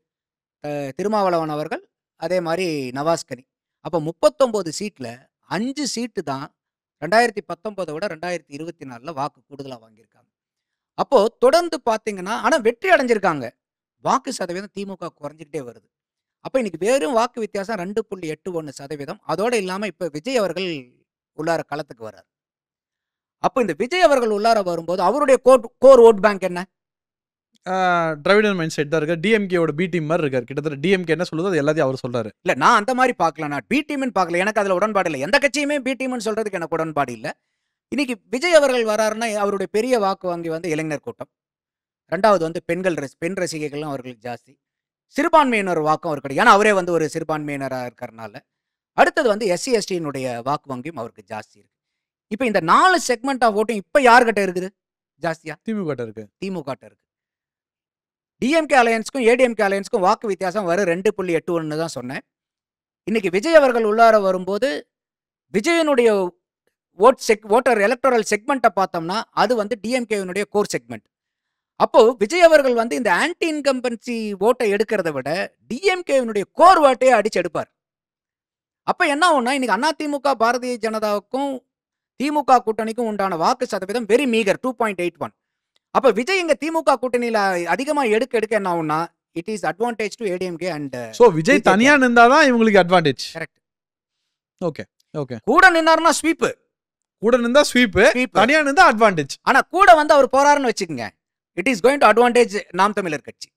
Speaker 1: திருமாவளவன் அவர்கள், அதே மாரி நவாஸ்கனி. அப்ப 39 சீட்ல 5 சீட்டு தான் 2019 விட 2024ல வாக்கு கூடுதலா வாங்கியிருக்காங்க. அப்போ தொடர்ந்து பார்த்தீங்கன்னா, ஆனா வெற்றி அடைஞ்சிருக்காங்க. வாக்கு சதவீதம் திமுக குறைஞ்சுக்கிட்டே வருது. அப்ப இன்னைக்கு வெறும் வாக்கு வித்தியாசம் 2.81%. அதோட இல்லாம இப்ப விஜய் அவர்கள் உள்ளார களத்துக்கு வர்றார். அப்ப இந்த விஜய் அவர்கள் உள்ளார வரும்போது அவருடைய கோர் வோட் பேங்க் என்ன?
Speaker 2: திராவிடன் மைண்ட் செட் தான் இருக்கு. டிஎம்கேவோட பி டீம் மாதிரி இருக்காரு. கிட்டத்தட்ட டிஎம்கே என்ன சொல்லுதோ அது எல்லாத்தையும் அவர் சொல்றாரு.
Speaker 1: இல்ல நான் அந்த மாதிரி பார்க்கல. நான் பி டீம்னு பார்க்கல. எனக்கு அதுல உடன்பாடு இல்ல. எந்த கட்சியுமே பி டீம்னு சொல்றதுக்கு எனக்கு உடன்பாடு இல்ல. இன்னைக்கு விஜய் அவர்கள் வராருன்னா அவருடைய பெரிய வாக்கு வங்கி வந்து இளைஞர் கூட்டம். 2வது வந்து பெண் ரசிகைகள்லாம் அவர்களுக்கு ஜாஸ்தி. சிறுபான்மையினர் வாக்கும் அவர் கிடைக்கும். ஏன்னா அவரே வந்து ஒரு சிறுபான்மையினரா இருக்கிறனால. அடுத்தது வந்து எஸ்சி எஸ்டியினுடைய வாக்கு வங்கியும் அவருக்கு ஜாஸ்தி இருக்கு. இப்ப இந்த 4 செக்மெண்ட் ஆஃப் ஓட்டும் இப்ப யார்கிட்ட இருக்குது ஜாஸ்தியா?
Speaker 2: திமுக இருக்கு.
Speaker 1: திமுக இருக்கு. டிஎம்கே அலையன்ஸ்க்கும் ஏடிஎம்கே அலையன்ஸ்க்கும் வாக்கு வித்தியாசம் வரும் 2.81 தான் சொன்னேன். இன்னைக்கு விஜய் அவர்கள் உள்ளார வரும்போது விஜயனுடைய ஓட்டர் எலக்டோரல் செக்மெண்ட்டை பார்த்தோம்னா அது வந்து டிஎம்கேவினுடைய கோர் செக்மெண்ட். அப்போ விஜய் அவர்கள் வந்து இந்த ஆன்டி இன்கம்பன்சி ஓட்டை எடுக்கிறத விட டிஎம்கேவினுடைய கோர் ஓட்டையே அடிச்சு எடுப்பார். அப்ப என்ன ஆகும்னா இன்னைக்கு அதிமுக பாரதிய ஜனதாவுக்கும் திமுக கூட்டணிக்கும் உண்டான வாக்கு சதவீதம் வெரி மீகர் 2.81. அப்ப விஜய் இங்க திமுக கூட்டணியில அதிகமா எடுக்க என்ன ஆகும்னா it is advantage to ADMK and
Speaker 2: so Vijay தனியா நின்றாதான் இவங்களுக்கு அட்வான்டேஜ்.
Speaker 1: கரெக்ட்.
Speaker 2: Okay okay.
Speaker 1: கூட நின்னாருன்னா ஸ்வீப்.
Speaker 2: கூட நின்றா ஸ்வீப், தனியா நின்றா அட்வான்டேஜ்.
Speaker 1: ஆனா கூட வந்து அவர் போறாருன்னு வச்சுக்கோங்க, it is going to advantage நாம் தமிழர் கட்சி.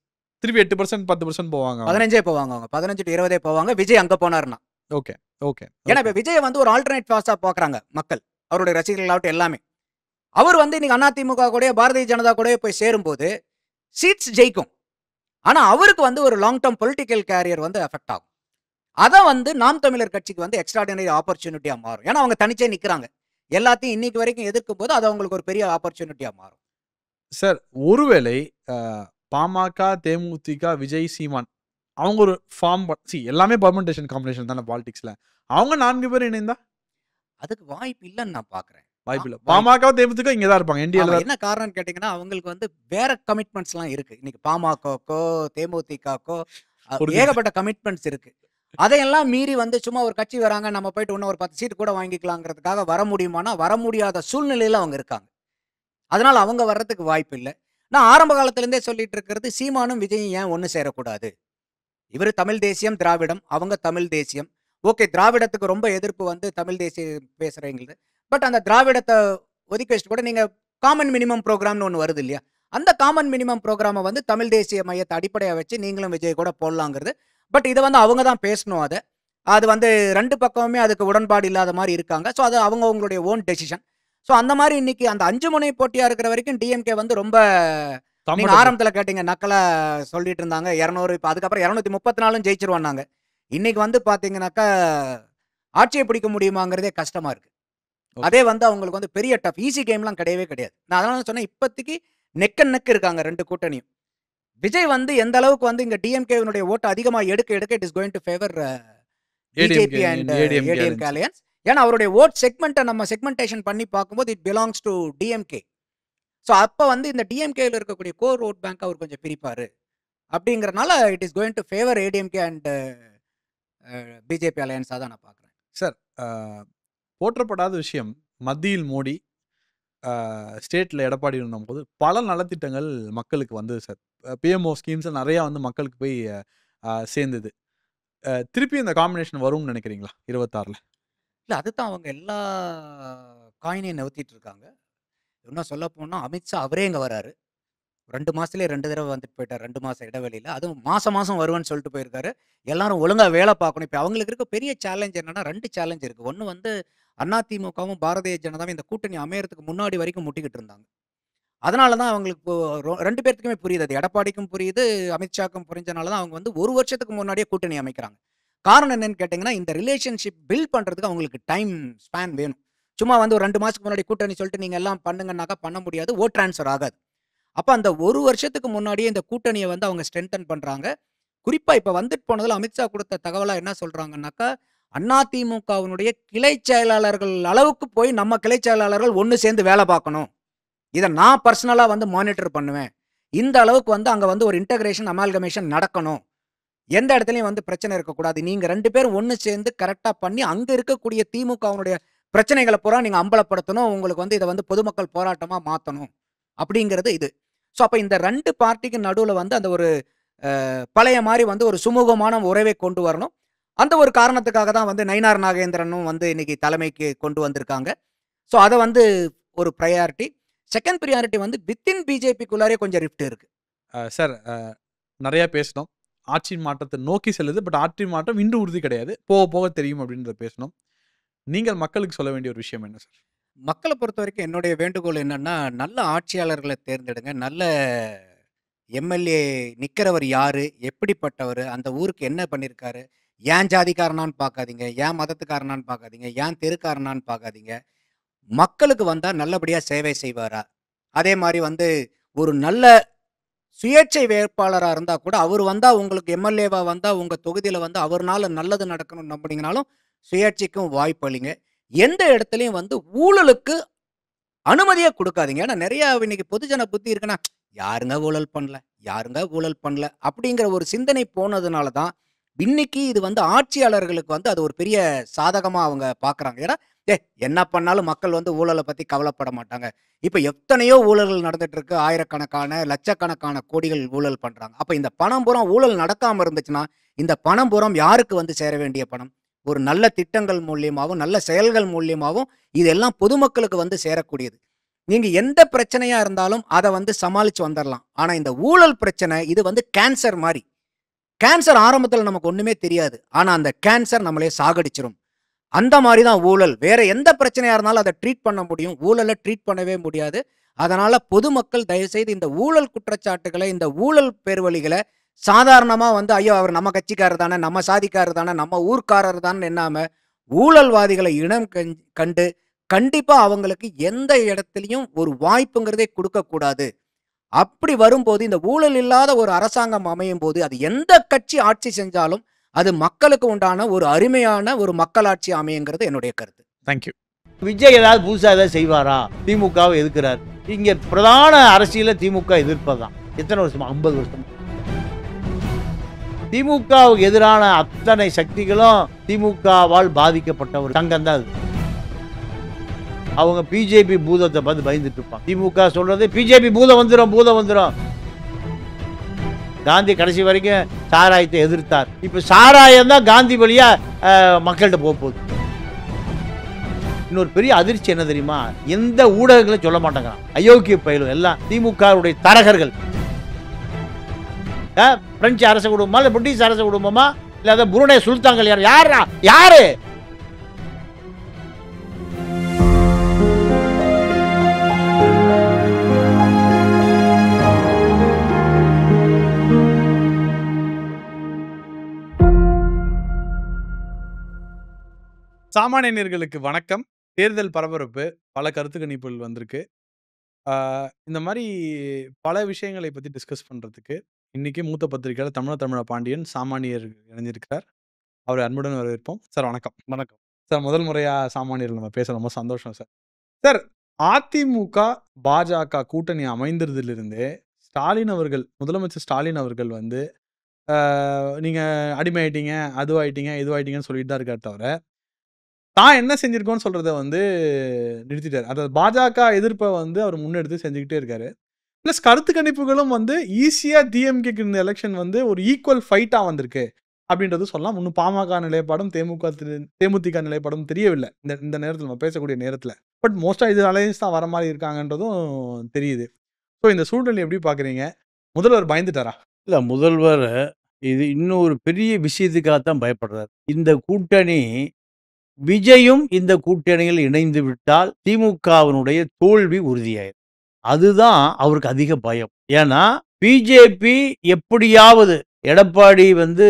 Speaker 2: திருப்பி 8% 10% போவாங்க.
Speaker 1: 15 போவாங்க அவங்க. 15 to 20 போவாங்க விஜய் அங்க போனாருன்னா.
Speaker 2: Okay okay.
Speaker 1: ஏன்னா இப்ப விஜய் வந்து ஒரு ஆல்டர்னேட் பாஸா பாக்குறாங்க மக்கள், அவருடைய ரசிகர்களாகட்டும் எல்லாமே. அவர் வந்து இன்னைக்கு அதிமுக கூட பாரதிய ஜனதா கூட போய் சேரும்போது சீட்ஸ் ஜெயிக்கும். ஆனா அவருக்கு வந்து ஒரு லாங் டேர்ம் பொலிட்டிக்கல் கேரியர் வந்து எஃபெக்ட் ஆகும். அதை வந்து நாம் தமிழர் கட்சிக்கு வந்து எக்ஸ்ட்ராடினரி ஆப்பர்ச்சுனிட்டியா மாறும். ஏன்னா அவங்க தனிச்சே நிக்கிறாங்க. எல்லாத்தையும் இன்னைக்கு வரைக்கும் எதிர்க்கும் போது அது அவங்களுக்கு ஒரு பெரிய ஆப்பர்ச்சுனிட்டியா மாறும்.
Speaker 2: சார், ஒருவேளை பாமக, தேமுதிக, விஜய், சீமான் அவங்க ஒரு ஃபார்ம் எல்லாமே பர்மெண்டேஷன் காம்பினேஷன் தானே பாலிடிக்ஸ்ல. அவங்க 4 பேர் இணைந்தா
Speaker 1: அதுக்கு வாய்ப்பு இல்லைன்னு நான் பாக்குறேன்.
Speaker 2: வாய்ப்பு இல்லை. பாமக, தேமுதிக இங்க தான் இருப்பாங்க. என்டிஏல
Speaker 1: என்ன காரணம் கேட்டீங்கன்னா அவங்களுக்கு வந்து வேற கமிட்மெண்ட்ஸ் எல்லாம் இருக்கு. இன்னைக்கு பாமகக்கோ தேமுதிகக்கோ ஏகப்பட்ட கமிட்மெண்ட்ஸ் இருக்கு. அதையெல்லாம் மீறி வந்து சும்மா ஒரு கட்சி வராங்க, நம்ம போயிட்டு இன்னும் ஒரு 10 சீட் கூட வாங்கிக்கலாங்கிறதுக்காக வர முடியுமானா வர முடியாத சூழ்நிலையில அவங்க இருக்காங்க. அதனால அவங்க வர்றதுக்கு வாய்ப்பு இல்லை. நான் ஆரம்ப காலத்துல இருந்தே சொல்லிட்டு இருக்கிறது, சீமானும் விஜயும் ஏன் ஒண்ணு சேரக்கூடாது. இவர் தமிழ் தேசியம், திராவிடம், அவங்க தமிழ் தேசியம். ஓகே, திராவிடத்துக்கு ரொம்ப எதிர்ப்பு வந்து தமிழ் தேசியம் பேசுறீங்க. பட் அந்த திராவிடத்தை ஒதுக்கி வச்சுட்டு கூட நீங்க காமன் மினிமம் ப்ரோக்ராம்னு ஒன்று வருது இல்லையா, அந்த காமன் மினிமம் ப்ரோக்ராமை வந்து தமிழ் தேசிய மையத்தை அடிப்படையாக வச்சு நீங்களும் விஜய் கூட போடலாங்கிறது. பட் இதை வந்து அவங்க தான் பேசணும். அதை அது வந்து 2 பக்கமுமே அதுக்கு உடன்பாடு இல்லாத மாரி இருக்காங்க. ஸோ அது அவங்களுடைய ஓன் டெசிஷன். ஸோ அந்த மாரி இன்னைக்கு அந்த 5 முனை போட்டியா இருக்கிற வரைக்கும் டிஎம்கே வந்து ரொம்ப நீங்க
Speaker 2: கம்ஃபர்டபுள்.
Speaker 1: ஆரம்பத்தில கேட்டீங்க நக்கலா சொல்லிட்டு இருந்தாங்க. 200 இப்ப அதுக்கப்புறம் 234 ஜெயிச்சுருவோம்னாங்க. இன்னைக்கு வந்து பார்த்தீங்கன்னாக்கா, ஆட்சிய பிடிக்க முடியுமாங்கிறதே கஷ்டமா இருக்கு.
Speaker 2: ஓகே.
Speaker 1: அதே வந்து அவங்களுக்கு வந்து பெரிய டஃப் ஈஸி கேம்லாம் கிடையவே கிடையாது. நான் அதனால தான் சொன்னேன் இப்போதைக்கு நெக் அண்ட் நெக் இருக்காங்க 2 கூட்டணியும். விஜய் வந்து எந்த அளவுக்கு வந்து இங்க டிஎம்கேவினுடைய ஓட்ட அதிகமா எடுக்க எடுக்க it is going to favour BJP and
Speaker 2: ADMK
Speaker 1: ADMK alliance. ஏன்னா அவருடைய ஓட் செக்மெண்ட்ட நம்ம செக்மென்டேஷன் பண்ணி பார்க்கும்போது it belongs to DMK. So அப்ப வந்து இந்த டிஎம்கேல இருக்கக்கூடிய கோர் ஓட் பேங்க் அவர் கொஞ்சம் பிரிப்பாரு. அப்படிங்கிறனால it is going to favour ADMK and BJP அலையன்ஸா தான் நான் பார்க்குறேன்.
Speaker 2: சார், போற்றப்படாத விஷயம் மத்தியில் மோடி, ஸ்டேட்ல எடப்பாடி இருந்தபோது பல நலத்திட்டங்கள் மக்களுக்கு வந்தது சார். பிஎம்ஓ ஸ்கீம்ஸ் நிறையா வந்து மக்களுக்கு போய் சேர்ந்தது. திருப்பி இந்த காம்பினேஷன் வரும்னு நினைக்கிறீங்களா 26ல?
Speaker 1: இல்ல அதுதான் அவங்க எல்லா காயினையும் நவுத்திட்டு இருக்காங்க. இன்னும் சொல்லப்போனா அமித்ஷா அவரே இங்க வராரு. 2 மாசத்திலேயே 2 தடவ வந்துட்டு போயிட்டார். 2 மாச இடைவெளியில. அதுவும் மாசம் மாசம் வருவேன்னு சொல்லிட்டு போயிருக்காரு. எல்லாரும் ஒழுங்கா வேலை பார்க்கணும். இப்ப அவங்களுக்கு இருக்க பெரிய சேலஞ்ச் என்னன்னா 2 சேலஞ்ச் இருக்கு. ஒண்ணு வந்து அதிமுகவும், பாரதிய ஜனதாவும் இந்த கூட்டணி அமையறதுக்கு முன்னாடி வரைக்கும் முட்டிக்கிட்டு இருந்தாங்க. அதனால தான் அவங்களுக்கு இப்போ 2 பேத்துக்குமே புரியுது. அது எடப்பாடிக்கும் புரியுது, அமித்ஷாக்கும் புரிஞ்சனால தான் அவங்க வந்து 1 வருஷத்துக்கு முன்னாடியே கூட்டணி அமைக்கிறாங்க. காரணம் என்னன்னு கேட்டீங்கன்னா, இந்த ரிலேஷன்ஷிப் பில்ட் பண்றதுக்கு அவங்களுக்கு டைம் ஸ்பான் வேணும். சும்மா வந்து ஒரு 2 மாசத்துக்கு முன்னாடி கூட்டணி சொல்லிட்டு நீங்க எல்லாம் பண்ணுங்கன்னாக்கா பண்ண முடியாது. ஓட் ட்ரான்ஸ்ஃபர் ஆகாது. அப்ப அந்த 1 வருஷத்துக்கு முன்னாடியே இந்த கூட்டணிய வந்து அவங்க ஸ்ட்ரென்தன் பண்றாங்க. குறிப்பா இப்ப வந்துட்டு போனதுல அமித்ஷா குடுத்த தகவலா என்ன சொல்றாங்கன்னாக்கா, அதிமுகவினுடைய கிளை செயலாளர்கள் அளவுக்கு போய் நம்ம கிளை செயலாளர்கள் ஒண்ணு சேர்ந்து வேலை பார்க்கணும். இத நான் பர்சனலா வந்து மானிட்டர் பண்ணுவேன். இந்த அளவுக்கு வந்து அங்க வந்து ஒரு இன்டகிரேஷன், அமால்கமேஷன் நடக்கணும். எந்த இடத்துலயும் வந்து பிரச்சனை இருக்கக்கூடாது. நீங்க 2 பேரும் ஒண்ணு சேர்ந்து கரெக்ட்டா பண்ணி, அங்க இருக்கக்கூடிய திமுகவினுடைய பிரச்சனைகள பூரா நீங்க அம்பலப்படுத்தணும். உங்களுக்கு வந்து இத வந்து பொதுமக்கள் போராட்டமா மாத்தணும். அப்படிங்கிறது இது. ஸோ அப்ப இந்த 2 பார்ட்டிக்கு நடுவுல வந்து அந்த ஒரு பழைய மாரி வந்து ஒரு சுமூகமான உறவை கொண்டு வரணும். அந்த ஒரு காரணத்துக்காக தான் வந்து நயினார் நாகேந்திரனும் வந்து இன்னைக்கு தலைமைக்கு கொண்டு வந்திருக்காங்க. ஸோ அத வந்து ஒரு பிரையாரிட்டி. செகண்ட் பிரையாரிட்டி வந்து வித்தின் பிஜேபிக்குள்ளாரே கொஞ்சம் ரிஃப்ட் இருக்கு.
Speaker 2: சார், நிறையா பேசினோம். ஆட்சி மாற்றத்தை நோக்கி செல்லுது. பட் ஆட்சி மாற்றம் இன்று உறுதி கிடையாது. போக போக தெரியும் அப்படின்றத பேசணும். நீங்கள் மக்களுக்கு சொல்ல வேண்டிய ஒரு விஷயம் என்ன சார்?
Speaker 1: மக்கள பொறுத்தவரைக்கும் என்னுடைய வேண்டுகோள் என்னன்னா, நல்ல ஆட்சியாளர்கள தேர்ந்தெடுங்க. நல்ல எம்எல்ஏ நிக்கிறவர் யாரு? எப்படிப்பட்டவரு? அந்த ஊருக்கு என்ன பண்ணியிருக்காரு? என் ஜாதிக்காரனான்னு பார்க்காதீங்க. என் மதத்துக்காரனான்னு பார்க்காதீங்க. என் தெருக்காரனான்னு பார்க்காதீங்க. மக்களுக்கு வந்தா நல்லபடியா சேவை செய்வாரா? அதே மாரி வந்து ஒரு நல்ல சுயேட்சை வேட்பாளரா இருந்தா கூட, அவரு வந்தா உங்களுக்கு எம்எல்ஏவா வந்தா உங்க தொகுதியில வந்து அவர்னால நல்லது நடக்கணும்னு நம்புனீங்கனாலும், சுயேட்சைக்கும் வாய்ப்பளிங்க. எந்த இடத்துலயும் வந்து ஊழலுக்கு அனுமதியே குடுக்காதீங்க. ஏன்னா நெறைய இன்னைக்கு பொதுஜன புத்தி இருக்குன்னா, யாருங்க ஊழல் பண்ணல? யாருங்க ஊழல் பண்ணல? அப்படிங்கிற ஒரு சிந்தனை போனதுனால தான், இன்னைக்கு இது வந்து ஆட்சியாளர்களுக்கு வந்து அது ஒரு பெரிய சாதகமா அவங்க பார்க்குறாங்க. ஏன்னா, என்ன பண்ணாலும் மக்கள் வந்து ஊழல பத்தி கவலைப்பட மாட்டாங்க. இப்ப எத்தனையோ ஊழல்கள் நடந்துட்டு இருக்கு. ஆயிரக்கணக்கான, லட்சக்கணக்கான கோடிகள் ஊழல் பண்றாங்க. அப்ப இந்த பணம் பூரா ஊழல் நடக்காம இருந்துச்சுன்னா, இந்த பணம் பூரா யாருக்கு வந்து சேர வேண்டிய பணம்? ஒரு நல்ல திட்டங்கள் மூலியமாவும், நல்ல செயல்கள் மூலியமாவும் இதெல்லாம் பொதுமக்களுக்கு வந்து சேரக்கூடியது. நீங்க எந்த பிரச்சனையா இருந்தாலும் அத வந்து சமாளிச்சு வந்துரலாம். ஆனா இந்த ஊழல் பிரச்சனை இது வந்து கேன்சர் மாரி. கேன்சர் ஆரம்பத்துல நமக்கு ஒண்ணுமே தெரியாது. ஆனா அந்த கேன்சர் நம்மளே சாகடிச்சிரும். அந்த மாரி தான் ஊழல். வேற எந்த பிரச்சனையா இருந்தாலும் அத ட்ரீட் பண்ண முடியும். ஊழல ட்ரீட் பண்ணவே முடியாது. அதனால பொதுமக்கள் தயவுசெய்து இந்த ஊழல் குற்றச்சாட்டுகள, இந்த ஊழல் பேர்வழிகள சாதாரணமா வந்து ஐயோ! அவர் நம்ம கட்சிக்காரர் தானே, நம்ம சாதிக்காரர் தானே, நம்ம ஊர்க்காரர் தானேன்னு எண்ணாம, ஊழல்வாதிகளை இனம் கண்டு கண்டிப்பா அவங்களுக்கு எந்த இடத்திலயும் ஒரு வாய்ப்புங்கிறதே குடுக்கக்கூடாது. அப்படி வரும்போது இந்த ஊழல் இல்லாத ஒரு அரசாங்கம் அமையும்போது, அது எந்த கட்சி ஆட்சி செஞ்சாலும், அது மக்களுக்கு உண்டான ஒரு அருமையான ஒரு மக்களாட்சி அமையுங்கிறது என்னுடைய கருத்து.
Speaker 2: Thank you.
Speaker 3: விஜய் ஏதாவது புதுசாக ஏதாவது செய்வாரா? திமுகவை எதிர்க்கிறார். இங்கே பிரதான அரசியல திமுக எதிர்ப்பதுதான். எத்தனை வருஷமா? 50 வருஷமா. திமுகவுக்கு எதிரான அத்தனை சக்திகளும் திமுகவால் பாதிக்கப்பட்ட ஒரு சங்கம் தான் அது. அவங்க பிஜேபி பூதத்தை பார்த்து பயந்துட்டு இருப்பாங்க. திமுக சொல்றது பிஜேபி பூதம் வந்துடும், பூதம் வந்துடும். காந்தி கடைசி வரைக்கும் சாராயத்தை எதிர்த்தார். இப்ப சாராயம் தான் காந்தி வழியா மக்கள்கிட்ட போக போகுது. இன்னொரு பெரிய அதிர்ச்சி என்ன தெரியுமா? எந்த ஊடகங்களும் சொல்ல மாட்டேங்கிறான். அயோக்கிய பயிலும் எல்லாம் திமுகவுடைய தரகர்கள். பிரெஞ்சு அரச குடும்பமா இல்லை பிரிட்டிஷ் அரச குடும்பமா இல்லாத புருனே சுல்தான்கள் யாரா யாரு?
Speaker 2: சாமானியர்களுக்கு வணக்கம். தேர்தல் பரபரப்பு, பல கருத்து கணிப்புகள் வந்திருக்கு. இந்த மாதிரி பல விஷயங்களை பத்தி டிஸ்கஸ் பண்றதுக்கு இன்னைக்கு மூத்த பத்திரிகையாளர் தமிழ பாண்டியன் சாமானியர் இணைஞ்சிருக்கிறார். அவரை அன்புடன் வரவேற்போம். சார் வணக்கம்.
Speaker 3: வணக்கம்
Speaker 2: சார், முதல் முறையா சாமானியர்கள் நம்ம பேச ரொம்ப சந்தோஷம் சார். சார், அதிமுக பாஜக கூட்டணி அமைந்ததிலிருந்தே ஸ்டாலின் அவர்கள், முதலமைச்சர் ஸ்டாலின் அவர்கள் வந்து நீங்க அடிமை ஆயிட்டீங்க, அதுவாயிட்டீங்க, இதுவாயிட்டீங்கன்னு சொல்லிட்டு தான் இருக்காரு தவிர, தான் என்ன செஞ்சிருக்கோன்னு சொல்றத வந்து நிறுத்திட்டாரு. அதாவது பாஜக எதிர்ப்பை வந்து அவர் முன்னெடுத்து செஞ்சுக்கிட்டே இருக்காரு. பிளஸ் கருத்து கணிப்புகளும் வந்து ஈஸியா டிஎம்கேக்கு இந்த எலெக்ஷன் வந்து ஒரு ஈக்குவல் ஃபைட்டா வந்திருக்கு அப்படின்றது சொல்லலாம். இன்னும் பாமக நிலைப்பாடும் தேமுதிக நிலைப்பாடும் தெரியவில்லை இந்த நேரத்தில், நம்ம பேசக்கூடிய நேரத்தில். பட் மோஸ்டா இது அலையன்ஸ் தான் வர மாதிரி இருக்காங்கன்றதும் தெரியுது. ஸோ இந்த சூழ்நிலை எப்படி பாக்குறீங்க? முதல்வர் பயந்துட்டாரா?
Speaker 3: இல்ல, முதல்வர் இது இன்னும் ஒரு பெரிய விஷயத்துக்காகத்தான் பயப்படுறார். இந்த கூட்டணி விஜயும் இந்த கூட்டணியில் இணைந்து விட்டால் திமுகவினுடைய தோல்வி உறுதியாயிரும். அதுதான் அவருக்கு அதிக பயம். ஏன்னா பிஜேபி எப்படியாவது எடப்பாடி வந்து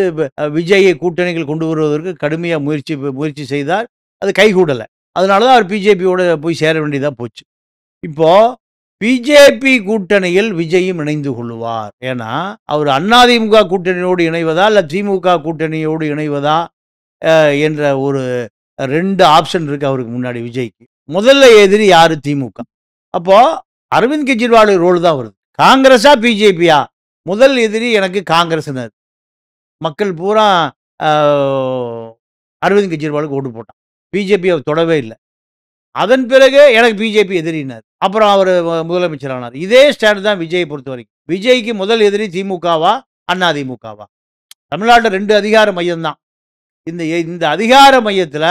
Speaker 3: விஜயை கூட்டணிகள் கொண்டு வருவதற்கு கடுமையா முயற்சி செய்தார். அது கைகூடலை. அதனாலதான் அவர் பிஜேபியோட போய் சேர வேண்டியதா போச்சு. இப்போ பிஜேபி கூட்டணியில் விஜயும் இணைந்து கொள்ளுவார். ஏன்னா அவர் அதிமுக கூட்டணியோடு இணைவதா இல்ல திமுக கூட்டணியோடு இணைவதா என்ற ஒரு 2 ஆப்ஷன் இருக்கு அவருக்கு முன்னாடி விஜய்க்கு. முதல்ல எதிரி யாரு? திமுக. அப்போ அரவிந்த் கெஜ்ரிவால் ரோல் தான் வருது. காங்கிரஸா பிஜேபியா? முதல் எதிரி எனக்கு காங்கிரஸ்னர். மக்கள் பூரா அரவிந்த் கெஜ்ரிவாலுக்கு ஓட்டு போட்டான். பிஜேபி அவர் தொடவே இல்லை. அதன் பிறகு எனக்கு பிஜேபி எதிரினார். அப்புறம் அவர் முதலமைச்சர் ஆனார். இதே ஸ்டாண்ட் தான் விஜயை பொறுத்த வரைக்கும். விஜய்க்கு முதல் எதிரி திமுகவா அதிமுகவா? தமிழ்நாட்டில் 2 அதிகார மையம் தான். இந்த அதிகார மையத்தில்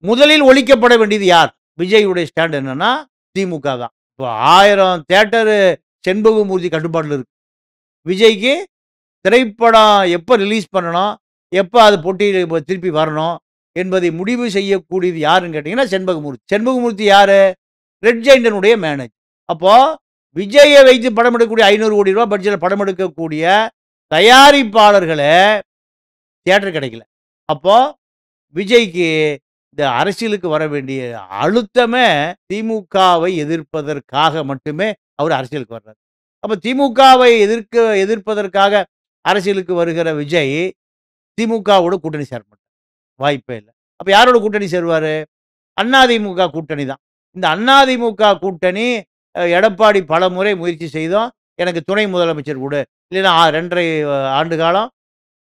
Speaker 3: முதலில் ஒழிக்கப்பட வேண்டியது யார்? விஜயுடைய ஸ்டாண்ட் என்னன்னா திமுக தான். இப்போ 1000 தியேட்டரு செண்பகமூர்த்தி கட்டுப்பாட்டில் இருக்கு. விஜய்க்கு திரைப்படம் எப்போ ரிலீஸ் பண்ணணும், எப்போ அது போட்டியில் திருப்பி வரணும் என்பதை முடிவு செய்யக்கூடியது யாருன்னு கேட்டீங்கன்னா செண்பகமூர்த்தி. செண்பகமூர்த்தி யாரு? ரெட் ஜெயிண்டனுடைய மேனேஜர். அப்போ விஜயை வைத்து படம் எடுக்கக்கூடிய 500 கோடி ரூபாய் பட்ஜெட்டில் படம் எடுக்கக்கூடிய தயாரிப்பாளர்களே தியேட்டர் கிடைக்கல. அப்போ விஜய்க்கு இந்த அரசியலுக்கு வர வேண்டிய அழுத்தமே திமுகவை எதிர்ப்பதற்காக மட்டுமே அவர் அரசியலுக்கு வர்றார். அப்ப திமுகவை எதிர்ப்பதற்காக அரசியலுக்கு வருகிற விஜய் திமுகவோட கூட்டணி சேர மாட்டார். வாய்ப்பே இல்லை. அப்ப யாரோட கூட்டணி சேருவாரு? அதிமுக கூட்டணி தான். இந்த அதிமுக கூட்டணி எடப்பாடி பல முறை முயற்சி செய்தோம், எனக்கு துணை முதலமைச்சர் கூட இல்லைன்னா 2.5 ஆண்டு காலம்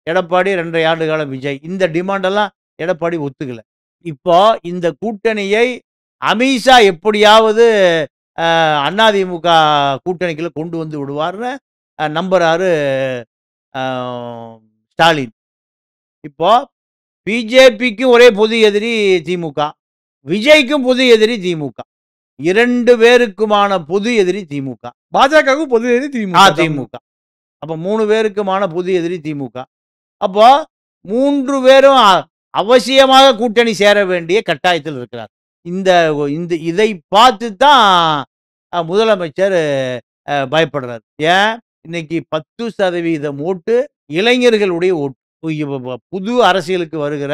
Speaker 3: எடப்பாடி, 2.5 ஆண்டு காலம் விஜய். இந்த டிமாண்டெல்லாம் எடப்பாடி ஒத்துக்கல. இப்போ இந்த கூட்டணியை அமித்ஷா எப்படியாவது அதிமுக கூட்டணிக்குள்ள கொண்டு வந்து விடுவார்னு நம்புறாரு ஸ்டாலின். இப்போ பிஜேபிக்கும் ஒரே பொது எதிரி திமுக, விஜய்க்கும் பொது எதிரி திமுக. 2 பேருக்குமான பொது எதிரி திமுக.
Speaker 2: பாஜகவுக்கும் பொது எதிரி
Speaker 3: திமுக. அப்ப 3 பேருக்குமான பொது எதிரி திமுக. அப்போ 3 பேரும் அவசியமாக கூட்டணி சேர வேண்டிய கட்டாயத்தில் இருக்கிறார். இதை பார்த்து தான் முதலமைச்சர் பயப்படுறார். ஏன்? இன்னைக்கு 10% ஓட்டு இளைஞர்களுடைய ஓட்டு. புது அரசியலுக்கு வருகிற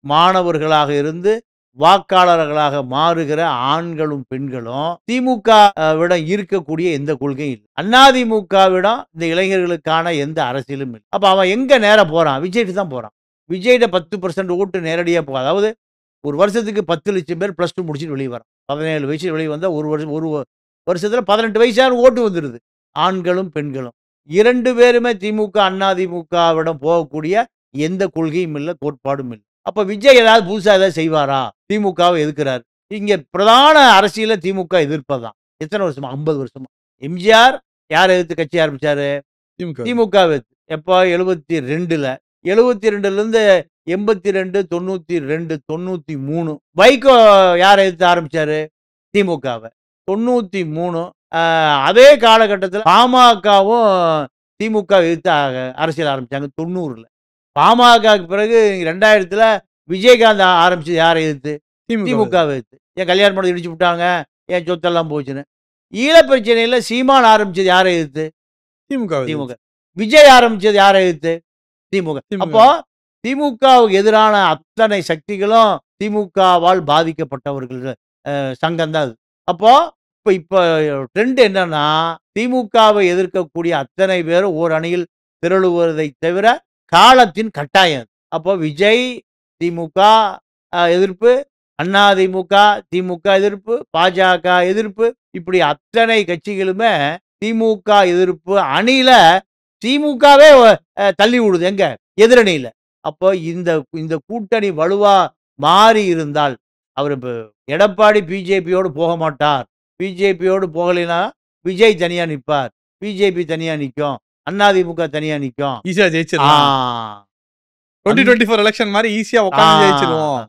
Speaker 3: மாணவர்களாக இருந்து வாக்காளர்களாக மாறுகிற ஆண்களும் பெண்களும் திமுக விட இருக்கக்கூடிய எந்த கொள்கையும் இல்லை. அதிமுகவிடம் இந்த இளைஞர்களுக்கான எந்த அரசியலும் இல்லை. அப்ப அவன் எங்க நேர போறான்? விஜய்க்கு தான் போறான். விஜய்ட 10% ஓட்டு நேரடியாக போகும். அதாவது ஒரு வருஷத்துக்கு 10 லட்சம் பேர் +2 முடிச்சுட்டு வெளியே வரான். 17 வயசு வெளியே வந்தால் ஒரு வருஷத்துல 18 வயசான ஓட்டு வந்துடுது. ஆண்களும் பெண்களும் 2 பேருமே திமுக அதிமுகவிடம் போகக்கூடிய எந்த கொள்கையும் இல்லை, கோட்பாடும் இல்லை. அப்ப விஜய் ஏதாவது புதுசா ஏதாவது செய்வாரா? திமுகவை எதிர்க்கிறார். இங்க பிரதான அரசியல திமுக எதிர்ப்பதான். எத்தனை வருஷமா? 50 வருஷமா. எம்ஜிஆர் யாரை எதிர்த்து கட்சி ஆரம்பிச்சாரு? திமுக எப்போ? 72ல. 72லேருந்து 82, 92, 93. வைகோ யாரை எதிர்த்து ஆரம்பிச்சாரு? திமுகவை. 93 அதே காலகட்டத்தில் பாமகவும் திமுக எதிர்த்து அரசியல் ஆரம்பிச்சாங்க 90ல. பாமகக்கு பிறகு 2000த்துல விஜயகாந்த் ஆரம்பிச்சது யாரை எதிர்த்து? திமுகவை எதிர்த்து. ஏன் கல்யாண மண்டபத்தை இடிச்சு விட்டாங்க, ஏன் சொத்தெல்லாம் போச்சுன்னு. ஈழப் பிரச்சனையில சீமான் ஆரம்பிச்சது யாரை எதிர்த்து? திமுக. விஜய் ஆரம்பிச்சது யாரை எதிர்த்து? திமுக. அப்போ திமுகவுக்கு எதிரான அத்தனை சக்திகளும் திமுகவால் பாதிக்கப்பட்டவர்கள் சங்கம் தான் அது. அப்போ இப்ப ட்ரெண்ட் என்னன்னா, திமுகவை எதிர்க்கக்கூடிய அத்தனை பேரும் ஓர் அணியில் திரளுவதை தவிர காலத்தின் கட்டாயம். அப்போ விஜய் திமுக எதிர்ப்பு, அதிமுக திமுக எதிர்ப்பு, பாஜக எதிர்ப்பு, இப்படி அத்தனை கட்சிகளுமே திமுக எதிர்ப்பு அணியில திமுகவே தள்ளி விடுது எங்க எதிரணியில. அப்போ இந்த கூட்டணி வலுவா மாறி இருந்தால் அவர் எடப்பாடி பிஜேபியோடு போக மாட்டார். பிஜேபியோடு போகலைன்னா விஜய் தனியா நிற்பார், பிஜேபி தனியா நிற்கும், அதிமுக தனியா நிற்கும்.
Speaker 2: ஈஸியா ஜெயிச்சிடலாம். 2024 எலெக்ஷன் மாதிரி ஈஸியா உட்கார்ந்து ஜெயிச்சிடுவோம்.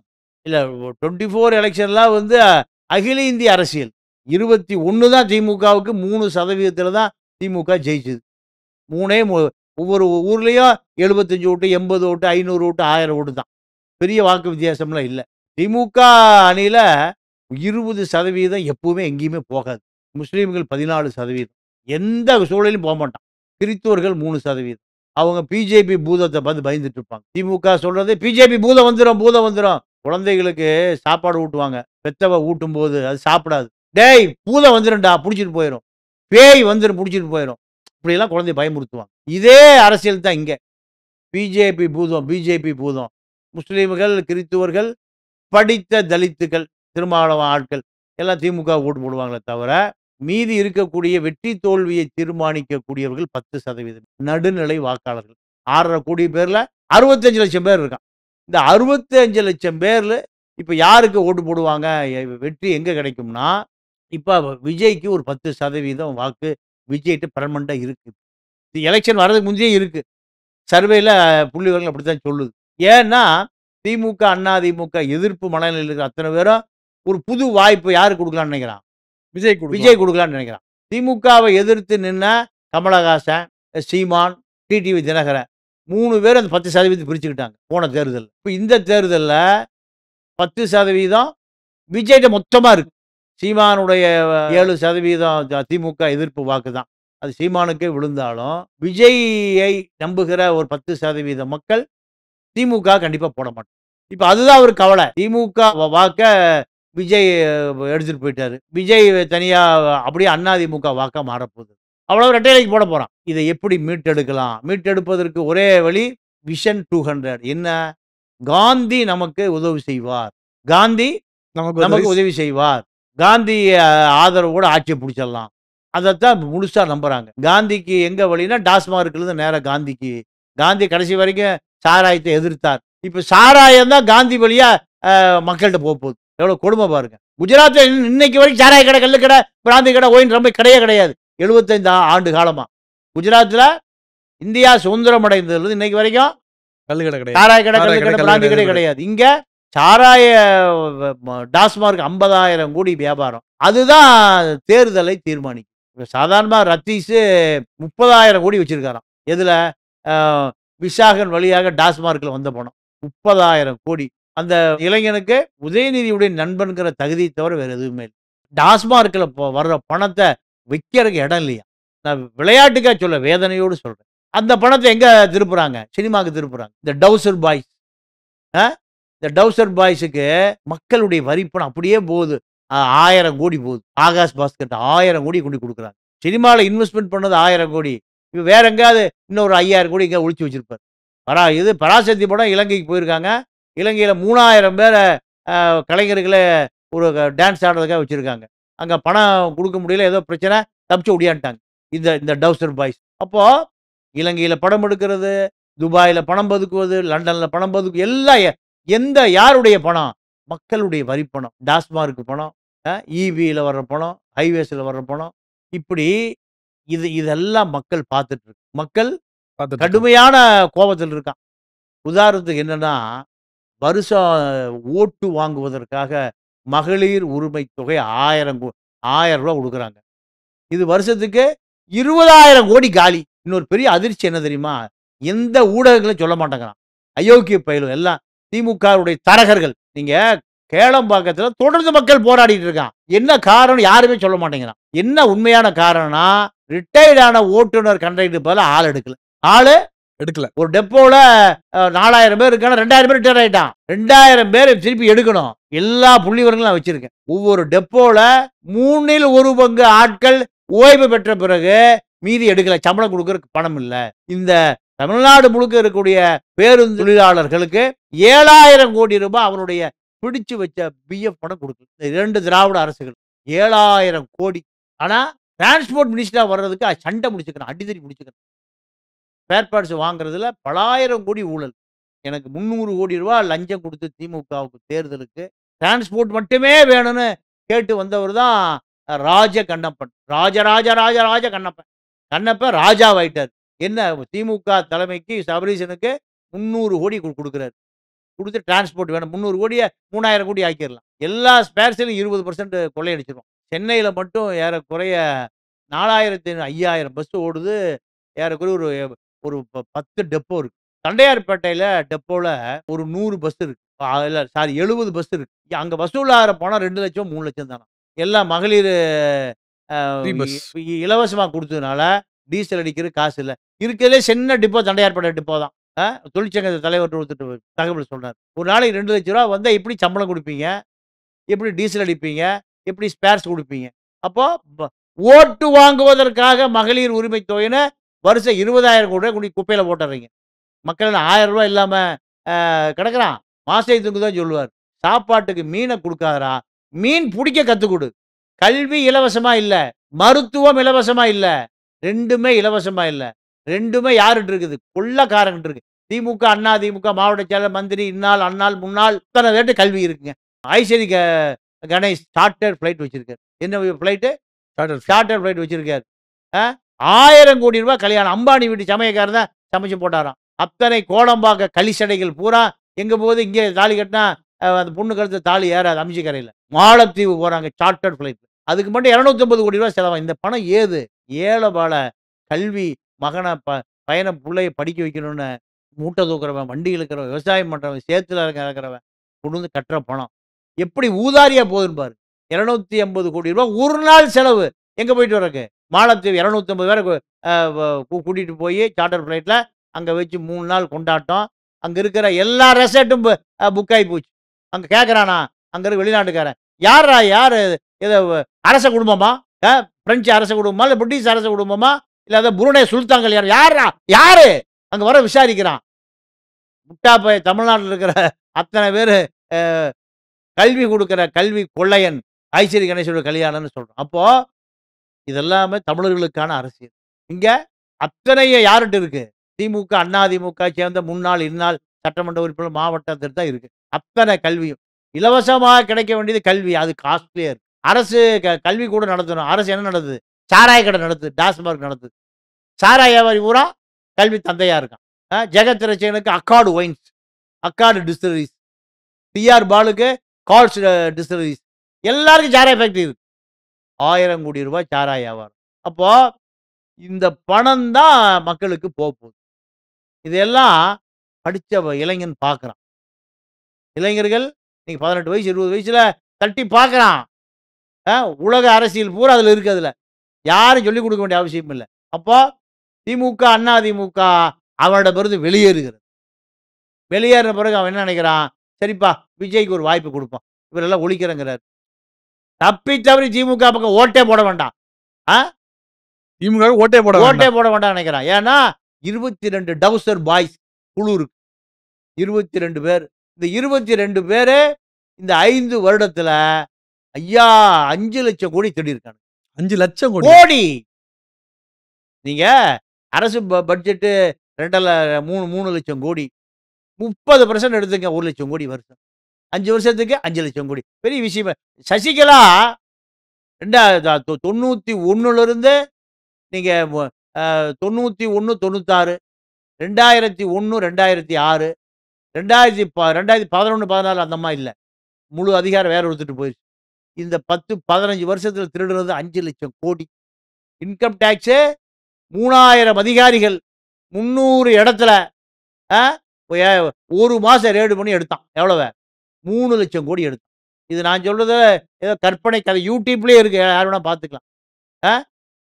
Speaker 3: இல்ல 24 எலெக்ஷன்லாம் வந்து அகில இந்திய அரசியல். 21 தான் திமுகவுக்கு 3% தான் திமுக ஜெயிச்சது. ஒவ்வொரு ஊர்லயும் 75 ஓட்டு, 80 ஓட்டு, 500 ஓட்டு, 1000 ஓட்டு தான். பெரிய வாக்கு வித்தியாசம்லாம் இல்லை. திமுக அணியில 20% எப்பவுமே எங்கேயுமே போகாது. முஸ்லீம்கள் 14%. எந்த சூழலையும் போக மாட்டான். கிறிஸ்துவர்கள் 3%. அவங்க பிஜேபி பூதத்தை பார்த்து பயந்துட்டு இருப்பாங்க. திமுக சொல்றது பிஜேபி பூதம் வந்துடும். குழந்தைகளுக்கு சாப்பாடு ஊட்டுவாங்க. பெத்தவ ஊட்டும் போது அது சாப்பிடாது. டேய் பூதம் வந்துடும்டா, பிடிச்சிட்டு போயிடும். பேய் வந்துடும், பிடிச்சிட்டு போயிடும். இப்படியெல்லாம் குழந்தைய பயமுறுத்துவாங்க. இதே அரசியல் தான் இங்க. பிஜேபி பூதம். முஸ்லீம்கள், கிறிஸ்துவர்கள், படித்த தலித்துகள், திருமாவளவன் ஆட்கள் எல்லாம் திமுக ஓட்டு போடுவாங்களே தவிர, மீதி இருக்கக்கூடிய வெற்றி தோல்வியை தீர்மானிக்கக்கூடியவர்கள் 10%. நடுநிலை வாக்காளர்கள் 6.5 கோடி பேர்ல 65 லட்சம் பேர் இருக்கான். இந்த 65 லட்சம் பேர்ல இப்ப யாருக்கு ஓட்டு போடுவாங்க, வெற்றி எங்க கிடைக்கும்னா, இப்ப விஜய்க்கு ஒரு 10% வாக்கு விஜய்கிட்ட பெர்மனண்டா இருக்கு. எலெக்ஷன் வர்றதுக்கு முந்தையே இருக்கு. சர்வேல புள்ளிவிவரங்கள் அப்படித்தான் சொல்லுது. ஏன்னா திமுக அதிமுக எதிர்ப்பு மனநிலையில் இருக்கிற அத்தனை பேரும் ஒரு புது வாய்ப்பு யாருக்கு கொடுக்கலாம்னு நினைக்கிறான்? விஜய் கொடுக்கலாம்னு நினைக்கிறான். திமுகவை எதிர்த்து நின்ன கமலஹாசன், சீமான், டிடிவி தினகரன் 3 பேர் அந்த 10% பிரிச்சுக்கிட்டாங்க போன தேர்தல். இப்போ இந்த தேர்தலில் 10% விஜய்கிட்ட மொத்தமாக இருக்கு. சீமானுடைய 7% திமுக எதிர்ப்பு வாக்கு தான். அது சீமானுக்கே விழுந்தாலும் விஜயை நம்புகிற ஒரு 10% மக்கள் திமுக கண்டிப்பாக போட மாட்டாங்க. இப்போ அதுதான் ஒரு கவலை. திமுக வாக்க விஜய் எடுத்துட்டு போயிட்டாரு. விஜய் தனியா அப்படியே அதிமுக வாக்கா மாறப்போகுது. அவ்வளவு ரெட்டைலைக்கு போட போறான். இதை எப்படி மீட்டெடுக்கலாம்? மீட்டெடுப்பதற்கு ஒரே வழி விஷன் 200. என்ன? காந்தி நமக்கு உதவி செய்வார். காந்தி நமக்கு உதவி செய்வார். காந்தி ஆதரவோடு ஆட்சியை பிடிச்சிடலாம். அதைத்தான் முழுசா நம்புறாங்க. காந்திக்கு எங்க வழின்னா டாஸ்மார்க்ல நேரம் காந்திக்கு. காந்தி கடைசி வரைக்கும் சாராயத்தை எதிர்த்தார். இப்ப சாராயம் தான் காந்தி வழியா மக்கள்கிட்ட போக போகுது. எவ்வளவு கொடுமை பாருங்க. குஜராத்ல இன்னைக்கு வரைக்கும் சாராய கடை, கல்லு கடை, பிராந்தி கடை, ஒயின் ரொம்ப கிடையாது. 75 ஆண்டு காலமா குஜராத்ல இந்தியா சுதந்திரம் அடைந்தது இன்னைக்கு வரைக்கும்
Speaker 2: கல்லு கடை கிடையாது,
Speaker 3: சாராய கடை, கல்லு கடை, பிராந்தி கடை கிடையாது. இங்க சாராய டாஸ்மார்க் 50,000 கோடி வியாபாரம். அதுதான் தேர்தலை தீர்மானிக்கும். சாதாரணமா ரத்தீஸ் 30,000 கோடி வச்சிருக்காராம். எதுல? விசாகன் வழியாக டாஸ்மார்க்ல வந்த பணம் 30,000 கோடி. அந்த இளைஞனுக்கு உதயநிதியுடைய நண்பன்கிற தகுதியை தவிர வேற எதுவுமே இல்லை. டாஸ்மார்க்ல வர்ற பணத்தை வைக்கிறதுக்கு இடம் இல்லையா? நான் விளையாட்டுக்கா சொல்ல, வேதனையோடு சொல்றேன். அந்த பணத்தை எங்க திருப்புறாங்க? சினிமாவுக்கு திருப்புறாங்க. இந்த டவுசர் பாய்ஸ், இந்த டவுசர் பாய்ஸுக்கு மக்களுடைய வரி பணம் அப்படியே போகுது. 1000 கோடி போகுது. ஆகாஷ் பாஸ்கர் 1000 கோடி கொண்டு கொடுக்குறாங்க. சினிமாவில் இன்வெஸ்ட்மெண்ட் பண்ணது 1000 கோடி. இப்போ வேற எங்கேயாவது இன்னொரு 5000 கோடி இங்கே ஒழிச்சு வச்சிருப்பார். இது பராசக்தி படம் இலங்கைக்கு போயிருக்காங்க. இலங்கையில் 3000 பேரை கலைஞர்களை ஒரு டான்ஸ் ஆடுறதுக்காக வச்சுருக்காங்க. அங்கே பணம் கொடுக்க முடியல, ஏதோ பிரச்சனை, தப்பிச்சு ஒடியான்ட்டாங்க இந்த டவுசர் பாய்ஸ். அப்போது இலங்கையில் படம் எடுக்கிறது, துபாயில் பணம் பதுக்குவது, லண்டனில் பணம் பதுக்கு, எல்லாம் யாருடைய பணம்? மக்களுடைய வரி பணம். டாஸ்மார்க் பணம், இவியில் வர்ற பணம், ஹைவேஸில் வர்ற பணம். இப்படி இதெல்லாம் மக்கள் பார்த்துட்டு இருக்கு. மக்கள் கடுமையான கோபத்தில் இருக்கான். உதாரணத்துக்கு என்னன்னா, வருஷம் ஓட்டு வாங்குவதற்காக மகளிர் உரிமை தொகை 1000 ரூபா கொடுக்குறாங்க. இது வருஷத்துக்கு 20,000 கோடி காலி. இன்னொரு பெரிய அதிர்ச்சி என்ன தெரியுமா? எந்த ஊடகங்களும் சொல்ல மாட்டேங்கிறான். அயோக்கிய பயிலும் எல்லாம் திமுகவுடைய தரகர்கள். நீங்க கேளம்பாக்கத்துல தொடர்ந்து மக்கள் போராடிட்டு இருக்கான். என்ன காரணம் யாருமே சொல்ல மாட்டேங்கிறான். என்ன உண்மையான காரணம்னா, ரிட்டையர்டான ஓட்டுநர் கண்டக்டர் பதிலா ஆள் எடுக்கல. ஆளு
Speaker 2: எடுக்கல.
Speaker 3: ஒரு டெப்போல 4000 பேர் இருக்கான 2000 பேர் ரிட்டையர் ஆயிட்டான். 2000 பேர் திருப்பி எடுக்கணும். எல்லா புள்ளிவரங்களும் நான் வச்சிருக்கேன். ஒவ்வொரு டெப்போல 3 1 பங்கு ஆட்கள் ஓய்வு பெற்ற பிறகு மீதி எடுக்கல. சம்பளம் கொடுக்கறதுக்கு பணம் இல்ல. இந்த தமிழ்நாடு முழுக்க இருக்கக்கூடிய பேருந்து தொழிலாளர்களுக்கு 7000 கோடி ரூபாய் அவருடைய பிடிச்சு வச்ச பிஎஃப் பணம் கொடுக்கல. இந்த 2 திராவிட அரசுகள் 7000 கோடி. ஆனா டிரான்ஸ்போர்ட் மினிஸ்டரா வர்றதுக்கு சண்டை முடிச்சுக்கிறான், அடிதடி முடிச்சுக்கிறான். ஸ்பேர் பார்ட்ஸ் வாங்குறதுல பலாயிரம் கோடி ஊழல். எனக்கு 300 கோடி ரூபாய் லஞ்சம் கொடுத்து திமுகவுக்கு தேர்தலுக்கு டிரான்ஸ்போர்ட் மட்டுமே வேணும்னு கேட்டு வந்தவர் தான் ராஜ கண்ணப்பன். ராஜ கண்ணப்பன். கண்ணப்பன் ராஜாவாயிட்டார். என்ன திமுக தலைமைக்கு சபரீசனுக்கு 300 கோடி கொடுக்குறாரு. கொடுத்து டிரான்ஸ்போர்ட் வேணும் 300 கோடியை 3000 கோடி ஆக்கிடலாம். எல்லா ஸ்பேர்ஸ்லையும் 20% கொள்ளையடிச்சிருவோம். சென்னையில் மட்டும் ஏறக்குறைய 4000 5000 பஸ் ஓடுது. ஏறக்குறைய ஒரு 10 டெப்போ இருக்கு. தண்டையார்பேட்டையில் டெப்போவில் ஒரு 100 பஸ் இருக்கு. இல்லை சாரி 70 பஸ் இருக்கு. அங்கே வசூலாகிற பணம் 2 லட்சம் 3 லட்சம் தானே. எல்லாம் மகளிர் இலவசமாக கொடுத்ததுனால டீசல் அடிக்கிற காசு இல்லை. இருக்கிறதுலே சின்ன டிப்போ தண்டையார்பேட்டை டிப்போ தான். தொழிற்சங்க தலைவர் ஒருத்தர் தகவல் சொல்றாரு. ஒரு நாளைக்கு 2 லட்ச ரூபா வந்தால் எப்படி சம்பளம் கொடுப்பீங்க, எப்படி டீசல் அடிப்பீங்க, எப்படி ஸ்பேர்ஸ் கொடுப்பீங்க? அப்போ ஓட்டு வாங்குவதற்காக மகளிர் உரிமை தொகைன்னு வருஷம் 20,000 கோடி ரூபாய் கொண்டு குப்பையில் போட்டுறீங்க. மக்கள் 1000 ரூபாய் இல்லாமல் கிடக்குறான். மாசத்துக்கு தான் சொல்லுவார். சாப்பாட்டுக்கு மீனை கொடுக்காதரா, மீன் பிடிக்க கற்றுக் கொடு. கல்வி இலவசமா இல்லை, மருத்துவம் இலவசமா இல்லை, ரெண்டுமே இலவசமா இல்லை. ரெண்டுமே யாருட்டு இருக்குது? கொள்ளக்காரங்கிட்டு இருக்கு. திமுக அண்ணா திமுக மாவட்ட செயலர் மந்திரி இந்நாள் அந்நாள் முன்னாள் இத்தனை ரேட்டு கல்வி இருக்குங்க. ஐஸ்வரி கணேஷ் சார்ட்டர் ஃபிளைட் வச்சிருக்காரு. என்ன ஃபிளைட்டு? சார்ட்டர் ஃபிளைட் வச்சிருக்காரு. 1000 கோடி ரூபாய் கல்யாணம். அம்பானி வீட்டு சமயக்காரர் தான் சமைச்சு போட்டாராம். அத்தனை கோடம்பாக்க களிச்சடைகள் பூரா எங்க போது இங்கே தாலி கட்டினா அந்த பொண்ணு கழுத்து தாலி ஏறாது. அமிச்சிக்கரையில் மாலத்தீவு போறாங்க சார்ட்டர் ஃபிளைட். அதுக்கு மட்டும் 250 கோடி ரூபாய் செலவாகும். இந்த பணம் ஏது? ஏழைபால கல்வி மகனை பையனை பிள்ளைய படிக்க வைக்கணும்னு மூட்டை தூக்குறவன், வண்டி இழுக்கிறவன், விவசாயம் பண்றவன், சேத்துல இறக்குறவன் கொண்டு வந்து கட்டுற பணம் எப்படி ஊதாரியா போகுதுன்னு பாரு. 250 கோடி ரூபாய் ஒரு நாள் செலவு. எங்க போயிட்டு வரக்கு? மாலத்தீவு 250 பேரை கூட்டிட்டு போய் சார்ட்டர் ஃபிளைட்ல அங்க வச்சு 3 நாள் கொண்டாட்டம். அங்க இருக்கிற எல்லா ரெசார்ட்டும் புக் ஆகி போச்சு. அங்க கேட்கறானா அங்க இருக்க வெளிநாட்டுக்காரன், யாரா யாரு இதை அரச குடும்பமா, பிரெஞ்சு அரச குடும்பமா, இல்லை பிரிட்டிஷ் அரச குடும்பமா, இல்லை அதை புருனே சுல்தான் கல்யாணம், யாரா யாரு அங்க வர விசாரிக்கிறான். முட்டாப்பை தமிழ்நாட்டில் இருக்கிற அத்தனை பேர் கல்வி கொடுக்கிற கல்வி கொள்ளையன் ஐஸ்வரி கணேசோட கல்யாணம்னு சொல்றோம். அப்போ இதெல்லாமே தமிழர்களுக்கான அரசியல். இங்க அத்தனைய யாருட்டு இருக்கு? திமுக அண்ணா திமுக சேர்ந்த முன்னாள் இந்நாள் சட்டமன்ற உறுப்பினர் மாவட்டத்தில் தான் இருக்கு. அத்தனை கல்வியும் இலவசமாக கிடைக்க வேண்டியது கல்வி. அது காஸ்ட்லியா இருக்கு. அரசு கல்வி கூட நடத்தணும். அரசு என்ன நடத்துது? சாராய கடை நடத்துது, டாஸ்மார்க் நடத்துது. சாராய வியாபாரி பூரா கல்வி தந்தையா இருக்கான். ஜெகத் ரச்சனுக்கு accord wines, accord distilleries, TR பாலுக்கு கால்ஸ் டிஸ்டிலரிஸ், எல்லாருக்கும் சாராய ஃபேக்டரி இருக்கு. 1000 கோடி ரூபாய் சாராய வியாபாரம். அப்போ இந்த பணம் தான் மக்களுக்கு போகுது. இதெல்லாம் படித்த இளைஞன் பார்க்குறான். இளைஞர்கள் நீங்க 18 வயசு 20 வயசுல தட்டி பார்க்குறான். உலக அரசியல் பூரா அதில் இருக்கு. அதில் யாரும் சொல்லிக் கொடுக்க வேண்டிய அவசியம் இல்லை. அப்போ திமுக அண்ணா திமுக அவனோட பிறகு வெளியேறுகிறது. வெளியேறின பிறகு அவன் என்ன நினைக்கிறான்? சரிப்பா விஜய்க்கு ஒரு வாய்ப்பு கொடுப்பான், இவரெல்லாம் ஒழிக்கிறங்கிறார். தப்பி தவறி திமுக பக்கம் ஓட்டே போட வேண்டாம்.
Speaker 2: திமுக ஓட்டே போட
Speaker 3: வேண்டாம் நினைக்கிறான். ஏன்னா 22 டவுசர் பாய்ஸ் குழு இருக்கு. 22 பேர். இந்த 22 பேரு இந்த 5 வருடத்துல ஐயா 5 லட்சம் கோடி தேடி இருக்காங்க.
Speaker 2: 5 லட்சம்
Speaker 3: கோடி. நீங்க அரசு பட்ஜெட்டு 3 லட்சம் கோடி, 30% எடுத்துங்க, 1 லட்சம் கோடி வருஷம். 5 வருஷத்துக்கு 5 லட்சம் கோடி. பெரிய விஷயம். சசிகலா 91 இருந்து நீங்க 91 96 2001 2006 2011 14 அந்த அம்மா இல்லை. முழு அதிகாரம் வேற ஒருத்துட்டு போயிடுச்சு. இந்த 10-15 வருஷத்துல திருடுறது 5 லட்சம் கோடி. இன்கம் டாக்ஸ் 3000 அதிகாரிகள் 300 இடத்துல ஒரு மாசம் ரேடு பண்ணி எடுத்தான். எவ்வளவு? 3,00,000 கோடி எடுத்தான். இது நான் சொல்றது ஏதோ கற்பனை கதை. யூடியூப்லயே இருக்கு. யார் வேணா பார்த்துக்கலாம். ஆ?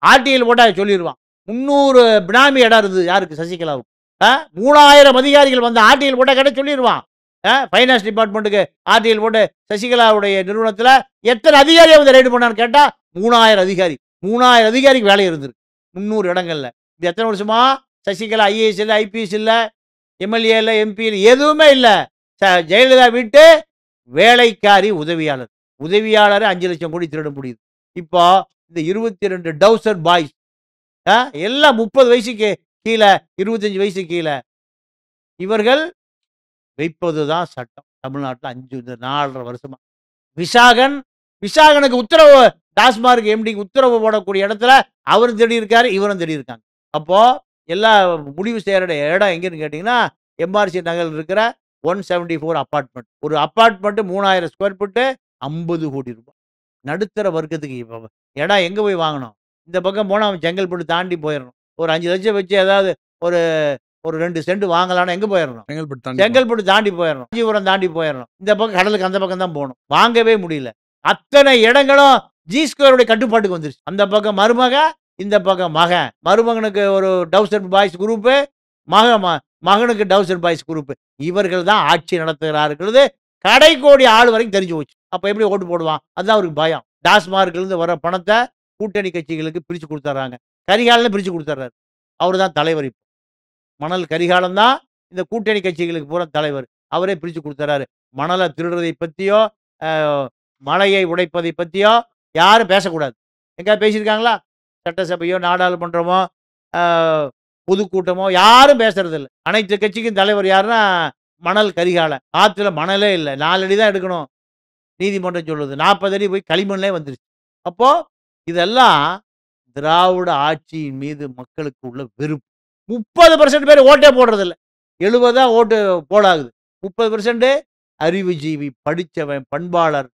Speaker 3: ஆர்டிஐல போட்டா சொல்லிருவான். 300 பினாமி இடம் இருந்தது யாருக்கு? சசிகலாவுக்கு. 3000 அதிகாரிகள் வந்து ஆர்டிஐல போட்டா கேட்டா சொல்லிருவான். ஃபைனான்ஸ் டிபார்ட்மெண்ட்டுக்கு ஆர்டிஐல போட்டு சசிகலாவுடைய நிறுவனத்துல எத்தனை அதிகாரியை வந்து ரைடு பண்ணான்னு கேட்டா 3000 அதிகாரி. 3000 அதிகாரிக்கு வேலை இருந்திருக்கு. 300 இடங்கள்ல. இது எத்தனை வருஷமா? சசிகலா ஐஏஎஸ் இல்ல, ஐபிஎஸ் இல்ல, எம்எல்ஏ இல்ல, எம்பி இல்ல, எதுவுமே இல்ல. ஜெயலலிதா வீட்டு வேலைக்காரி உதவியாளர். உதவியாளர் 5,00,000 கோடி திருட முடியுது. இப்போ இந்த 22 டவுசர் பாய்ஸ் எல்லாம் 30 வயசுக்கு கீழ, 25 வயசுக்கு கீழ. இவர்கள் வைப்பதுதான் சட்டம். தமிழ்நாட்டுல 4.5 வருஷமா. விசாகனுக்கு உத்தரவு, டாஸ்மார்க் எம்டிக்கு உத்தரவு போடக்கூடிய இடத்துல அவரும் தேடி இருக்காரு, இவரும் தேடி இருக்காங்க. அப்போ எல்லாம் முடிவு செய்யற இடம் எங்கன்னு கேட்டீங்கன்னா, எம்ஆர்சி நகரில் இருக்கிற 174 அபார்ட்மெண்ட். ஒரு அபார்ட்மெண்ட் 3000 ஸ்கொயர் ஃபீட், 50 கோடி ரூபாய். நடுத்தர வர்க்கத்துக்கு இடம் எங்க போய் வாங்கணும்? இந்த பக்கம் போனா அவன் செங்கல்பட்டு தாண்டி போயிடணும். ஒரு 5 லட்சம் வச்சு ஏதாவது ஒரு ஒரு 2 சென்ட் வாங்கலாம்னா எங்க போயிடணும்? செங்கல்பட்டு தாண்டி போயிடணும், காஞ்சிபுரம் தாண்டி போயிடணும். இந்த பக்கம் கடலுக்கு அந்த பக்கம் தான் போகணும். வாங்கவே முடியல. அத்தனை இடங்களும் ஜி ஸ்கொயருடைய கட்டுப்பாட்டுக்கு வந்துருச்சு. அந்த பக்கம் மருமக, இந்த பக்கம் மகன். மருமகனுக்கு ஒரு டவுசர் பாய்ஸ் குரூப்பு, மகனுக்கு டவுசர் பாய்ஸ் குரூப்பு. இவர்கள் தான் ஆட்சி நடத்துகிறார்கள். கடைக்கோடி ஆள் வரைக்கும் தெரிஞ்சு போச்சு. அப்ப எப்படி ஓட்டு போடுவான்? அதுதான் அவருக்கு பயம். டாஸ்மார்க்ல இருந்து வர பணத்தை கூட்டணி கட்சிகளுக்கு பிரிச்சு கொடுத்துறாங்க. கரிகாலன்னு பிரிச்சு கொடுத்துறாரு. அவரு தான் தலைவர். இப்போ மணல் கரிகாலம் தான் இந்த கூட்டணி கட்சிகளுக்கு பூரா தலைவர். அவரே பிரிச்சு கொடுத்துறாரு. மணலை திருடுறதை பத்தியோ, மலையை உடைப்பதை பத்தியோ யாரும் பேசக்கூடாது. எங்கேயாவது பேசியிருக்காங்களா? சட்டசபையோ, நாடாளுமன்றமோ, பொதுக்கூட்டமோ யாரும் பேசுறது இல்லை. அனைத்து கட்சிக்கும் தலைவர் யாருன்னா மணல் கரிகாலன். ஆத்துல மணலே இல்லை, 4 அடி தான் எடுக்கணும் நீதிமன்றம் சொல்லுது. 40 அடி போய் களிமண்லே வந்துருச்சு. அப்போ இதெல்லாம் திராவிட ஆட்சியின் மீது மக்களுக்கு உள்ள வெறுப்பு. 30% பேர் ஓட்டே போடுறது இல்லை. 70 ஓட்டு போடாகுது. 30% அறிவுஜீவி, படிச்சவன், பண்பாளர்,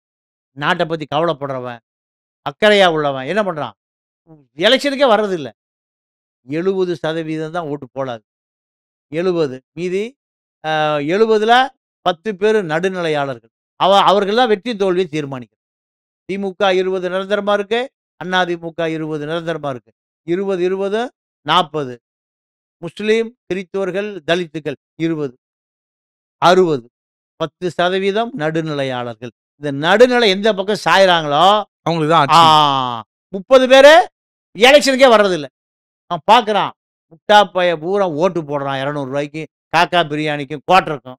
Speaker 3: நாட்டை பத்தி கவலைப்படுறவன், அக்கறையா உள்ளவன் என்ன பண்றான்? எலெக்ஷனுக்கே வர்றதில்லை. 70% தான் ஓட்டு போடாது. 70 மீதி 70ல 10 பேர் நடுநிலையாளர்கள். அவர்கள் தான் வெற்றி தோல்வியை தீர்மானிக்கிறார். திமுக 20 நிரந்தரமா இருக்கு, அதிமுக 20 நிரந்தரமா இருக்கு. 20 20 40. முஸ்லீம், கிறிஸ்தவர்கள், தலித்துகள் 20 60. 10% நடுநிலையாளர்கள். இந்த நடுநிலை எந்த பக்கம் சாயறாங்களோ
Speaker 2: அவங்களுக்கு தான் ஆட்சி.
Speaker 3: 30 பேரு எலெக்ஷனுக்கே வர்றதில்லை. அவன் பார்க்குறான், முட்டா பைய பூரா ஓட்டு போடுறான் 200 ரூபாய்க்கு, காக்கா பிரியாணிக்கும், குவார்ட்டருக்கும்.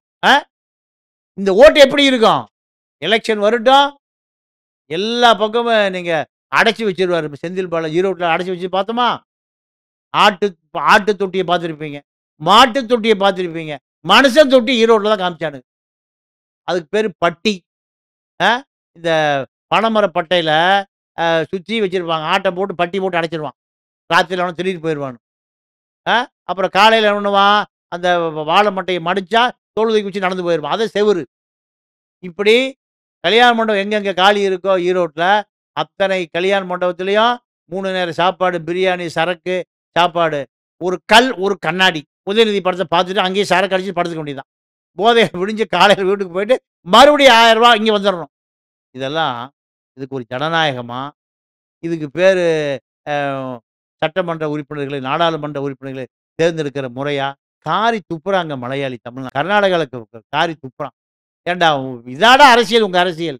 Speaker 3: இந்த ஓட்டு எப்படி இருக்கும்? எலெக்ஷன் வரட்டும், எல்லா பக்கமும் நீங்க அடைச்சி வச்சிருவாரு. செந்தில் பாலாஜி ஈரோட்டில் அடைச்சி வச்சு பார்த்தோமா? ஆட்டு தொட்டியை பார்த்துருப்பீங்க, மாட்டு தொட்டியை பார்த்துருப்பீங்க, மனுஷன் தொட்டி ஈரோட்டில் தான் காமிச்சானுங்க. அதுக்கு பேர் பட்டி. இந்த பனைமர பட்டையில் சுற்றி வச்சிருப்பாங்க. ஆட்டை போட்டு பட்டி போட்டு அடைச்சிருவான். ராத்திரியில் அவனை திருடிட்டு போயிடுவான். அப்புறம் காலையில் என்ன பண்ணுவான்? அந்த வாழை மட்டையை மடிச்சா தோளுதைக்கு வச்சு நடந்து போயிடுவான். அதை செவுரு. இப்படி கல்யாண மண்டபம் எங்கெங்கே காலி இருக்கோ ஈரோட்டில், அத்தனை கல்யாண மண்டபத்துலேயும் 3 நேரம் சாப்பாடு, பிரியாணி, சரக்கு, சாப்பாடு. ஒரு கல், ஒரு கண்ணாடி. உதயநிதி படத்தை பார்த்துட்டு அங்கேயே சரக்கு அடிச்சு படுத்துக்க வேண்டியதான். போதையை விடிஞ்சு காலையில் வீட்டுக்கு போயிட்டு மறுபடியும் 1000 ரூபா இங்கே வந்துடணும். இதெல்லாம் இதுக்கு ஒரு ஜனநாயகமா? இதுக்கு பேர் சட்டமன்ற உறுப்பினர்களை, நாடாளுமன்ற உறுப்பினர்களை தேர்ந்தெடுக்கிற முறையா? காரி துப்புறாங்க மலையாளி தமிழ்நாடு. கர்நாடகாவுக்கு காரி துப்புறான். ஏண்டா இதாடா அரசியல்? உங்க அரசியல்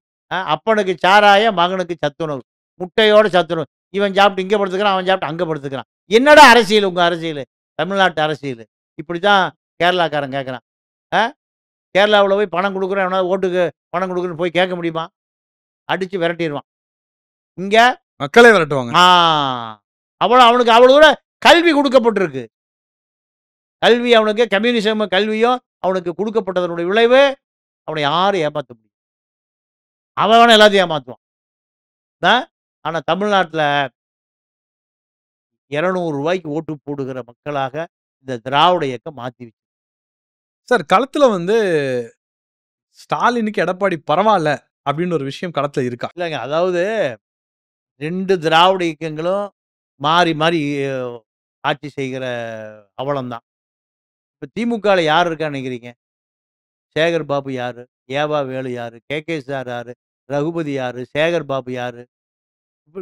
Speaker 3: அப்பனுக்கு சாராய, மகனுக்கு சத்துணவு, முட்டையோட சத்துணவு. இவன் சாப்பிட்டு இங்கே படுத்துக்கிறான், அவன் சாப்பிட்டு அங்கே படுத்துக்கிறான். என்னடா அரசியல் உங்க அரசியல்? தமிழ்நாட்டு அரசியல் இப்படித்தான் கேரளாக்காரன் கேட்குறான். கேரளாவில் போய் பணம் கொடுக்குறேன், எவனாவது ஓட்டுக்கு பணம் கொடுக்குறேன்னு போய் கேட்க முடியுமா? அடிச்சு விரட்டிடுவான். இங்க
Speaker 2: மக்களே விரட்டுவாங்க.
Speaker 3: அவனுக்கு அவ்வளவு தூரம் கல்வி கொடுக்கப்பட்டிருக்கு. கல்வி அவனுக்கு கம்யூனிசம் கல்வியும் அவனுக்கு கொடுக்கப்பட்டதனுடைய விளைவு அவனை யாரும் ஏமாற்ற முடியும்? அவன் எல்லாத்தையும் ஏமாத்துவான். ஆனா தமிழ்நாட்டில் 200 ரூபாய்க்கு ஓட்டு போடுகிற மக்களாக இந்த திராவிட இயக்கம் மாற்றி வச்சு.
Speaker 2: சார், களத்துல ஸ்டாலினுக்கு எடப்பாடி பரவாயில்ல அப்படின்னு ஒரு விஷயம் களத்துல இருக்கா?
Speaker 3: இல்லைங்க, அதாவது 2 திராவிட இயக்கங்களும் மாறி மாறி ஆட்சி செய்கிற அவலம்தான். இப்போ திமுகவில் யார் இருக்கான்னு நினைக்கிறீங்க? சேகர் பாபு யாரு? ஏவா வேலு யாரு? கே சார் யாரு? ரகுபதி யாரு? சேகர் பாபு யாரு?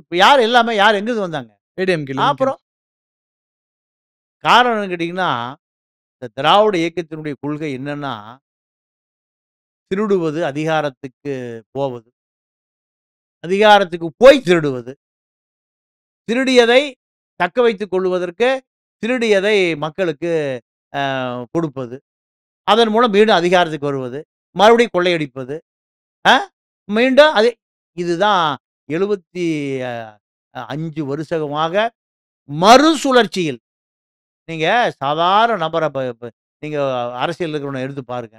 Speaker 3: இப்ப யார் எல்லாமே யார் எங்கிருந்து வந்தாங்க?
Speaker 2: ஏடிஎம்கேல
Speaker 3: அப்புறம் காரணம் என்னன்னு கேட்டீங்கன்னா, இந்த திராவிட இயக்கத்தினுடைய கொள்கை என்னன்னா, திருடுவது, அதிகாரத்துக்கு போவது. அதிகாரத்துக்கு போய் திருடுவது. திருடியதை தக்க வைத்துக் கொள்வதற்கு, திருடியதை மக்களுக்கு கொடுப்பது. அதன் மூலம் மீண்டும் அதிகாரத்துக்கு வருவது. மறுபடியும் கொள்ளையடிப்பது. அ மீண்டும் அதே இதுதான் 75 வருஷமாக மறுசுழற்சியில். நீங்க சாதாரண நபர ப ப நீங்க அரசியல்ல இருக்கிறவன எடுத்து பாருங்க.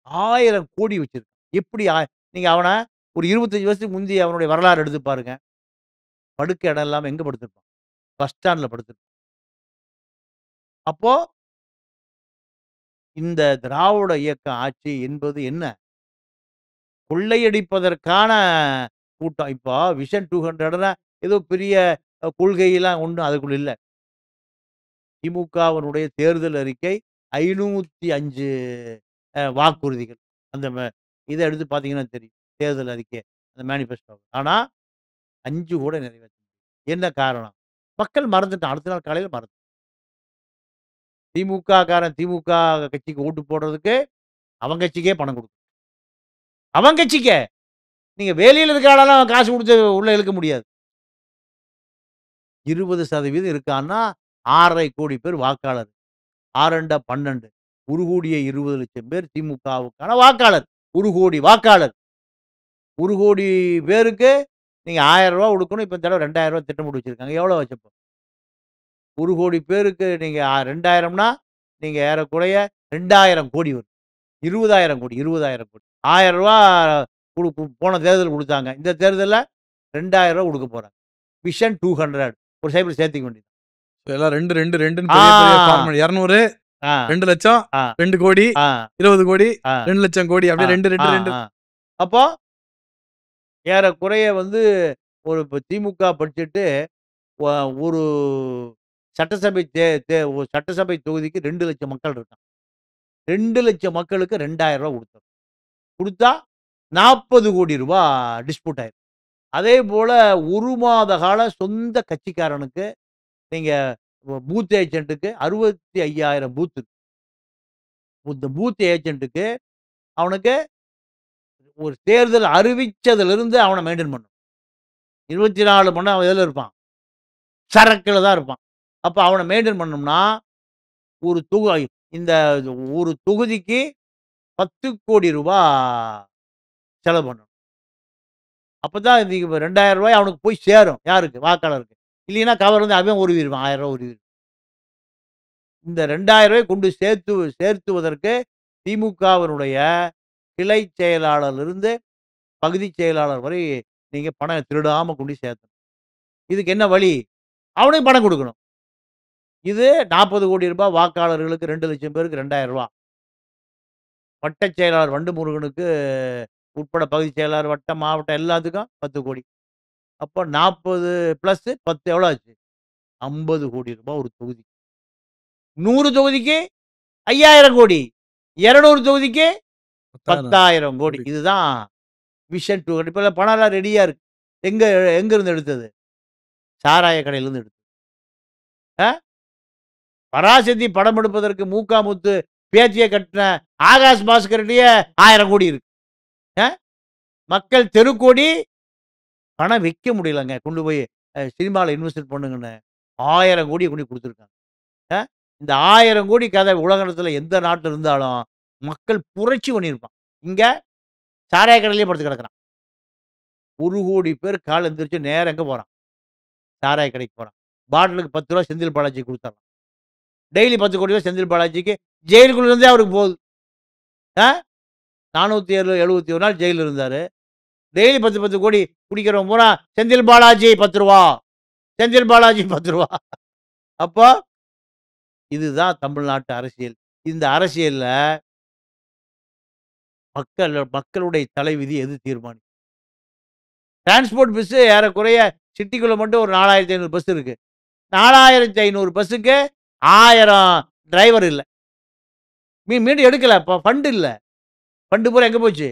Speaker 3: 1000 கோடி வச்சிருக்கான். எப்படி நீங்க அவன ஒரு 25 வருஷத்துக்கு முந்தி அவனுடைய வரலாறு எடுத்து பாருங்க. படுக்க இடம் இல்லாம எங்க படுத்திருப்பான்? பஸ் ஸ்டாண்ட்ல படுத்திருப்பான். அப்போ இந்த திராவிட இயக்க ஆட்சி என்பது என்ன? கொள்ளையடிப்பதற்கான கூட்டம். இப்போ விஷன் 200ன்னா ஏதோ பெரிய கொள்கைலாம் ஒண்ணும் அதுக்குள்ள இல்ல. திமுகவினுடைய தேர்தல் அறிக்கை 505 வாக்குறுதிகள். அந்த இத எடுத்து பார்த்தீங்கன்னா தெரியும். தேர்தல் அறிக்கை. அந்த மேனிஃபெஸ்டோ. ஆனா 5 கூட நிறைவேற்ற முடியல. என்ன காரணம்? மக்கள் மறந்துட்டான். அடுத்த நாள் காலையில மறந்துட்டான். திமுககாரன் திமுக கட்சிக்கு ஓட்டு போடுறதுக்கு அவன் கட்சிக்கே பணம் குடுக்கணும். அவன் கட்சிக்கே. நீங்க வெளியில இருக்க ஆளெல்லாம் காசு குடுத்து உள்ள இழுக்க முடியாது. 20% இருக்கான்னா 6,50 கோடி பேர் வாக்காளர். 6 12 1,20,00,000 பேர் திமுகவுக்கான வாக்காளர். 1 கோடி வாக்காளர். 1 கோடி பேருக்கு நீங்க ரூ. 1000 குடுக்கணும். இப்ப இந்த தடவ ரூ. 2,000 திட்டம் போட்டு வச்சிருக்காங்க. எவ்வளோ வச்சப்போ? 1 கோடி பேருக்கு நீங்க 2,000ன்னா நீங்க ஏறக்குறைய 2,000 கோடி வரும். 20,000 கோடி, 20,000 கோடி. ரூ. 1000 போன தேர்தல் குடுத்தாங்க. இந்த தேர்தல்ல ரூ. 2,000 குடுக்க போறாங்க. விஷன் 200 ஒரு சைபர் சேர்த்துக்க வேண்டியது.
Speaker 2: எல்லாம் 2 2 2ன்னு பெரிய பெரிய ஃபார்முலா 200 2,00,000 2 கோடி 20 கோடி 2,00,000 கோடி அப்படியே 2 2 2
Speaker 3: அப்போ ஏறக்குறைய வந்து ஒரு திமுக பட்ஜெட்டு ஒரு சட்டசபை ஒரு சட்டசபை தொகுதிக்கு 2,00,000 மக்கள் இருக்கான். 2,00,000 மக்களுக்கு ரூ. 2,000 குடுத்தோம். குடுத்தா ரூ. 40 கோடி டிஸ்ட்ரிபியூட் ஆயிரும். அதேபோல 1 மாத கால சொந்த கட்சிக்காரனுக்கு நீங்க பூத் ஏஜென்ட்க்கு 65,000 பூத் இருக்கு. இந்த பூத் ஏஜென்ட்க்கு அவனுக்கு ஒரு தேர்தல் அறிவிச்சதிலிருந்து அவன மெயின்டெயின் பண்ணணும். 24 மணி நேரம் அவன் எதுல இருப்பான்? சரக்குல தான் இருப்பான். அப்ப அவன மெயின்டெயின் பண்ணணும்னா, ஒரு இந்த ஒரு தொகுதிக்கு ரூ. 10 கோடி செலவு பண்ணணும். அப்பதான் இந்த ரூ. 2,000 அவனுக்கு போய் சேரும். யாருக்கு? வாக்காளருக்கு. இல்லைன்னா கவர் வந்து அவன் உருவிருவான். ரூ. 1,000 உருவிருவான். இந்த ரூ. 2,000 கொண்டு சேர்த்துவதற்கு திமுகவினுடைய கிளை செயலாளரிலிருந்து பகுதி செயலாளர் வரை நீங்க பணம் திருடாம கொண்டு சேர்த்தணும். இதுக்கு என்ன வழி? அவனுக்கு பணம் குடுக்கணும். இது ரூ. 40 கோடி வாக்காளர்களுக்கு 2,00,000 பேருக்கு ரூ. 2,000. வட்டச் செயலாளர் வண்டு முருகனுக்கு உட்பட பகுதி செயலாளர், வட்டம், மாவட்டம் எல்லாத்துக்கும் 10 கோடி. அப்போ 40 பிளஸ் 10 எவ்வளோ ஆச்சு? ரூ. 50 கோடி ஒரு தொகுதி. 100 தொகுதிக்கு 5,000 கோடி. 200 தொகுதிக்கு 10,000 கோடி. இதுதான் விஷன் 200. இப்ப பணம்லாம் ரெடியா இருக்கு. எங்க இருந்து எடுத்தது? சாராய கடையிலிருந்து எடுத்தது. பராசக்தி படம் எடுப்பதற்கு முத்து பேச்சியை கட்டின ஆகாஷ் பாஸ்கர்கிட்டயே 1000 கோடி இருக்கு. மக்கள் தெருக்கோடி பணம் வைக்க முடியலங்க. கொண்டு போய் சினிமாவில் இன்வெஸ்ட் பண்ணுங்கன்னு 1000 கோடியை கொண்டு கொடுத்துருக்காங்க. இந்த 1000 கோடி கதை உலகத்தில் எந்த நாட்டில் இருந்தாலும் மக்கள் புரட்சி பண்ணியிருப்பான். இங்க சாராய கடையிலேயே படுத்து கிடக்குறான். 1 கோடி பேர் காலை எந்திரிச்சு நேரம் எங்கே போகிறான்? சாராய கடைக்கு போகிறான். பாட்டிலுக்கு 10 ரூபா செந்தில் பாலாஜி கொடுத்துட்றான். டெய்லி 10 கோடி ரூபா செந்தில் பாலாஜிக்கு ஜெயிலுக்குள்ளேருந்தே அவருக்கு போகுது. 471 நாள் ஜெயிலில் இருந்தார். டெய்லி 10 கோடி குடிக்கிறவங்க பூரா செந்தில் பாலாஜி 10 ரூபா, செந்தில் பாலாஜி 10 ரூபா. அப்போ இதுதான் தமிழ்நாட்டு அரசியல். இந்த அரசியல்ல மக்களுடைய தலைவிதி எது தீர்மானிக்கும்? டிரான்ஸ்போர்ட் பஸ் ஏறக்குறைய சிட்டிக்குள்ள மட்டும் ஒரு 4,500 பஸ் இருக்கு. 4,500 பஸ்ஸுக்கு 1000 டிரைவர் இல்ல. மீண்டும் எடுக்கல. ஃபண்ட் இல்ல. ஃபண்டு பூரா எங்க போச்சு?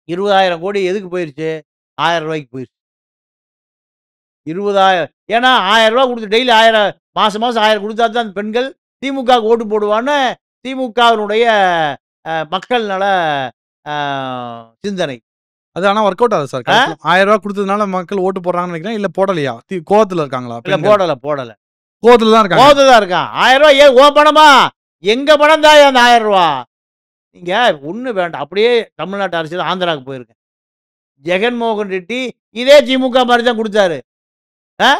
Speaker 3: 20,000 கோடி எதுக்கு போயிருச்சு? ரூ. 1000 போயிருச்சு. 20,000 ஏன்னா ரூ. 1000 குடுத்து டெய்லி 1000 மாசம் மாசம் 1000 குடுத்தா தான் அந்த பெண்கள் திமுகவுக்கு ஓட்டு போடுவான்னு திமுகவினுடைய மக்கள் நல அ சிந்தனை.
Speaker 2: அது ஆனா ஒர்க் அவுட் ஆகுது சார்.
Speaker 3: ஆ?
Speaker 2: ரூ. 1000 குடுத்ததுனால மக்கள் ஓட்டு போடுறாங்கன்னு நினைக்கிறேன். இல்ல போடலையா? கோவத்துல இருக்காங்களா?
Speaker 3: இல்ல
Speaker 2: பெண்கள்
Speaker 3: போடல.
Speaker 2: கோவத்துல தான் இருக்காங்க.
Speaker 3: கோவத்துல தான் இருக்கான். ரூ. 1000 ஏன் உன் பணமா? எங்க பணம் தான்யா அந்த ரூ. 1000. நீங்க ஒண்ணு வேண்டாம். அப்படியே தமிழ்நாட்டு அரசியல் ஆந்திராவுக்கு போயிருங்க. ஜெகன்மோகன் ரெட்டி இதே திமுக மாரி தான் குடுத்தாரு. ஆ?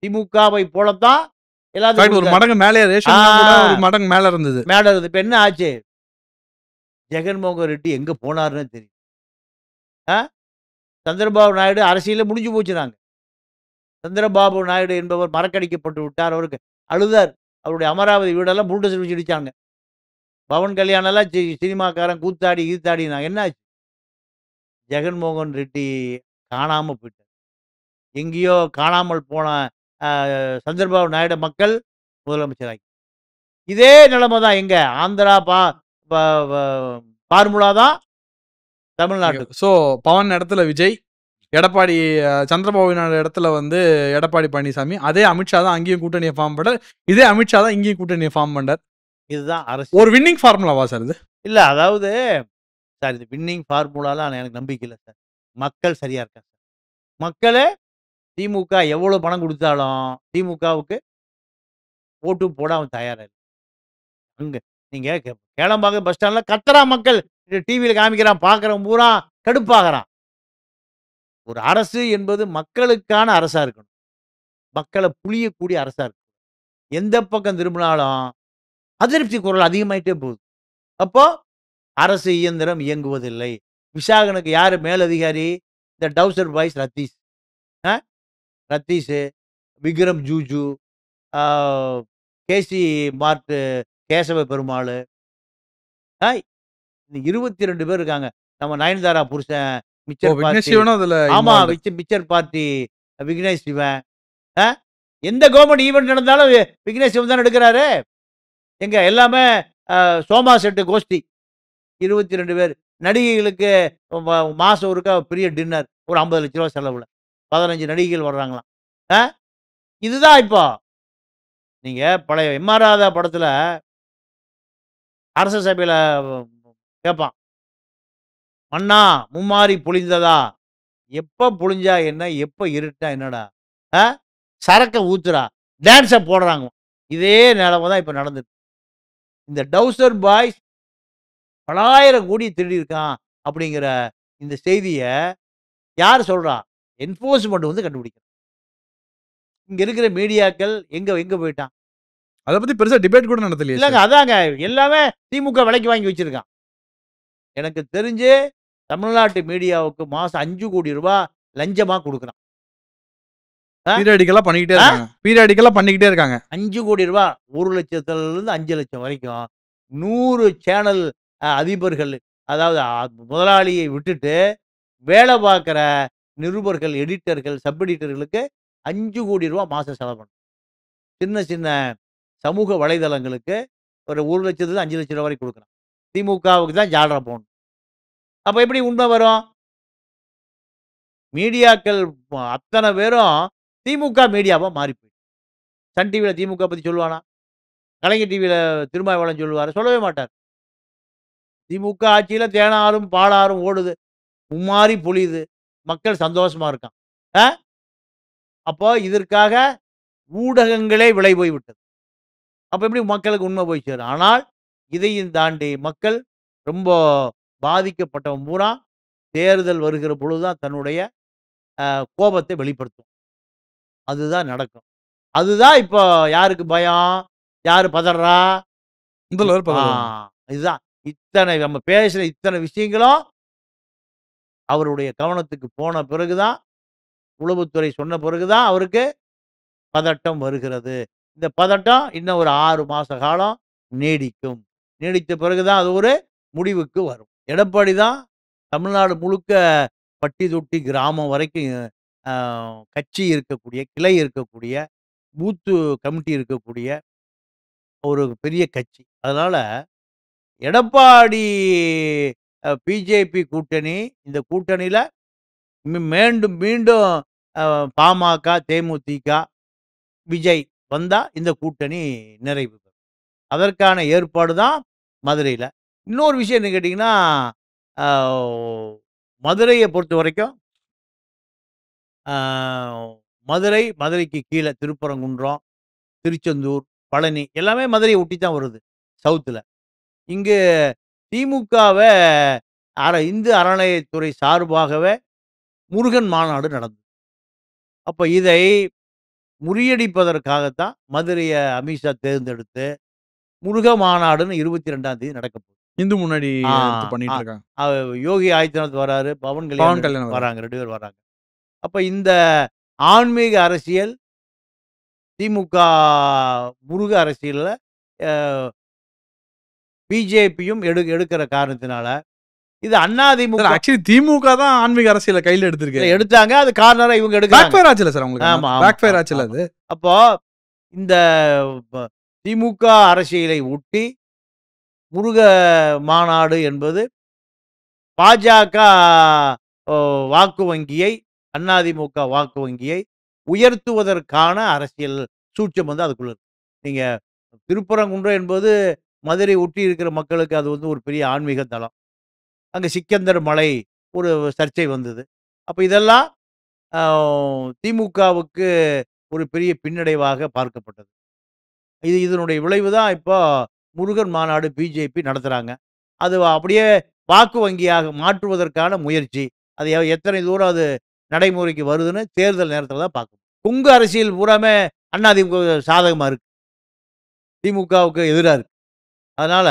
Speaker 3: திமுகவை போலத்தான் எல்லாத்துக்கும்
Speaker 2: கரெக்ட். ஒரு
Speaker 3: குடுத்தாரு.
Speaker 2: மடங்கு மேலே ரேஷன் கூட ஒரு மடங்கு மேல இருந்தது.
Speaker 3: மேடம் இருக்குது. இப்ப என்ன ஆச்சு? ஜெகன்மோகன் ரெட்டி எங்க போனாருன்னு தெரியும். ஆ? சந்திரபாபு நாயுடு அரசியலே முடிஞ்சு போச்சுனாங்க. சந்திரபாபு நாயுடு என்பவர் மறக்கடிக்கப்பட்டு விட்டார். அவருக்கு அழுதார். அவருடைய அமராவதி வீடெல்லாம் புல்டோசர் வச்சு இடிச்சாங்க. பவன் கல்யாணம்லாம் சினிமாக்காரன் கூத்தாடி கீத்தாடினாங்க. என்ன ஆச்சு? ஜெகன்மோகன் ரெட்டி காணாம போயிட்டார். எங்கேயோ காணாமல் போன சந்திரபாபு நாயுடு மக்கள் முதலமைச்சராக்கி. இதே நிலைமை தான் எங்க? ஆந்திரா ப ப ஃபார்முலா தான் தமிழ்நாட்டுக்கு.
Speaker 2: சோ பவன் இடத்துல விஜய், எடப்பாடி சந்திரபாபு நாயுடு இடத்துல வந்து எடப்பாடி பழனிசாமி, அதே அமித்ஷா தான் அங்கேயும் கூட்டணியை ஃபார்ம் பண்ணார். இதே அமித்ஷா தான் இங்கேயும் கூட்டணியை ஃபார்ம் பண்ணார்.
Speaker 3: இதுதான் அரசு.
Speaker 2: ஒரு வின்னிங் ஃபார்முலாவா சார் இது?
Speaker 3: இல்ல அதாவது சார் இது வின்னிங் ஃபார்முலாலாம் எனக்கு நம்பிக்கை இல்ல சார். மக்கள் சரியா இருக்காங்க சார். மக்களே திமுக எவ்வளோ பணம் குடுத்தாலும் திமுகவுக்கு ஓட்டு போட அவன் தயாரா இல்ல. அங்க நீங்க கேளம்பாக்கம் பஸ் ஸ்டாண்ட்ல கத்துறான் மக்கள். டிவியில காமிக்கிறான். பார்க்குறவன் பூரா கடுப்பாகுறான். ஒரு அரசு என்பது மக்களுக்கான அரசா இருக்கணும். மக்கள புளியக்கூடிய அரசா இருக்கணும். எந்த பக்கம் திரும்பினாலும் அதிருப்தி குரல் அதிகமாயிட்டே போகுது. அப்போ அரசு இயந்திரம் இயங்குவதில்லை. விசாகனுக்கு யாரு மேலதிகாரி? இந்த டவுசர் பாய்ஸ் ரத்தீஸ். அ ரத்தீஸு, விக்ரம் ஜூஜு, ஆ கேசி மார்ட் கேசவ பெருமாளு. அ 22 பேர் இருக்காங்க. நம்ம நயன்தாரா புருஷன் மிச்சர்
Speaker 2: விக்னேஷ்
Speaker 3: பார்ட்டி.
Speaker 2: சிவனும் அதுல
Speaker 3: ஆமா.
Speaker 2: involved.
Speaker 3: Mixture party Vignesh Shivan. அ எந்த கவர்மெண்ட் ஈவென்ட் நடந்தாலும் விக்னேஷ் சிவன் தானே எடுக்குறாரு. எங்க எல்லாமே சோமா செட்டு கோஷ்டி. 22 பேர். நடிகைகளுக்கு மாசம் ஒருக்கா பெரிய டின்னர். ஒரு ரூ. 50,00,000 செலவுல. 15 நடிகைகள் வர்றாங்களாம். அ இதுதான் இப்போ. நீங்க பழைய எம்.ஆர். ராதா படத்துல அரச சபையில கேட்பான். "மன்னா மும்மாரி பொழிந்ததா? எப்ப பொழிஞ்சா என்ன? எப்ப இருட்டா என்னடா? அ சரக்க ஊத்துடா. டான்ஸ போடுறாங்க." இதே நிலைமை தான் இப்ப நடந்துட்டு. இந்த டவுசர் பாய்ஸ் பலாயிரம் கோடி திருடியிருக்கான் அப்படிங்கிற இந்த செய்திய யார் சொல்றா? என்ஃபோர்ஸ்மென்ட் வந்து கண்டுபிடிக்கும். இங்க இருக்கிற மீடியாக்கள் எங்க எங்க போய்ட்டான்?
Speaker 2: அத பத்தி பெருசா டிபேட் கூட நடத்தலையே
Speaker 3: இல்லங்க
Speaker 2: சார்.
Speaker 3: அதாங்க. எல்லாமே திமுக விலைக்கு வாங்கி வச்சிருக்கான். எனக்கு தெரிஞ்சு தமிழ்நாட்டு மீடியாவுக்கு மாசம் ரூ. 5,00,00,000 லஞ்சமா குடுக்குறான்.
Speaker 2: பீரியாடிக்கலா பண்ணிக்கிட்டே இருக்காங்க. பீரியாடிக்கலா பண்ணிக்கிட்டே இருக்காங்க.
Speaker 3: ரூ. 5,00,00,000 1,00,000லிருந்து 5,00,000 வரைக்கும் 100 சேனல் அதிபர்கள், அதாவது முதலாளியை விட்டுட்டு வேலை பார்க்கிற நிருபர்கள், எடிட்டர்கள், சப் எடிட்டர்களுக்கு ரூ. 5,00,00,000 மாசம் செலவு பண்ணணும். சின்ன சின்ன சமூக வலைதளங்களுக்கு ஒரு 1,00,000 5,00,000 வரை குடுக்குறான். திமுகவுக்கு தான் ஜால்ரா போடணும். அப்ப எப்படி உண்மை வரும்? மீடியாக்கள் அத்தன பேரும் திமுக மீடியாவா மாறி போயிடுச்சு. சன் டிவில திமுக பத்தி சொல்லுவானா? கலைஞர் டிவில திருமாவளவன் சொல்லுவாரா? சொல்லவே மாட்டார். திமுக ஆட்சியில தேனாரும், பாலாறும் ஓடுது. மும்மாரி பொழியுது. மக்கள் சந்தோஷமா இருக்கான். அ அப்போ இதற்காக ஊடகங்களே விலை போய் விட்டது. அப்ப எப்படி மக்களுக்கு உண்மை போய் சேரும்? ஆனால் இதையும் தாண்டி மக்கள் ரொம்ப பாதிக்கப்பட்டவன் பூரா தேர்தல் வருகிற பொழுது தான் தன்னுடைய கோபத்தை வெளிப்படுத்தும். அதுதான் நடக்கும். அதுதான் இப்போ யாருக்கு பயம்? யாரு பதர்றா?
Speaker 2: முதல்வர்
Speaker 3: ஆ
Speaker 2: பதவி.
Speaker 3: இதுதான். இத்தனை நம்ம பேசுற இத்தனை விஷயங்களும் அவருடைய கவனத்துக்கு போன பிறகு தான், உளவுத்துறை சொன்ன பிறகு தான் அவருக்கு பதட்டம் வருகிறது. இந்த பதட்டம் இன்னும் ஒரு 6 மாச காலம் நீடிக்கும். நீடித்த பிறகு தான் அது ஒரு முடிவுக்கு வரும். எடப்பாடி தான் தமிழ்நாடு முழுக்க பட்டி தொட்டி கிராமம் வரைக்கும் அ கட்சி இருக்கக்கூடிய, கிளை இருக்கக்கூடிய, பூத்து கமிட்டி இருக்கக்கூடிய ஒரு பெரிய கட்சி. அதனால எடப்பாடி பிஜேபி கூட்டணி, இந்த கூட்டணியில மீண்டும் மீண்டும் பாமக, தேமுதிக, விஜய் வந்தா இந்த கூட்டணி நிறைவு பெறும். அதற்கான ஏற்பாடு தான் மதுரையில. இன்னொரு விஷயம் என்ன கேட்டீங்கன்னா, அ மதுரைய பொறுத்தவரைக்கும் அ மதுரைக்கு கீழ திருப்பரங்குன்றம், திருச்செந்தூர், பழனி எல்லாமே மதுரைய ஒட்டி தான் வருது சவுத்துல. இங்கு திமுகவ இந்து அறநிலையத்துறை சார்பாகவே முருகன் மாநாடு நடந்தது. அப்ப இதை முறியடிப்பதற்காகத்தான் மதுரைய அமித்ஷா தேர்ந்தெடுத்து, முருக மாநாடுன்னு 22ஆம் தேதி நடக்க போகுது.
Speaker 2: இந்து முன்னாடி
Speaker 3: ஆ,
Speaker 2: எடுத்து
Speaker 3: ஆ.
Speaker 2: பண்ணிட்டு இருக்காங்க.
Speaker 3: யோகி ஆதித்யநாத் வராரு, பவன்
Speaker 2: பவன்
Speaker 3: கல்யாண்
Speaker 2: கல்யாணம் வராரு.
Speaker 3: வராங்க. 2 பேர் வராங்க. அப்ப இந்த ஆன்மீக அரசியல் திமுக முருக அரசியல்ல அ பிஜேபியும் எடுக்கிற காரணத்தினால, இது
Speaker 2: சார்
Speaker 3: அதிமுக
Speaker 2: ஆக்சுவலி திமுக தான் ஆன்மீக அரசியல கையில எடுத்திருக்கு.
Speaker 3: எடுத்தாங்க. அது கார்னரா இவங்க
Speaker 2: பேக்
Speaker 3: எடுக்குறாங்க.
Speaker 2: ஃபயர் ஆச்சுல சார் உங்களுக்கு.
Speaker 3: ஆமா, ஆமா,
Speaker 2: பேக் ஃபயர்
Speaker 3: ஆமா,
Speaker 2: ஆச்சுல
Speaker 3: ஆமா.
Speaker 2: அது.
Speaker 3: அப்போ இந்த திமுக அரசியலை ஒட்டி முருக மாநாடு என்பது பாஜக வாக்கு வங்கியை, அதிமுக வாக்கு வங்கியை உயர்த்துவதற்கான அரசியல் சூட்சம் வந்து அதுக்குள்ள இருக்கு. நீங்க திருப்பரங்குன்றம் என்பது மதுரை ஒட்டி இருக்கிற மக்களுக்கு அது வந்து ஒரு பெரிய ஆன்மீக தலம். அங்க சிக்கந்தர் மலை ஒரு சர்ச்சை வந்தது. அப்ப இதெல்லாம் அ திமுகவுக்கு ஒரு பெரிய பின்னடைவாக பார்க்கப்பட்டது. இதனுடைய விளைவு தான் இப்போ முருகன் மாநாடு பிஜேபி நடத்துறாங்க. அது அப்படியே வாக்கு வங்கியாக மாற்றுவதற்கான முயற்சி. அது எத்தனை தூரம் அது நடைமுறைக்கு வருதுன்னு தேர்தல் நேரத்தில தான் பார்க்கணும். கொங்கு அரசியல் பூராமே அதிமுக சாதகமா இருக்கு. திமுகவுக்கு எதிரா இருக்கு. அதனால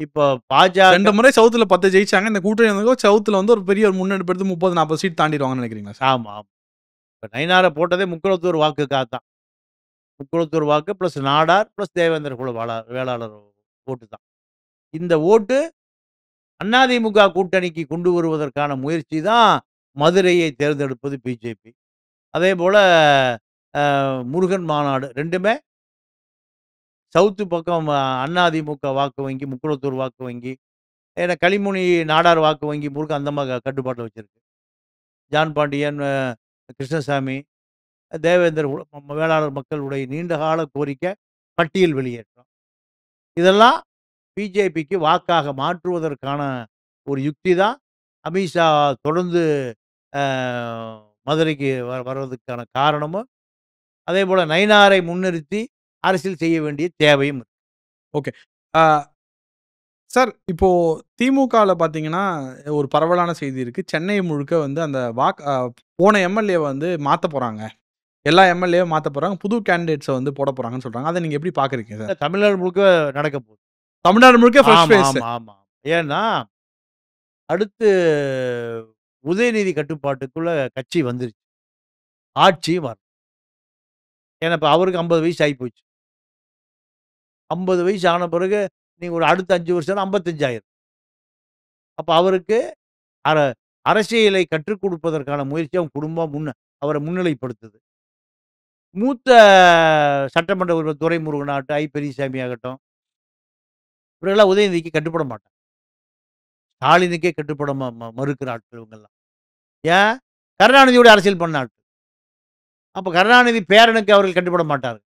Speaker 3: இப்போ
Speaker 2: 2
Speaker 3: பாஜக
Speaker 2: முறை சவுத்துல 10 ஜெயிச்சாங்க. இந்த கூட்டணி வந்து சவுத்துல வந்து ஒரு பெரிய ஒரு முன்னெடுப்பு எடுத்து 30, 40 சீட் தாண்டிடுவாங்கன்னு நினைக்கிறீங்களா சார்?
Speaker 3: ஆமா, ஆமா. இப்ப நயினார போட்டதே முக்குளத்தூர் வாக்குக்காக தான். முக்குளத்தூர் வாக்கு பிளஸ் நாடார் பிளஸ் தேவேந்திர குல வேளாளர் ஓட்டு தான். இந்த ஓட்டு அதிமுக கூட்டணிக்கு கொண்டு வருவதற்கான முயற்சி தான் மதுரையை தேர்ந்தெடுப்பது பிஜேபி. அதேபோல முருகன் மாநாடு 2மே சவுத்து பக்கம் அதிமுக வாக்கு வங்கி, முக்குளத்தூர் வாக்கு வங்கி, ஏன்னா கனிமொழி நாடார் வாக்கு வங்கி முருகன் அந்த மாரி கட்டுப்பாட்டுல வச்சிருக்கு. ஜான் பாண்டியன், கிருஷ்ணசாமி, தேவேந்தர் வேளாளர் மக்களுடைய நீண்டகால கோரிக்கை பட்டியல் வெளியேற்றம். இதெல்லாம் பிஜேபிக்கு வாக்காக மாற்றுவதற்கான ஒரு யுக்தி தான் அமித்ஷா தொடர்ந்து அ மதுரைக்கு வர்றதுக்கான காரணமும், அதேபோல நயினாரை முன்னிறுத்தி அரசியல் செய்ய வேண்டிய தேவையும் இருக்கு.
Speaker 2: ஓகே. ஆ சார் இப்போ திமுகல பார்த்தீங்கன்னா, ஒரு பரவலான செய்தி இருக்கு. சென்னை முழுக்க வந்து அந்த போன எம்எல்ஏவ வந்து மாத்தப் போறாங்க. எல்லா எம்எல்ஏவும் மாத்தப் போறாங்க. புது கேண்டிடேட்ஸ வந்து போடப் போறாங்கன்னு சொல்றாங்க. அத நீங்க எப்படி பார்க்குறீங்க சார்?
Speaker 3: தமிழ்நாடு முழுக்க நடக்க போகுது.
Speaker 2: தமிழ்நாடு முழுக்க ஃப்ரெஷ்
Speaker 3: ஆமா,
Speaker 2: ஃபேஸ்.
Speaker 3: ஆமா, ஆமா. ஏன்னா, அடுத்து உதயநிதி கட்டுப்பாட்டுக்குள்ள கட்சி வந்துருச்சு. ஆட்சியும் வரும். ஏன்னா, இப்ப அவருக்கு 50 வயசு ஆயிப்போச்சு. 50 வயசு ஆன பிறகு, நீங்க ஒரு அடுத்த 5 வருஷம்னா 55 ஆயிரும். அப்ப அவருக்கு அர அரசியலை கற்றுக் கொடுப்பதற்கான முயற்சி அவங்க குடும்பம் அவர முன்னிலைப்படுத்துது. மூத்த சட்டமன்ற உறுப்பினர் துரைமுருகன் ஆகட்டும், பெரியசாமி ஆகட்டும், இவர்கள்லாம் உதயநிதிக்கு கட்டுப்பட மாட்டாங்க. ஸ்டாலினுக்கே கட்டுப்பட மறுக்கிற ஆட்கள் இவங்கெல்லாம். ஏன்? கருணாநிதியோட அரசியல் பண்ண ஆட்கள். அப்ப கருணாநிதி பேரனுக்கு அவர்கள் கட்டுப்பட மாட்டார்கள்.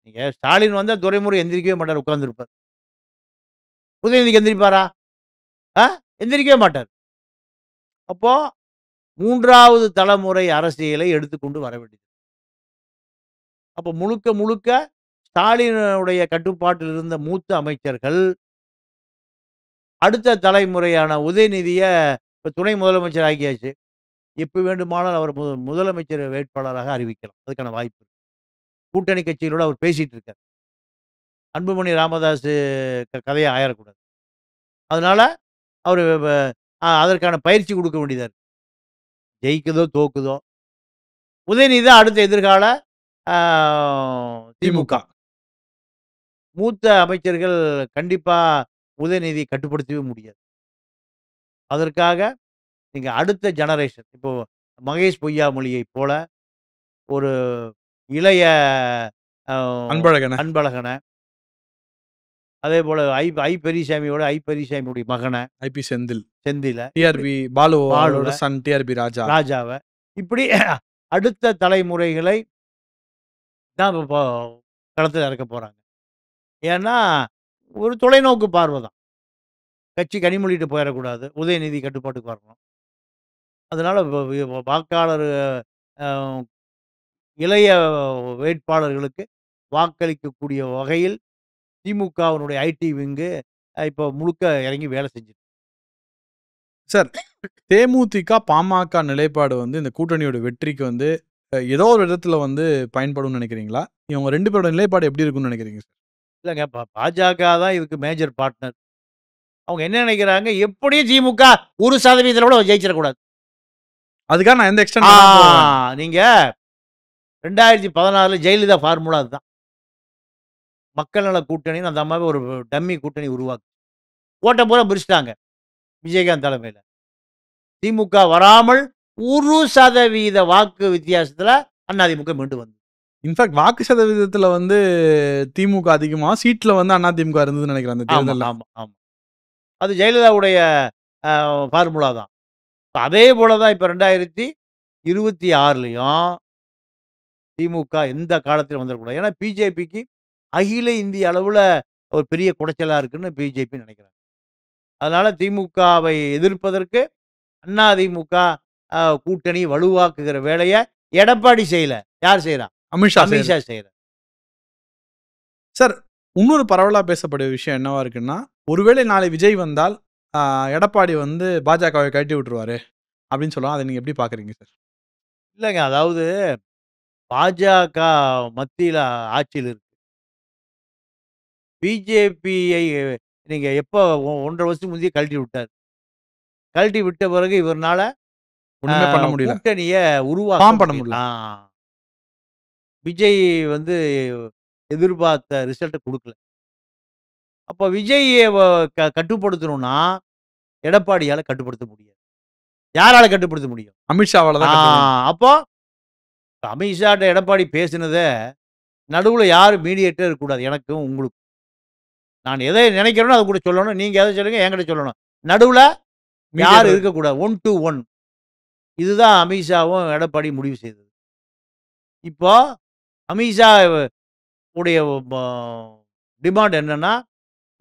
Speaker 3: நீங்க ஸ்டாலின் வந்தா துரைமுருகன் எந்திரிக்கவே மாட்டார், உட்கார்ந்திருப்பார். உதயநிதிக்கு எந்திரிப்பாரா? ஆ? எந்திரிக்கவே மாட்டார். அப்போ 3வது தலைமுறை அரசியலை எடுத்துக்கொண்டு வர வேண்டியது. அப்ப முழுக்க முழுக்க ஸ்டாலினுடைய கட்டுப்பாட்டில் இருந்த மூத்த அமைச்சர்கள், அடுத்த தலைமுறையான உதயநிதிய இப்ப துணை முதலமைச்சர் ஆக்கியாச்சு. எப்ப வேண்டுமானாலும் அவர் முதலமைச்சர் வேட்பாளராக அறிவிக்கலாம். அதுக்கான வாய்ப்பு இருக்கு. கூட்டணி கட்சிகளோட அவர் பேசிட்டு இருக்கார். அன்புமணி ராமதாஸ் கதையா ஆயிறக்கூடாது. அதனால அவரு அதற்கான பயிற்சி குடுக்க வேண்டியதா இருக்கு. ஜெயிக்குதோ, தோக்குதோ, உதயநிதி தான் அடுத்த எதிர்கால ஆ திமுக.
Speaker 2: திமுக.
Speaker 3: மூத்த அமைச்சர்கள் கண்டிப்பா உதயநிதியை கட்டுப்படுத்தவே முடியாது. அதற்காக நீங்க அடுத்த ஜெனரேஷன் இப்போ மகேஷ் பொய்யாமொழியைப் போல ஒரு இளைய அ
Speaker 2: அன்பழகன.
Speaker 3: அன்பழகன அதே போல பெரியசாமியோட பெரியசாமியுடைய மகனை
Speaker 2: ஐபி செந்தில்,
Speaker 3: செந்தில,
Speaker 2: டிஆர்பி பாலு
Speaker 3: பாலுவ,
Speaker 2: அவரோட சன் டிஆர்பி ராஜா.
Speaker 3: ராஜாவை, இப்படி அடுத்த தலைமுறைகளை தான் இப்போ களத்தில் இறக்க போறாங்க. ஏன்னா ஒரு தொலைநோக்கு பார்வை தான். கட்சி கனிமொழிட்டு போயிடக்கூடாது, உதயநிதி கட்டுப்பாட்டுக்கு வரணும். அதனால வாக்காளர் இளைய வேட்பாளர்களுக்கு வாக்களிக்கக்கூடிய வகையில் திமுகவினுடைய ஐடி விங்கு இப்போ முழுக்க இறங்கி வேலை செஞ்சுது.
Speaker 2: சார், தேமுதிக பாமக நிலைப்பாடு வந்து இந்த கூட்டணியோட வெற்றிக்கு வந்து ஏதோ ஒரு விதத்துல வந்து பயன்படும் நினைக்கிறீங்களா? இவங்க 2 பேரோட நிலைப்பாடு எப்படி இருக்கும்னு நினைக்கிறீங்க சார்?
Speaker 3: இல்லைங்க, பாஜக தான் இதுக்கு மேஜர் பார்ட்னர். அவங்க என்ன நினைக்கிறாங்க, எப்படியும் திமுக 1% கூட ஜெயிச்சிடக்கூடாது.
Speaker 2: அதுக்காக நான் எந்த எக்ஸ்டென்ட்
Speaker 3: நீங்க 2016 ஜெயலலிதா ஃபார்முலா அதுதான். மக்கள் நல கூட்டணின்னு அந்த அம்மாவே ஒரு டம்மி கூட்டணி உருவாக்கு. ஓட்ட பூரா பிரிச்சுட்டாங்க விஜயகாந்த் தலைமையில். திமுக வராமல் 1% வாக்கு வித்தியாசத்துல அதிமுக மீண்டு வந்து.
Speaker 2: இன்ஃபேக்ட் வாக்கு சதவீதத்துல வந்து திமுக அதிகமா, சீட்ல வந்து அதிமுக இருந்ததுன்னு நினைக்கிறேன் அந்த தேர்தல்ல.
Speaker 3: ஆமா ஆமா, அது ஜெயலலிதாவுடைய ஃபார்முலா தான். அதே போல தான் இப்போ 2026லையும் திமுக எந்த காலத்திலும் வந்துடக்கூடாது. ஏன்னா பிஜேபிக்கு அகில இந்திய அளவில் ஒரு பெரிய குடைச்சலாக இருக்குன்னு பிஜேபி நினைக்கிறாங்க. அதனால திமுகவை எதிர்ப்பதற்கு அதிமுக கூட்டணி வலுவாக்குகிற வேலையை எடப்பாடி செய்யல. யார் செய்யறா?
Speaker 2: அமித்ஷா
Speaker 3: செய்யற.
Speaker 2: சார், இன்னொரு பரவலா பேசப்பட்ட விஷயம் என்னவா இருக்குன்னா, ஒருவேளை நாளை விஜய் வந்தால் எடப்பாடி வந்து பாஜகவை கட்டி விட்டுருவாரு அப்படின்னு சொல்லலாம். அதை நீங்க எப்படி பாக்குறீங்க சார்?
Speaker 3: இல்லைங்க, அதாவது பாஜக மத்தியில் ஆட்சியில் இருக்கு. பிஜேபியை நீங்க எப்போ 1.5 வருஷத்துக்கு முந்தைய கழட்டி விட்டார். கழட்டி விட்ட பிறகு இவர்னால
Speaker 2: ஒண்ணுமே பண்ண முடியல,
Speaker 3: கூட்டணியை
Speaker 2: ஃபார்ம் பண்ண முடியல.
Speaker 3: விஜய் வந்து எதிர்பார்த்த ரிசல்ட்டை கொடுக்கல. அப்போ விஜயை கட்டுப்படுத்தணும்னா எடப்பாடியால கட்டுப்படுத்த முடியாது. யாரால கட்டுப்படுத்த முடியும்?
Speaker 2: அமித்ஷாவால தான்.
Speaker 3: அப்போ அமித்ஷாட்ட எடப்பாடி பேசினதை நடுவுல யாரும் மீடியேட்டர் இருக்கக்கூடாது. எனக்கும் உங்களுக்கு நான் எதை நினைக்கிறேனோ அதை கூட சொல்லணும். நீங்க எதை சொல்லுங்க, என்கிட்ட சொல்லணும். நடுவுல யாரும் இருக்கக்கூடாது. 1 to 1. இதுதான் அமித்ஷாவும் எடப்பாடி முடிவு செய்தது. இப்போ அமித்ஷா உடைய டிமாண்ட் என்னன்னா,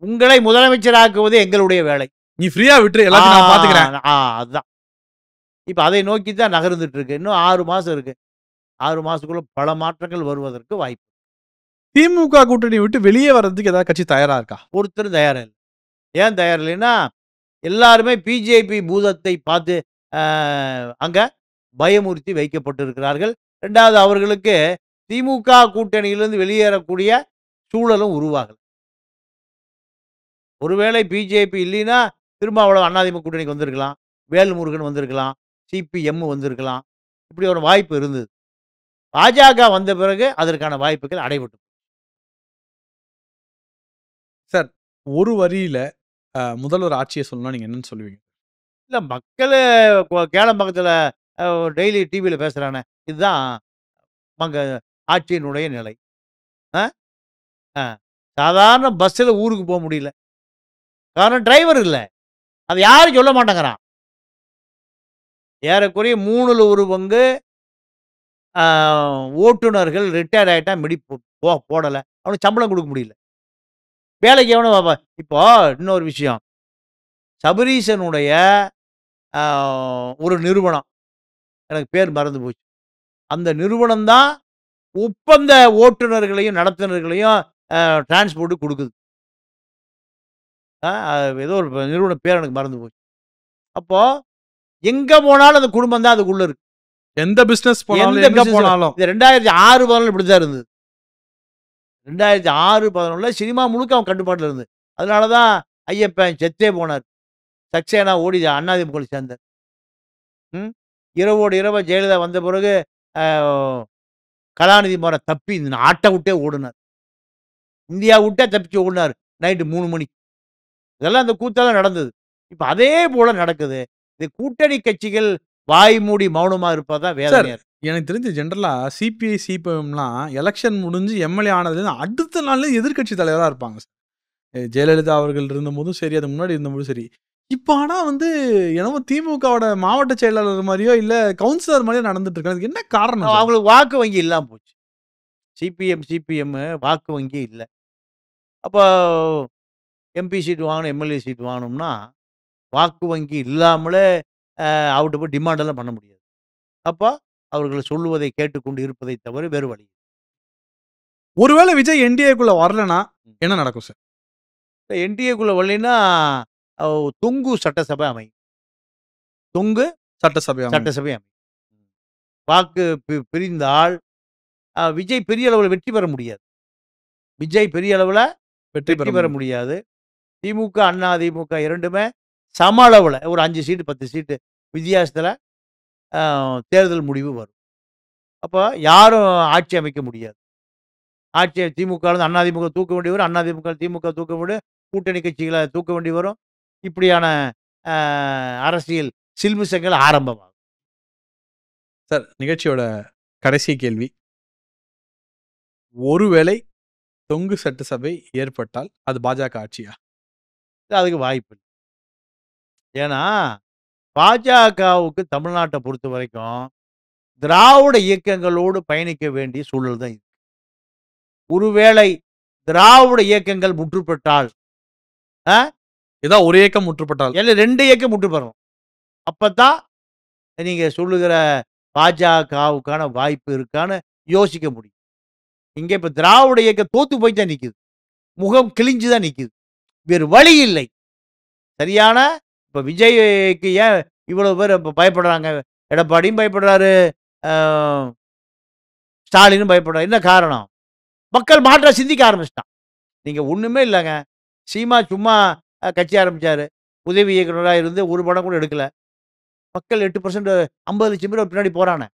Speaker 3: உங்களை முதலமைச்சராக்குவது எங்களுடைய வேலை.
Speaker 2: நீ ஃப்ரீயா விட்டு எல்லாத்தையும் நான் பாத்துக்கிறேன்.
Speaker 3: அதுதான். இப்ப அதை நோக்கி தான் நகர்ந்துட்டு இருக்கு. இன்னும் 6 மாசம் இருக்கு. 6 மாசத்துக்குள்ள பல மாற்றங்கள் வருவதற்கு வாய்ப்பு.
Speaker 2: திமுக கூட்டணி விட்டு வெளியே வர்றதுக்கு ஏதாவது கட்சி தயாரா இருக்கா?
Speaker 3: ஒருத்தர் தயாரா இல்லை. ஏன் தயார் இல்லைன்னா, எல்லாருமே பிஜேபி பூதத்தை பார்த்து அங்க பயமுறுத்தி வைக்கப்பட்டிருக்கிறார்கள். 2வது, அவர்களுக்கு திமுக கூட்டணியிலிருந்து வெளியேறக்கூடிய சூழலும் உருவாகல. ஒருவேளை பிஜேபி இல்லைன்னா திருமாவளவன் அதிமுக கூட்டணிக்கு வந்திருக்கலாம், வேல்முருகன் வந்திருக்கலாம், சிபிஎம் வந்திருக்கலாம். இப்படி ஒரு வாய்ப்பு இருந்தது. பாஜக வந்த பிறகு அதற்கான வாய்ப்புகள் அடைபட்டு.
Speaker 2: சார், ஒரு வரியில முதல்வர் ஆட்சியை சொல்லணும்னா நீங்க என்னன்னு சொல்லுவீங்க?
Speaker 3: இல்ல, மக்கள் கேளம்பக்கத்தில் டெய்லி டிவியில் பேசுறானே, இதுதான் ஆட்சியினுடைய நிலை. சாதாரண பஸ்ஸில் ஊருக்கு போக முடியல. காரணம் டிரைவர் இல்லை. அது யாரும் சொல்ல மாட்டேங்கிறான். ஏறக்குறைய 3ல் 1 பங்கு ஓட்டுநர்கள் ரிட்டையர் ஆகிட்டா போடலை. அவனுக்கு சம்பளம் கொடுக்க முடியல. வேலைக்கு எவனோ. இப்போ இன்னொரு விஷயம், சபரீசனுடைய ஒரு நிறுவனம், எனக்கு பேர் மறந்து போச்சு. அந்த நிறுவனம் தான் ஒப்பந்த ஓட்டுநர்களையும் நடத்துனர்களையும் டிரான்ஸ்போர்ட் கொடுக்குது. ஏதோ ஒரு நிறுவன பேர் எனக்கு மறந்து போச்சு. அப்போ எங்க போனாலும் அந்த குடும்பம் தான் அதுக்குள்ள இருக்கு.
Speaker 2: எந்த பிசினஸ் போனாலும் எங்க போனாலும்.
Speaker 3: இது 2006-11 இப்படிதான் இருந்தது. 2006-11 சினிமா முழுக்க அவன் கட்டுப்பாட்டில் இருந்தது. அதனால தான் ஐயப்பன் செத்தே போனார். சக்சேனா ஓடி அதிமுக சேர்ந்தார். இரவோடு இரவா ஜெயலலிதா வந்த பிறகு கலாநிதி மாற தப்பி இந்த நாட்டை விட்டே ஓடினார். இந்தியா விட்டே தப்பிச்சு ஓடினார் நைட்டு 3 மணிக்கு. இதெல்லாம் அந்த கூத்தெல்லாம் நடந்தது. இப்போ அதே போல நடக்குது. இது கூட்டணி கட்சிகள் வாய் மூடி மௌனமா இருப்பதான் வேதனையா இருக்கு.
Speaker 2: எனக்கு தெரிஞ்சு ஜென்ரலா சிபிஐ சிபிஎம்லாம் எலெக்ஷன் முடிஞ்சு எம்எல்ஏ ஆனதுல அடுத்த நாள்ல எதிர்கட்சி தலைவரா இருப்பாங்க. ஜெயலலிதா அவர்கள் இருந்தபோதும் சரி, அதுக்கு முன்னாடி இருந்தபோதும் சரி. இப்ப ஆனா வந்து என்னமோ திமுகவோட மாவட்ட செயலாளர் மாரியோ, இல்ல கவுன்சிலர் மாரியோ நடந்துட்டு இருக்கு. அதுக்கு என்ன காரணம் சார்?
Speaker 3: அவங்களுக்கு வாக்கு வங்கி இல்லாம போச்சு. சிபிஎம் வாக்கு வங்கி இல்ல. அப்போ எம்பி சீட் வாங்கணும், எம்எல்ஏ சீட் வாங்கணும்னா, வாக்கு வங்கி இல்லாமலே அவர்ட்ட போய் டிமாண்ட் எல்லாம் பண்ண முடியாது. அப்போ அவர்கள் சொல்லுவதை கேட்டுக்கொண்டு இருப்பதை தவிர வேறு வழி இல்ல.
Speaker 2: ஒருவேளை விஜய் என்டிஏக்குள்ள வரலனா என்ன நடக்கும் சார்?
Speaker 3: என்டிஏக்குள்ள வரலைன்னா தொங்கு சட்டசபை அமையும். தொங்கு
Speaker 2: சட்டசபை அமையும்.
Speaker 3: சட்டசபை அமையும். வாக்கு பிரிந்தால் விஜய் பெரிய அளவுல வெற்றி பெற முடியாது. விஜய் பெரிய அளவுல
Speaker 2: வெற்றி
Speaker 3: வெற்றி பெற
Speaker 2: பெற
Speaker 3: முடியாது. திமுக, அதிமுக 2மே சம அளவுல ஒரு 5 சீட்டு, 10 சீட்டு வித்தியாசத்துல தேர்தல் முடிவு வரும். அப்போ யாரும் ஆட்சி அமைக்க முடியாது. ஆட்சியை திமுகலேருந்து அதிமுக தூக்க வேண்டி வரும். அதிமுக திமுக தூக்க முடியும். கூட்டணி கட்சிகள தூக்க வேண்டி வரும். இப்படியான அரசியல் சில்மிஷங்கள் ஆரம்பமாகும்.
Speaker 2: சார், நிகழ்ச்சியோட கடைசி கேள்வி. ஒருவேளை தொங்கு சட்டசபை ஏற்பட்டால் அது பாஜக ஆட்சியா?
Speaker 3: அதுக்கு வாய்ப்பு இல்ல. ஏன்னா, பாஜகவுக்கு தமிழ்நாட்ட பொறுத்தவரைக்கும் திராவிட இயக்கங்களோடு பயணிக்க வேண்டிய சூழல் தான் இது. ஒருவேளை திராவிட இயக்கங்கள் முற்றுப்பெற்றால்,
Speaker 2: ஏதாவது ஒரு இயக்கம் முற்றுப்பட்டால்,
Speaker 3: 2 இயக்கம் முற்றுப்பெறணும். அப்பத்தான் நீங்க சொல்லுகிற பாஜகவுக்கான வாய்ப்பு இருக்கான்னு யோசிக்க முடியும். இங்க இப்ப திராவிட இயக்கம் தோத்து போய் தான் நிக்குது. முகம் கிழிஞ்சு தான் நிக்குது. வேறு வழி இல்லை. சரியான இப்ப விஜய்க்கு ஏன் இவ்வளவு பேர் இப்ப பயப்படுறாங்க? எடப்பாடியும் பயப்படுறாரு, ஸ்டாலினும் பயப்படுறாரு. என்ன காரணம்? மக்கள் மாற்ற சிந்திக்க ஆரம்பிச்சிட்டான். நீங்க ஒண்ணுமே இல்லங்க. சீமா சும்மா கட்சி ஆரம்பிச்சாரு. உதவி இயக்குனரா இருந்து ஒரு படம் கூட எடுக்கல. மக்கள் 8% 50 லட்சம் பேர் பின்னாடி போறானே.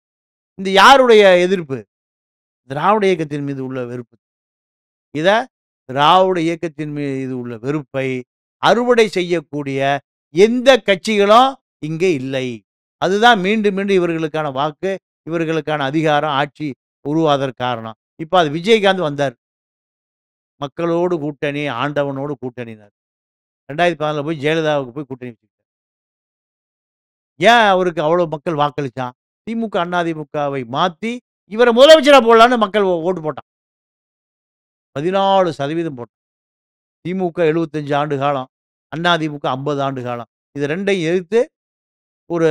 Speaker 3: இந்த யாருடைய எதிர்ப்பு? திராவிட இயக்கத்தின் மீது உள்ள வெறுப்பு. இத திராவிட இயக்கத்தின் மீது உள்ள வெறுப்பை அறுவடை செய்யக்கூடிய எந்த கட்சிகளும் இங்கே இல்லை. அதுதான் மீண்டும் மீண்டும் இவர்களுக்கான வாக்கு, இவர்களுக்கான அதிகாரம், ஆட்சி உருவாவதற்கு காரணம். இப்ப அது விஜயகாந்த் வந்தார். மக்களோடு கூட்டணி, ஆண்டவனோடு கூட்டணினார். 2014 போய் ஜெயலலிதாவுக்கு போய் கூட்டணி வச்சுக்கிட்டார். ஏன் அவருக்கு அவ்வளவு மக்கள் வாக்களிச்சான்? திமுக, அதிமுகவை மாத்தி இவரை முதலமைச்சரா போடலான்னு மக்கள் ஓட்டு போட்டான். 14% போட்டான். திமுக 75 ஆண்டு காலம், அதிமுக 50 ஆண்டு காலம். இது 2யும் எதிர்த்து ஒரு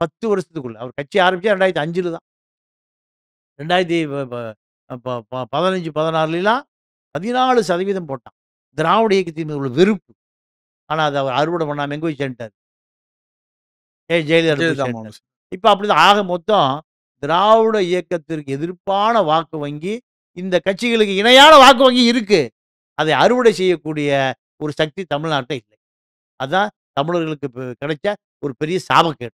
Speaker 3: 10 வருஷத்துக்குள்ள அவர் கட்சி ஆரம்பிச்சா 2005ல தான். 2015, 16லாம் 14% போட்டான். திராவிட இயக்கத்தின் மீது உள்ள வெறுப்பு. ஆனா அத அவர் அறுவடை பண்ணாம எங்க போய் சேர்ந்துட்டாரு? ஜெயலலிதா போய்
Speaker 2: ஜெயலலிதா
Speaker 3: சேர்ந்துட்டாரு.
Speaker 2: மாமன்.
Speaker 3: இப்ப அப்படிதான். ஆக மொத்தம் திராவிட இயக்கத்திற்கு எதிர்ப்பான வாக்கு வங்கி, இந்த கட்சிகளுக்கு இணையான வாக்கு வங்கி இருக்கு. அதை அறுவடை செய்யக்கூடிய ஒரு சக்தி தமிழ்நாட்டில இல்லை. அதான் தமிழர்களுக்கு கிடைச்ச ஒரு பெரிய சாபக்கேடு.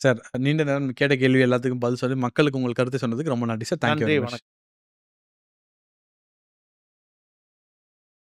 Speaker 2: சார், நீண்ட நேரம் கேட்ட கேள்வி எல்லாத்துக்கும் பதில் சொல்லி மக்களுக்கு உங்கள் கருத்து சொன்னதுக்கு ரொம்ப நன்றி சார். தேங்க்யூ
Speaker 3: நன்றி,
Speaker 2: வெரி மச்.
Speaker 3: வணக்கம்.